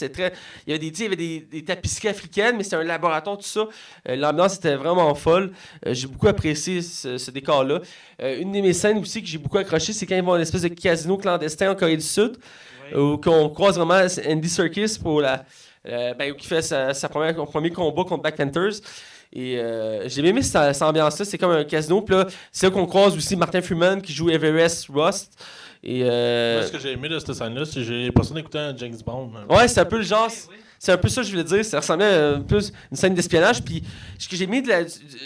Il y avait des tapisseries africaines, mais c'était un laboratoire, tout ça. L'ambiance était vraiment folle. J'ai beaucoup apprécié ce décor-là. Une de mes scènes aussi que j'ai beaucoup accroché, c'est quand ils vont à une espèce de casino clandestin en Corée du Sud, où on croise vraiment Andy Serkis pour qui fait son premier combat contre Black Panthers. Et j'ai bien aimé cette ambiance-là. C'est comme un casino. Puis là, c'est là qu'on croise aussi Martin Freeman qui joue Everest Rust. Et, Moi, ce que j'ai aimé de cette scène-là, c'est que j'ai l'impression d'écouter un James Bond. Ouais, c'est un peu le genre. Oui. C'est un peu ça que je voulais dire. Ça ressemblait plus à une scène d'espionnage. Puis ce que j'ai aimé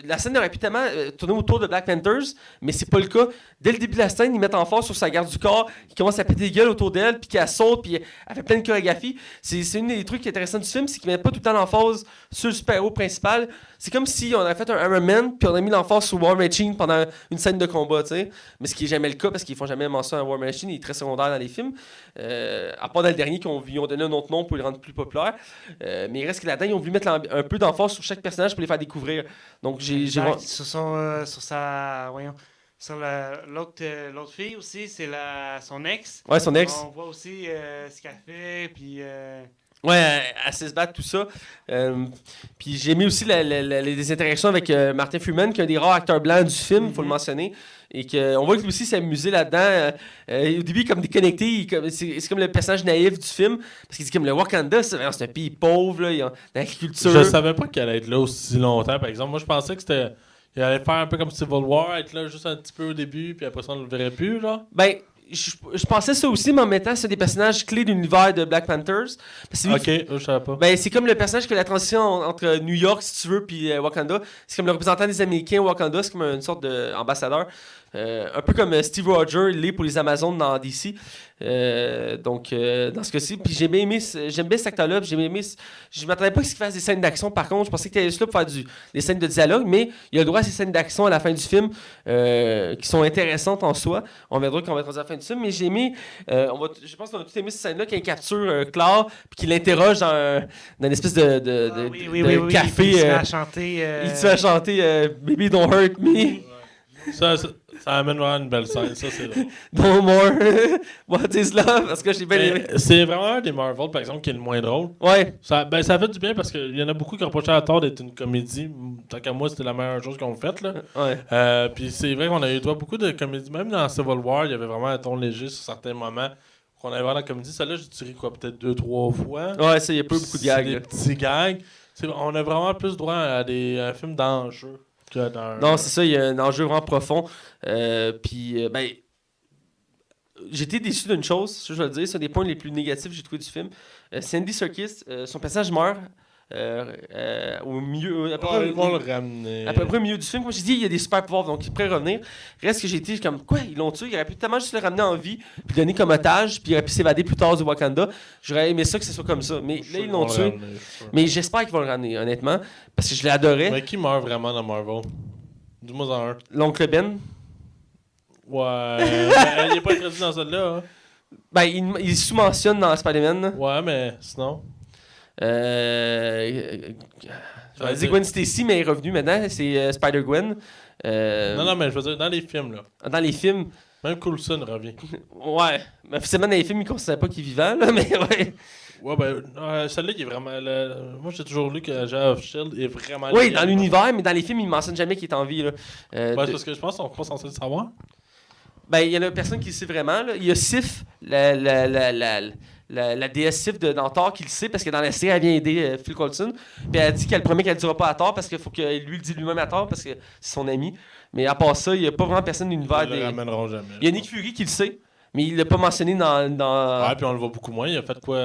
la scène aurait pu tellement tourner autour de Black Panthers, mais c'est pas le cas. Dès le début de la scène, ils mettent en force sur sa garde du corps, qui commence à péter les gueules autour d'elle, puis qu'elle saute, puis elle fait plein de chorégraphies. C'est une des trucs intéressants du film, c'est qu'ils mettent pas tout le temps l'emphase sur le super-héros principal. C'est comme si on avait fait un Iron Man, puis on a mis l'emphase sur War Machine pendant une scène de combat, tu sais. Mais ce qui est jamais le cas, parce qu'ils font jamais mention à War Machine, il est très secondaire dans les films. À part dans le dernier, ils ont donné un autre nom pour le rendre plus populaire. Mais il reste que là-dedans, ils ont voulu mettre un peu d'emphase sur chaque personnage pour les faire découvrir. Donc Exact. Sur l'autre fille aussi, c'est son ex. Ouais, son ex. On voit aussi ce qu'elle fait, puis. Ouais, elle sait se battre, tout ça. Puis j'ai aimé aussi les interactions avec Martin Freeman, qui est un des rares acteurs blancs du film, il faut le mentionner. Et qu'on voit que lui aussi s'amusait là-dedans. Au début, comme déconnecté, c'est comme le personnage naïf du film. Parce qu'il dit comme le Wakanda, c'est un pays pauvre, là, dans l'agriculture. Je savais pas qu'elle allait être là aussi longtemps, par exemple. Moi, je pensais que il allait faire un peu comme Civil War, être là juste un petit peu au début, puis après ça, on le verrait plus, genre. Ben, je pensais ça aussi, mais en même temps, c'est des personnages clés de l'univers de Black Panthers. Je savais pas. Ben, c'est comme le personnage qui fait la transition entre New York, si tu veux, puis Wakanda. C'est comme le représentant des Américains au Wakanda, c'est comme une sorte d'ambassadeur. Un peu comme Steve Rogers, il est pour les Amazones dans DC. Donc, dans ce cas-ci, puis j'aime bien cet acteur-là. Je m'attendais pas qu'il fasse des scènes d'action. Par contre, je pensais qu'il était juste là pour faire des scènes de dialogue, mais il a le droit à ces scènes d'action à la fin du film qui sont intéressantes en soi. On verra quand on va être à la fin du film, mais j'ai aimé. Je pense qu'on a tous aimé cette scène-là quand il capture Claire puis qu'il l'interroge dans une espèce de café. Il se met à chanter. Il se met à chanter Baby Don't Hurt Me. Ça amène vraiment une belle scène, ça c'est vrai. No more. What is love? Parce que j'ai bien aimé. C'est vraiment un des Marvel, par exemple, qui est le moins drôle. Ouais. Ça fait du bien parce qu'il y en a beaucoup qui reprochaient à tort d'être une comédie. Tant qu'à moi, c'était la meilleure chose qu'on fait, là. Ouais. Puis c'est vrai qu'on a eu droit à beaucoup de comédies. Même dans Civil War, il y avait vraiment un ton léger sur certains moments. Qu'on avait voir la comédie. Celle-là, j'ai tiré peut-être 2-3 fois. Ouais, ça, il y a pas beaucoup de gags. Des petits gags. On a vraiment plus droit à un film d'enjeu. Non, c'est ça, il y a un enjeu vraiment profond. J'étais déçu d'une chose, ça, je vais le dire, c'est un des points les plus négatifs que j'ai trouvé du film. C'est Andy Serkis, son personnage meurt au milieu, à peu près, Ils vont le ramener. à peu près au milieu du film. Comme j'ai dit, il y a des super pouvoirs, donc il pourrait revenir. Reste que j'ai été comme, quoi, ils l'ont tué, il aurait pu tellement juste le ramener en vie, puis le donner comme otage, puis il aurait pu s'évader plus tard du Wakanda. J'aurais aimé ça que ce soit comme ça, mais là, ils l'ont tué. Mais j'espère qu'ils vont le ramener, honnêtement, parce que je l'adorais. Mais qui meurt vraiment dans Marvel? Dis-moi en un. L'oncle Ben, Ouais. Mais il est pas introduit dans celle-là. Hein. ben, il sous-mentionne dans Spider-Man. là. Ouais, mais sinon. Je vais dire Gwen Stacy, mais elle est revenue maintenant. C'est Spider-Gwen. Non, mais je veux dire, dans les films, là. Dans les films, Même Coulson revient. ouais. Mais officiellement, dans les films, ils ne considèrent pas qu'il est vivant, là, mais ouais. Ouais, ben, celle-là, il est vraiment. Moi, j'ai toujours lu que Agent of Shield est vraiment. Oui, dans l'univers, mais dans les films, ils ne mentionnent jamais qu'il est en vie. Là. Ouais, c'est parce que je pense qu'on n'est pas censé le savoir. Ben, il y en a personne qui le sait vraiment. Là. Il y a Sif, la déesse Sif dans Thor, qui le sait parce que dans la série, elle vient aider Phil Coulson. Puis elle dit qu'elle promet qu'elle ne dira pas à Thor parce qu'il faut qu'il lui le dise lui-même à Thor parce que c'est son ami. Mais à part ça, il n'y a pas vraiment personne de l'univers. Ils le ramèneront jamais. Il y a Nick Fury qui le sait, mais il ne l'a pas mentionné dans. Ouais, puis on le voit beaucoup moins. Il a fait quoi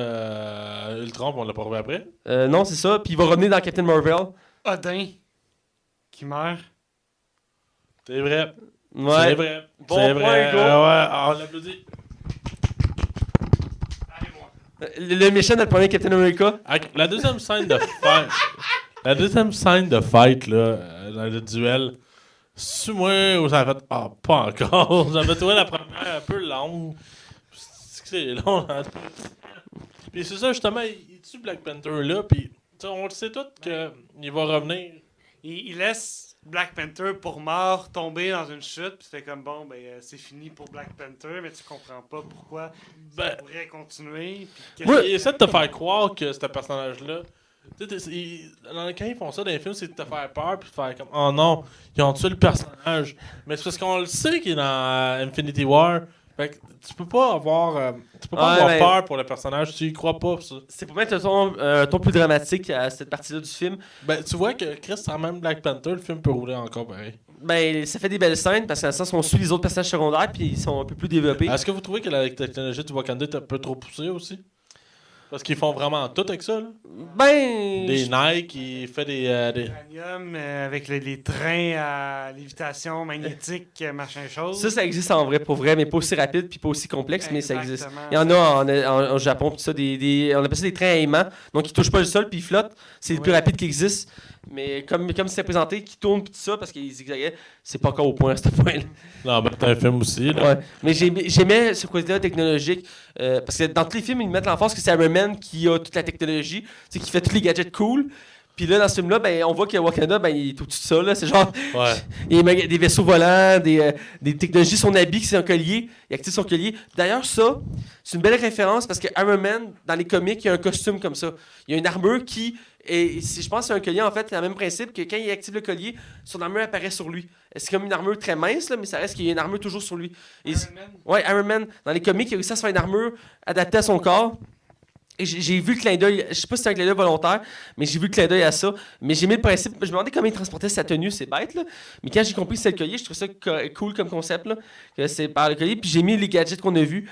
Ultron, puis on l'a pas revu après. Non, c'est ça. Puis il va revenir dans Captain Marvel. Odin qui meurt. C'est vrai. Ouais. C'est vrai. Bon c'est point, vrai. Hugo. Ouais, on l'applaudit. Allez, moi. Le méchant dans le premier Captain America. La deuxième scène de fight. La deuxième scène de fight, là, dans le duel. C'est moi où ça a fait. Ah, pas encore. J'avais trouvé la première un peu longue. C'est long. Hein. Puis c'est ça, justement, il tue Black Panther là. Puis on le sait tous qu'il va revenir. Il laisse Black Panther pour mort tomber dans une chute, puis c'est comme bon, ben c'est fini pour Black Panther, mais tu comprends pas pourquoi ça pourrait continuer. Il essaie de te faire croire que ce personnage-là. Quand ils font ça dans les films, c'est de te faire peur puis de faire comme oh non, ils ont tué le personnage. Mais c'est parce qu'on le sait qu'il est dans Infinity War. Fait que tu peux pas avoir, peur pour le personnage, tu y crois pas. Ça. C'est pour mettre un ton plus dramatique à cette partie-là du film. Ben, tu vois que Chris, sans même Black Panther, le film peut rouler encore pareil. Ben, ça fait des belles scènes parce qu'à sens on suit les autres personnages secondaires puis ils sont un peu plus développés. Est-ce que vous trouvez que la technologie du Wakanda est un peu trop poussée aussi? Parce qu'ils font vraiment tout avec ça, là. Ben... Des Nike, ils font des... Uranium, avec les trains à lévitation magnétique, machin chose. Ça existe en vrai, pour vrai, mais pas aussi rapide puis pas aussi complexe, mais ça existe. Exactement. Il y en a en Japon, pis ça, on appelle ça des trains à aimant. Donc, ils touchent pas le sol puis ils flottent. C'est le plus rapide qui existe. Mais comme c'est présenté, qui tourne pis tout ça, parce qu'ils zigzaguaient, c'est pas encore au point à ce point-là. Non, mais c'est un film aussi, là. Ouais. Mais j'aimais ce côté-là technologique, parce que dans tous les films, ils mettent l'emphase que c'est Iron Man qui a toute la technologie, qui fait tous les gadgets cool. Puis là, dans ce film-là, ben, on voit que Wakanda, ben, il est au-dessus de ça. Là. C'est genre, il y a des vaisseaux volants, des technologies. Son habit, c'est un collier. Il active son collier. D'ailleurs, ça, c'est une belle référence parce que Iron Man, dans les comics, il y a un costume comme ça. Il y a une armure qui... Et je pense que c'est un collier, en fait, c'est le même principe que quand il active le collier, son armure apparaît sur lui. C'est comme une armure très mince, là, mais ça reste qu'il y a une armure toujours sur lui. Ouais, Iron Man, dans les comics, il a réussi à se faire une armure adaptée à son corps. Et j'ai vu le clin d'œil, je sais pas si c'est un clin d'œil volontaire, mais j'ai vu le clin d'œil à ça. Mais j'ai aimé le principe, je me demandais comment il transportait sa tenue, c'est bête, là. Mais quand j'ai compris que c'était le collier, je trouvais ça cool comme concept, là, que c'est par le collier. Puis j'ai mis les gadgets qu'on a vus.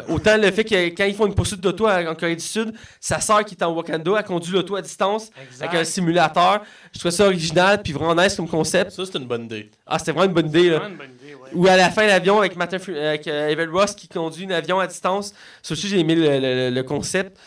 Autant le fait que quand ils font une poursuite d'auto en Corée du Sud, sa sœur qui est en Wakanda a conduit l'auto à distance avec un simulateur. Je trouvais ça original puis vraiment nice comme concept. Ça, c'est une bonne idée. Ah, c'était vraiment une bonne idée, là. Ouais. Ou à la fin, l'avion avec Evan Ross qui conduit un avion à distance. Ça aussi, j'ai aimé le concept.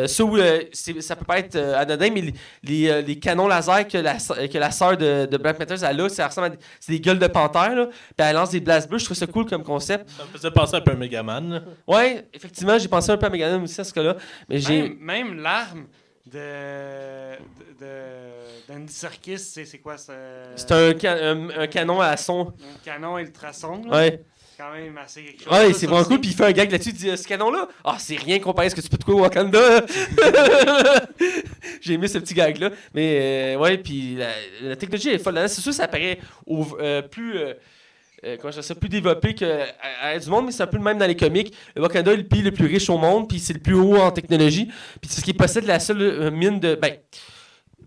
Ça peut pas être anodin, mais les canons laser que la sœur de Black Panther a, ça ressemble à c'est des gueules de panthère, là. Puis elle lance des blasts bleus. Je trouve ça cool comme concept. Ça me faisait penser un peu à Megaman. Ouais, effectivement, j'ai pensé un peu à Megaman aussi à ce cas-là. Mais même l'arme d'Andy Serkis, c'est quoi ça? C'est un canon à son. Un canon ultrason. Ouais. C'est quand même assez quelque chose. Ouais, c'est vraiment cool. Puis il fait un gag là-dessus. Il dit ce canon-là, c'est rien comparé à ce que tu peux trouver au Wakanda. J'ai aimé ce petit gag-là. Mais ouais, puis la technologie est folle. C'est sûr, ça paraît plus. Plus développé que du monde, mais c'est un peu le même dans les comics. Le Wakanda est le pays le plus riche au monde, puis c'est le plus haut en technologie. Puis c'est ce qui possède la seule mine de... Ben,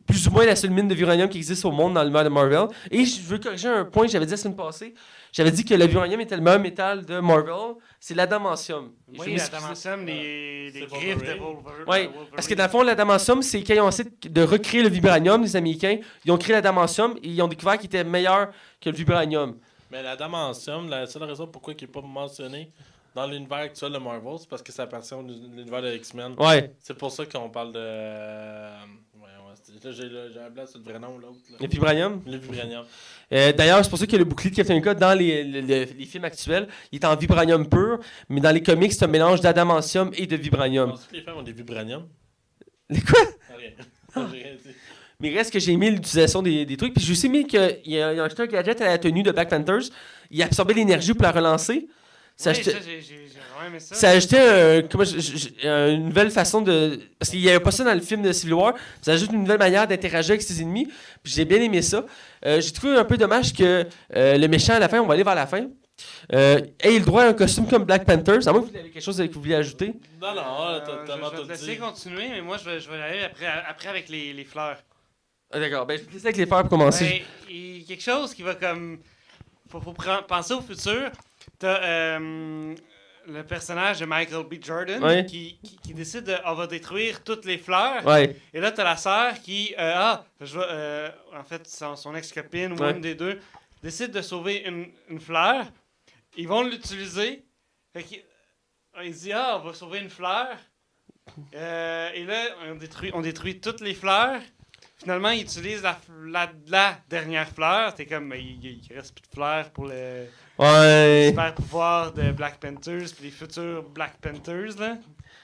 plus ou moins la seule mine de vibranium qui existe au monde dans l'univers de Marvel. Et je veux corriger un point que j'avais dit la semaine passée. J'avais dit que le vibranium était le meilleur métal de Marvel. C'est l'adamantium. Oui, l'adamantium, les griffes de Wolverine. Oui, parce que dans le fond, l'adamantium, c'est quand ils ont essayé de recréer le vibranium, les Américains, ils ont créé l'adamantium et ils ont découvert qu'il était meilleur que le vibranium. Mais l'adamantium, la seule raison pourquoi il n'est pas mentionné dans l'univers actuel de Marvel, c'est parce que ça appartient à l'univers de X-Men. Ouais. C'est pour ça qu'on parle de... Là, j'ai un blanc sur le vrai nom, l'autre. Le vibranium. Le vibranium. D'ailleurs, c'est pour ça que le bouclier de Captain America, dans les films actuels, il est en vibranium pur, mais dans les comics, c'est un mélange d'adamantium et de vibranium. Penses-tu que les femmes ont des vibraniums? Les quoi? Rien. J'ai rien dit. Mais il reste que j'ai aimé l'utilisation des trucs. Puis j'ai aussi aimé qu'il a acheté un gadget à la tenue de Black Panthers. Il absorbait l'énergie pour la relancer. Ça Oui, achetait- ça, j'ai vraiment aimé ça. Ça ajoutait une nouvelle façon de... Parce qu'il n'y avait pas ça dans le film de Civil War. Ça ajoute une nouvelle manière d'interagir avec ses ennemis. Puis j'ai bien aimé ça. J'ai trouvé un peu dommage que le méchant, à la fin, on va aller vers la fin, ait le droit à un costume comme Black Panthers. À moins que vous avez quelque chose que vous vouliez ajouter. Non, t'as tellement Je vais tout te laisser dit. continuer, mais moi, je vais aller après avec les fleurs. Ah, d'accord. Ben, je vais te laisser avec les fleurs pour commencer. Ben, il y a quelque chose qui va comme... Faut penser au futur. T'as le personnage de Michael B. Jordan Ouais. qui décide de on va détruire toutes les fleurs. Ouais. Et là, t'as la sœur qui, en fait, son ex-copine ou Ouais. une des deux, décide de sauver une fleur. Ils vont l'utiliser. Fait il dit, on va sauver une fleur. Et là, on détruit toutes les fleurs. Finalement, ils utilisent la dernière fleur. T'es comme, il reste plus de fleurs pour le Ouais. super pouvoir de Black Panthers puis les futurs Black Panthers, là.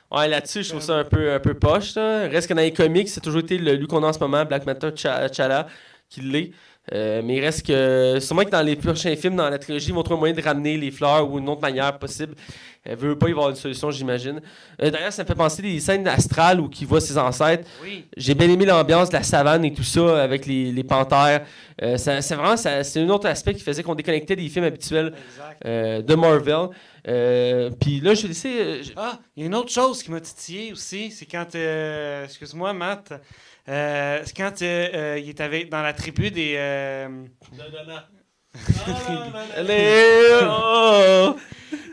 Ouais, là-dessus, je trouve ça un peu poche. Là. Reste que dans les comics, c'est toujours été lui qu'on a en ce moment, Black Panther T'Challa, qui l'est. Mais il reste que... Sûrement que dans les prochains films, dans la trilogie, ils vont trouver un moyen de ramener les fleurs ou une autre manière possible. Veut pas y avoir une solution, j'imagine. D'ailleurs, ça me fait penser des scènes astrales où il voit ses ancêtres. Oui. J'ai bien aimé l'ambiance de la savane et tout ça, avec les panthères. C'est un autre aspect qui faisait qu'on déconnectait des films habituels Exact. de Marvel. Puis là, je vais laisser... Il y a une autre chose qui m'a titillé aussi, c'est quand, excuse-moi Matt, c'est quand il est dans la tribu des...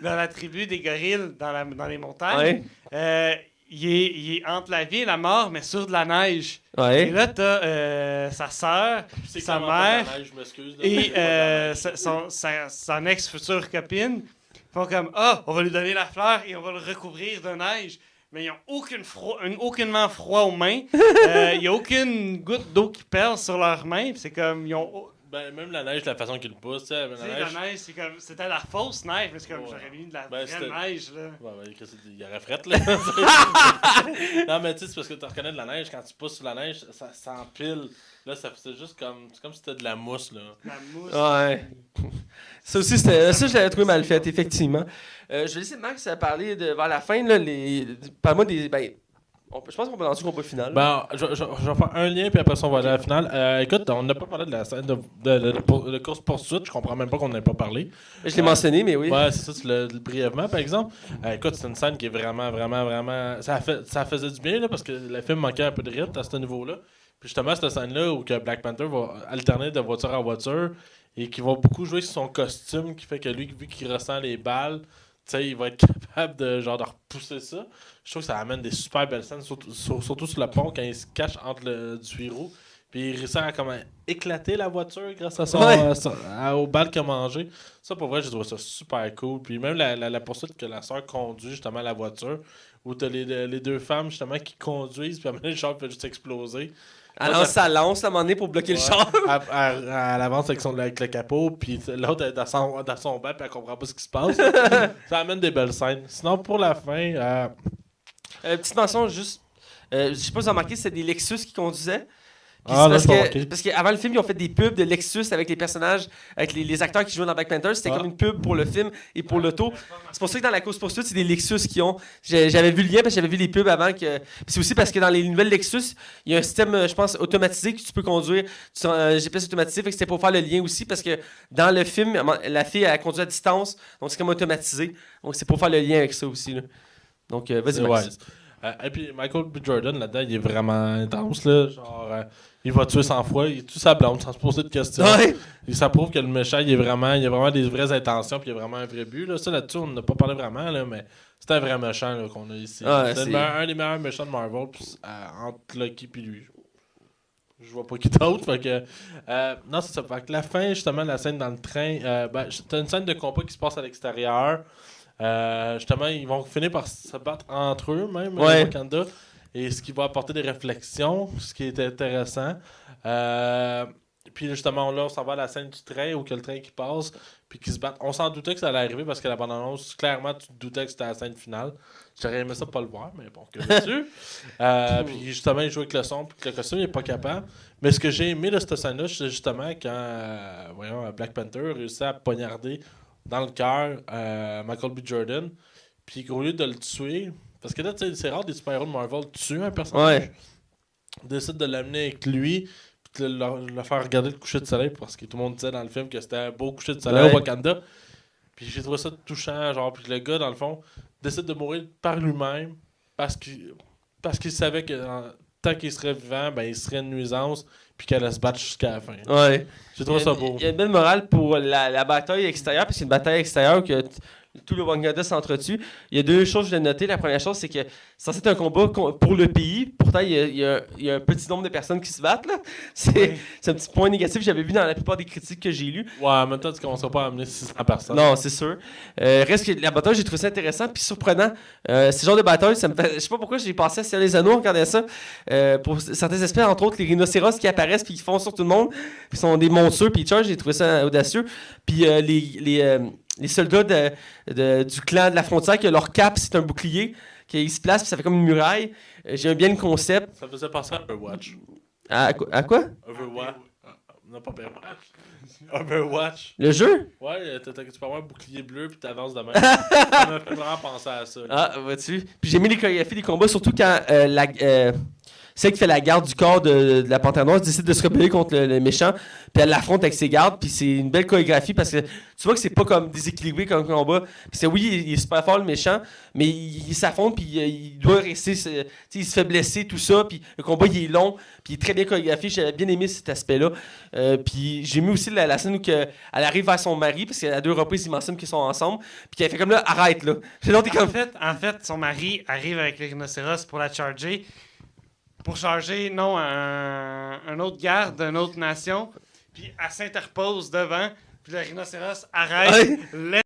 dans la tribu des gorilles dans les montagnes. Ouais. Il est entre la vie et la mort, mais sur de la neige. Et Ouais. là, t'as sa sœur, C'est sa comment mère pas de la neige, je m'excuse, là. et son ex-future copine font comme « Ah, on va lui donner la fleur et on va le recouvrir de neige. » Mais ils n'ont aucunement froid aux mains. Il n'y a aucune goutte d'eau qui perle sur leurs mains. Puis c'est comme... Ils ont... Ben, même la neige, la façon qu'il pousse, tu sais, Tu sais, la neige, c'est comme... C'était la fausse neige, mais c'est comme... Ouais. J'aurais mis de la Ben, vraie c'était- neige, là. Ouais, ben, Chris, il y aurait frette, là. Non, mais tu sais, c'est parce que tu reconnais de la neige, quand tu pousses sur la neige, ça s'empile. Là, c'est juste comme... C'est comme si c'était de la mousse, là. La mousse. Ouais. Ça aussi, ça, je l'avais trouvé mal fait, effectivement. Je vais laisser Max parler vers la fin. Là, parle-moi des... Ben, je pense qu'on peut lancer le combat final. Ben, je vais faire un lien, puis après ça, on va aller à la finale. Écoute, on n'a pas parlé de la scène de course-poursuite. Je comprends même pas qu'on n'ait pas parlé. Je l'ai mentionné, mais oui. Ouais, c'est ça, tu l'as dit brièvement, par exemple. Écoute, c'est une scène qui est vraiment... Ça faisait du bien, là, parce que le film manquait un peu de rythme à ce niveau-là. Puis justement, cette scène-là où que Black Panther va alterner de voiture en voiture et qui va beaucoup jouer sur son costume, qui fait que lui, vu qu'il ressent les balles, tu sais, il va être capable de repousser ça. Je trouve que ça amène des super belles scènes, surtout sur le pont, quand il se cache entre le tuyau. Puis il réussit à éclater la voiture grâce à aux balles qu'il a mangées. Ça, pour vrai, je trouve ça super cool. Puis même la poursuite que la sœur conduit justement la voiture, où t'as les deux femmes justement qui conduisent, puis après le char fait juste exploser. Elle lance sa lance à un moment donné pour bloquer le char. Elle avance avec le capot, puis l'autre est dans son banc, puis elle comprend pas ce qui se passe. Ça amène des belles scènes. Sinon, pour la fin, Petite mention, juste... je sais pas si vous avez remarqué, c'était des Lexus qui conduisaient. Puis Ah, là, c'est je vois, ok. parce qu'avant le film, ils ont fait des pubs de Lexus avec les personnages, avec les acteurs qui jouaient dans Black Panther. C'était Ah. comme une pub pour le film et pour l'auto. C'est pour ça que dans la course-poursuite, c'est des Lexus qui ont... J'avais vu le lien parce que j'avais vu les pubs avant. Puis c'est aussi parce que dans les nouvelles Lexus, il y a un système, je pense, automatisé que tu peux conduire. GPS automatisé, fait que c'était pour faire le lien aussi parce que dans le film, la fille, elle conduit à distance. Donc c'est comme automatisé. Donc c'est pour faire le lien avec ça aussi. Là. Donc vas-y, Max. Et puis Michael B. Jordan, là-dedans, il est vraiment intense. Là, genre, il va tuer 100 fois, il tue sa blonde sans se poser de questions. Ouais. Et ça prouve que le méchant, il a vraiment des vraies intentions, puis il a vraiment un vrai but. Là. Ça, là-dessus, on n'a pas parlé vraiment, là, mais c'est un vrai méchant là, qu'on a ici. Ouais, c'est c'est- un des meilleurs méchants de Marvel, puis, entre Loki et lui. Je vois pas qui d'autre. Fait que, non, c'est ça. Fait que la fin, justement, la scène dans le train, c'est une scène de combat qui se passe à l'extérieur. Justement, ils vont finir par se battre entre eux, même, Ouais. Wakanda. Et ce qui va apporter des réflexions, ce qui est intéressant. Puis justement, là, on s'en va à la scène du train, où il y a le train qui passe, puis qui se battent. On s'en doutait que ça allait arriver parce que la bande-annonce, clairement, tu te doutais que c'était la scène finale. J'aurais aimé ça pas le voir, mais bon, que veux-tu? Puis justement, il joue avec le son, puis que le costume, il est pas capable. Mais ce que j'ai aimé de cette scène-là, c'est justement quand Black Panther réussit à poignarder dans le cœur Michael B. Jordan, puis qu'au lieu de le tuer, parce que là, tu sais, c'est rare des super-héros de Marvel tuer un personnage. Ouais. Décide de l'amener avec lui, puis de le faire regarder le coucher de soleil, parce que tout le monde disait dans le film que c'était un beau coucher de soleil Ouais. au Wakanda. Puis j'ai trouvé ça touchant, genre, puis le gars, dans le fond, décide de mourir par lui-même, parce qu'il savait que tant qu'il serait vivant, ben il serait une nuisance, puis qu'elle allait se battre jusqu'à la fin. Ouais. J'ai trouvé ça beau. Il y a une belle morale pour la bataille extérieure, parce que c'est une bataille extérieure que tout le Wakanda s'entretue. Il y a deux choses que je voulais noter. La première chose, c'est que c'est censé être un combat pour le pays. Pourtant, il y a un petit nombre de personnes qui se battent. Là. C'est un petit point négatif que j'avais vu dans la plupart des critiques que j'ai lues. Ouais, en même temps, tu commenceras pas à amener 600 personnes. Non, c'est sûr. Reste que la bataille, j'ai trouvé ça intéressant puis surprenant. Ce genre de bataille, ça me fait... je sais pas pourquoi j'ai pensé à Seigneur des Anneaux en regardant ça. Pour certains aspects, entre autres, les rhinocéros qui apparaissent puis qui font sur tout le monde, puis sont des monstres puis j'ai trouvé ça audacieux. Puis les soldats du clan de la frontière, que leur cap, c'est un bouclier, qu'ils se placent puis ça fait comme une muraille. J'aime bien le concept. Ça faisait penser à Overwatch. À quoi? Overwatch. Non, pas Overwatch. Overwatch. Le jeu? Ouais, tu peux avoir un bouclier bleu puis t'avances de même. Ça m'a fait vraiment penser à ça. Là. Ah, vois-tu? Puis j'ai aimé les chorégraphies des combats, surtout quand celle qui fait la garde du corps de la Panthère Noire décide de se rebeller contre le méchant, puis elle l'affronte avec ses gardes, puis c'est une belle chorégraphie parce que tu vois que c'est pas comme déséquilibré comme combat. Puis oui, il est super fort le méchant, mais il s'affronte, puis il doit rester, il se fait blesser, tout ça, puis le combat il est long, puis il est très bien chorégraphié. J'avais bien aimé cet aspect-là. Puis j'ai mis aussi la scène où elle arrive vers son mari, parce qu'à 2 reprises, ils mentionnent qu'ils sont ensemble, puis qu'elle fait comme là, arrête là. Puis l'autre est comme... En fait, son mari arrive avec les rhinocéros pour la charger. Pour charger, non, un autre garde d'une autre nation. Puis elle s'interpose devant. Puis le rhinocéros arrête, Ouais. laisse